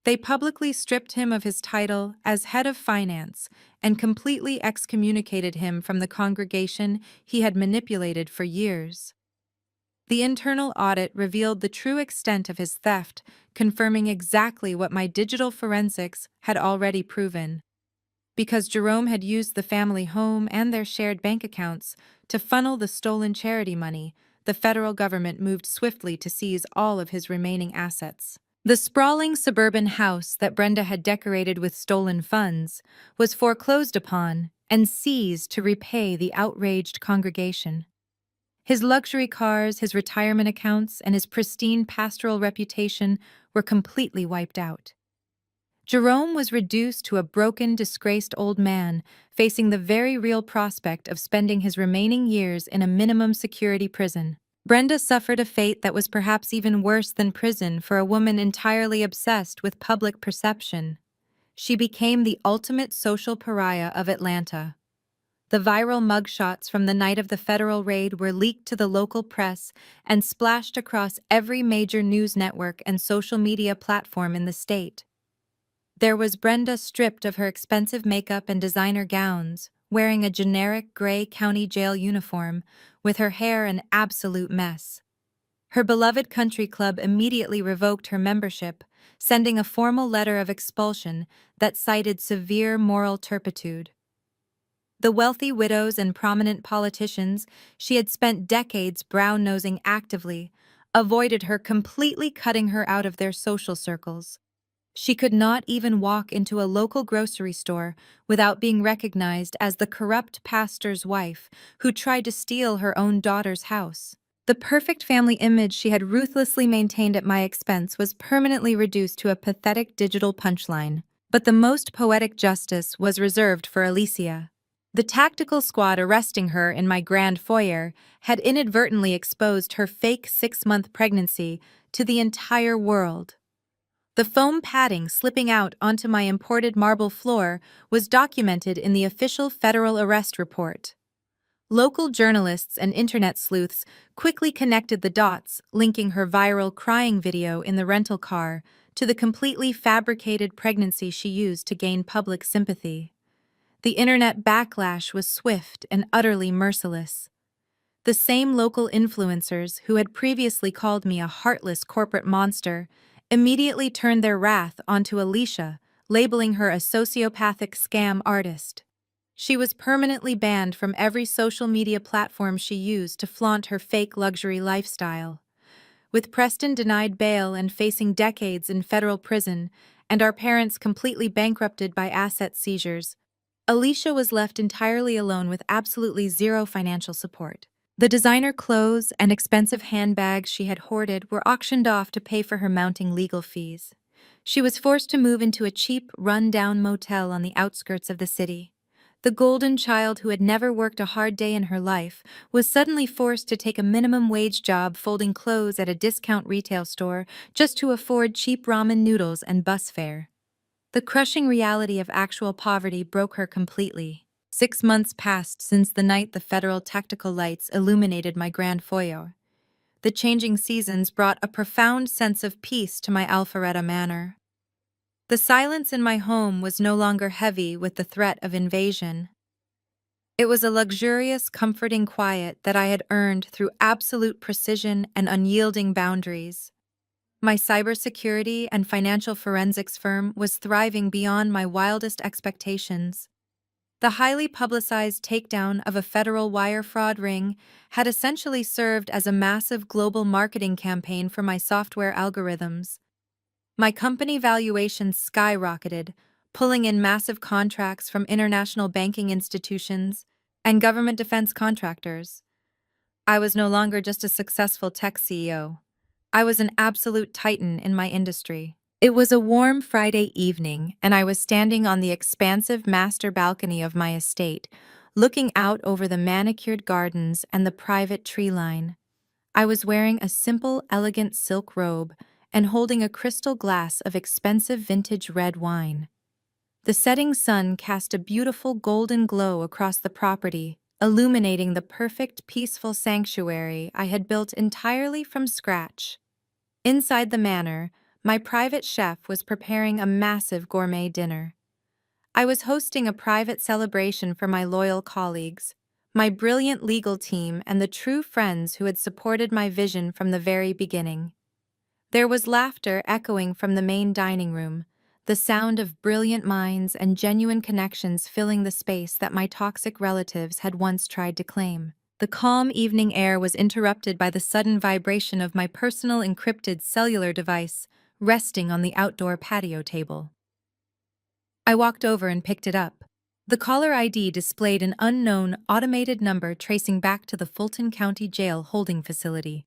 Speaker 1: They publicly stripped him of his title as head of finance and completely excommunicated him from the congregation he had manipulated for years. The internal audit revealed the true extent of his theft, confirming exactly what my digital forensics had already proven. Because Jerome had used the family home and their shared bank accounts to funnel the stolen charity money, the federal government moved swiftly to seize all of his remaining assets. The sprawling suburban house that Brenda had decorated with stolen funds was foreclosed upon and seized to repay the outraged congregation. His luxury cars, his retirement accounts, and his pristine pastoral reputation were completely wiped out. Jerome was reduced to a broken, disgraced old man, facing the very real prospect of spending his remaining years in a minimum security prison. Brenda suffered a fate that was perhaps even worse than prison for a woman entirely obsessed with public perception. She became the ultimate social pariah of Atlanta. The viral mugshots from the night of the federal raid were leaked to the local press and splashed across every major news network and social media platform in the state. There was Brenda stripped of her expensive makeup and designer gowns, wearing a generic gray county jail uniform, with her hair an absolute mess. Her beloved country club immediately revoked her membership, sending a formal letter of expulsion that cited severe moral turpitude. The wealthy widows and prominent politicians she had spent decades brown-nosing actively avoided her, completely cutting her out of their social circles. She could not even walk into a local grocery store without being recognized as the corrupt pastor's wife who tried to steal her own daughter's house. The perfect family image she had ruthlessly maintained at my expense was permanently reduced to a pathetic digital punchline. But the most poetic justice was reserved for Alicia. The tactical squad arresting her in my grand foyer had inadvertently exposed her fake 6-month pregnancy to the entire world. The foam padding slipping out onto my imported marble floor was documented in the official federal arrest report. Local journalists and internet sleuths quickly connected the dots, linking her viral crying video in the rental car to the completely fabricated pregnancy she used to gain public sympathy. The internet backlash was swift and utterly merciless. The same local influencers who had previously called me a heartless corporate monster immediately turned their wrath onto Alicia, labeling her a sociopathic scam artist. She was permanently banned from every social media platform she used to flaunt her fake luxury lifestyle. With Preston denied bail and facing decades in federal prison, and our parents completely bankrupted by asset seizures, Alicia was left entirely alone with absolutely zero financial support. The designer clothes and expensive handbags she had hoarded were auctioned off to pay for her mounting legal fees. She was forced to move into a cheap, run-down motel on the outskirts of the city. The golden child who had never worked a hard day in her life was suddenly forced to take a minimum wage job folding clothes at a discount retail store just to afford cheap ramen noodles and bus fare. The crushing reality of actual poverty broke her completely. 6 months passed since the night the federal tactical lights illuminated my grand foyer. The changing seasons brought a profound sense of peace to my Alpharetta manor. The silence in my home was no longer heavy with the threat of invasion. It was a luxurious, comforting quiet that I had earned through absolute precision and unyielding boundaries. My cybersecurity and financial forensics firm was thriving beyond my wildest expectations. The highly publicized takedown of a federal wire fraud ring had essentially served as a massive global marketing campaign for my software algorithms. My company valuations skyrocketed, pulling in massive contracts from international banking institutions and government defense contractors. I was no longer just a successful tech CEO. I was an absolute titan in my industry. It was a warm Friday evening, and I was standing on the expansive master balcony of my estate, looking out over the manicured gardens and the private tree line. I was wearing a simple, elegant silk robe and holding a crystal glass of expensive vintage red wine. The setting sun cast a beautiful golden glow across the property, illuminating the perfect, peaceful sanctuary I had built entirely from scratch. Inside the manor, my private chef was preparing a massive gourmet dinner. I was hosting a private celebration for my loyal colleagues, my brilliant legal team, and the true friends who had supported my vision from the very beginning. There was laughter echoing from the main dining room, the sound of brilliant minds and genuine connections filling the space that my toxic relatives had once tried to claim. The calm evening air was interrupted by the sudden vibration of my personal encrypted cellular device resting on the outdoor patio table. I walked over and picked it up. The caller ID displayed an unknown automated number tracing back to the Fulton County Jail holding facility.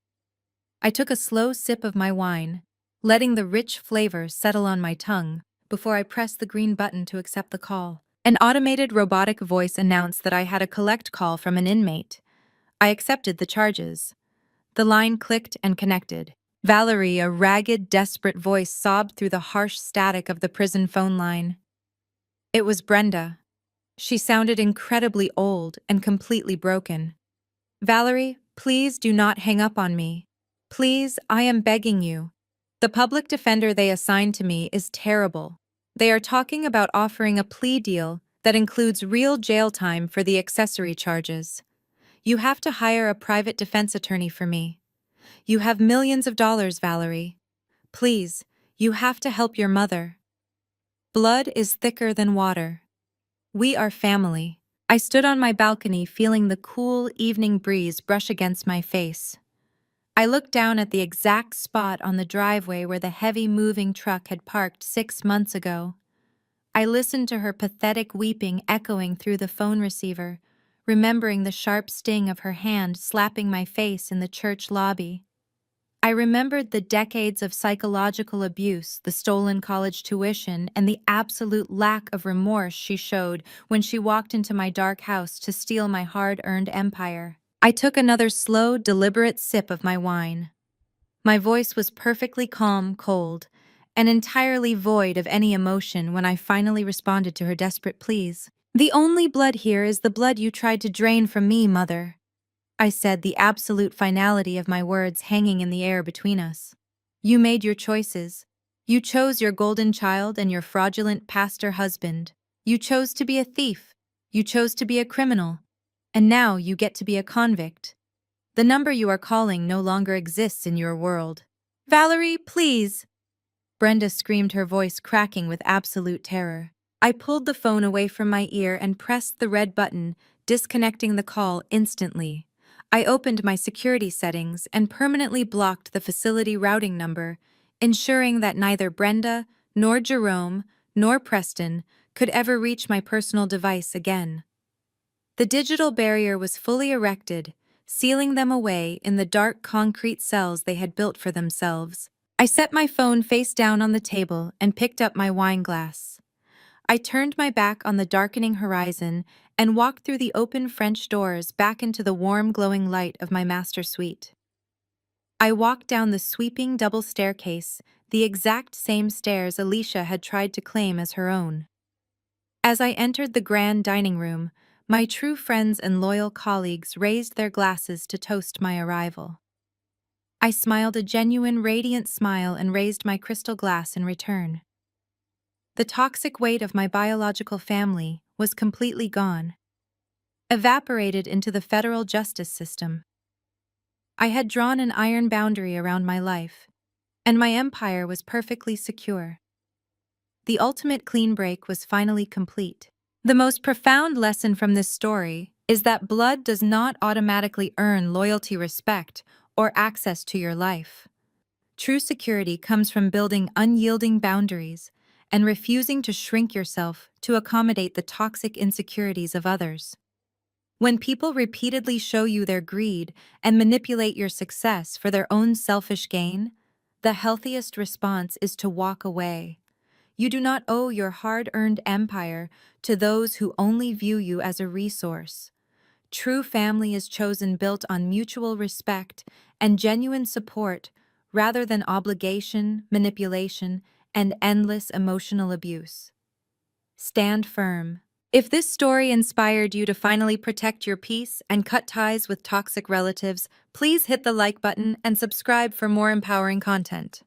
Speaker 1: I took a slow sip of my wine, letting the rich flavor settle on my tongue before I pressed the green button to accept the call. An automated robotic voice announced that I had a collect call from an inmate. I accepted the charges. The line clicked and connected. Valerie, a ragged, desperate voice, sobbed through the harsh static of the prison phone line. It was Brenda. She sounded incredibly old and completely broken. Valerie, please do not hang up on me. Please, I am begging you. The public defender they assigned to me is terrible. They are talking about offering a plea deal that includes real jail time for the accessory charges. You have to hire a private defense attorney for me. You have millions of dollars, Valerie. Please, you have to help your mother. Blood is thicker than water. We are family. I stood on my balcony feeling the cool evening breeze brush against my face. I looked down at the exact spot on the driveway where the heavy moving truck had parked 6 months ago. I listened to her pathetic weeping echoing through the phone receiver, remembering the sharp sting of her hand slapping my face in the church lobby. I remembered the decades of psychological abuse, the stolen college tuition, and the absolute lack of remorse she showed when she walked into my dark house to steal my hard-earned empire. I took another slow, deliberate sip of my wine. My voice was perfectly calm, cold, and entirely void of any emotion when I finally responded to her desperate pleas. "The only blood here is the blood you tried to drain from me, Mother," I said, the absolute finality of my words hanging in the air between us. "You made your choices. You chose your golden child and your fraudulent pastor husband. You chose to be a thief. You chose to be a criminal. And now you get to be a convict. The number you are calling no longer exists in your world." "Valerie, please!" Brenda screamed, her voice cracking with absolute terror. I pulled the phone away from my ear and pressed the red button, disconnecting the call instantly. I opened my security settings and permanently blocked the facility routing number, ensuring that neither Brenda, nor Jerome, nor Preston could ever reach my personal device again. The digital barrier was fully erected, sealing them away in the dark concrete cells they had built for themselves. I set my phone face down on the table and picked up my wine glass. I turned my back on the darkening horizon and walked through the open French doors back into the warm, glowing light of my master suite. I walked down the sweeping double staircase, the exact same stairs Alicia had tried to claim as her own. As I entered the grand dining room, my true friends and loyal colleagues raised their glasses to toast my arrival. I smiled a genuine, radiant smile and raised my crystal glass in return. The toxic weight of my biological family was completely gone, evaporated into the federal justice system. I had drawn an iron boundary around my life, and my empire was perfectly secure. The ultimate clean break was finally complete. The most profound lesson from this story is that blood does not automatically earn loyalty, respect, or access to your life. True security comes from building unyielding boundaries and refusing to shrink yourself to accommodate the toxic insecurities of others. When people repeatedly show you their greed and manipulate your success for their own selfish gain, the healthiest response is to walk away. You do not owe your hard-earned empire to those who only view you as a resource. True family is chosen built on mutual respect and genuine support rather than obligation, manipulation, and endless emotional abuse. Stand firm. If this story inspired you to finally protect your peace and cut ties with toxic relatives, please hit the like button and subscribe for more empowering content.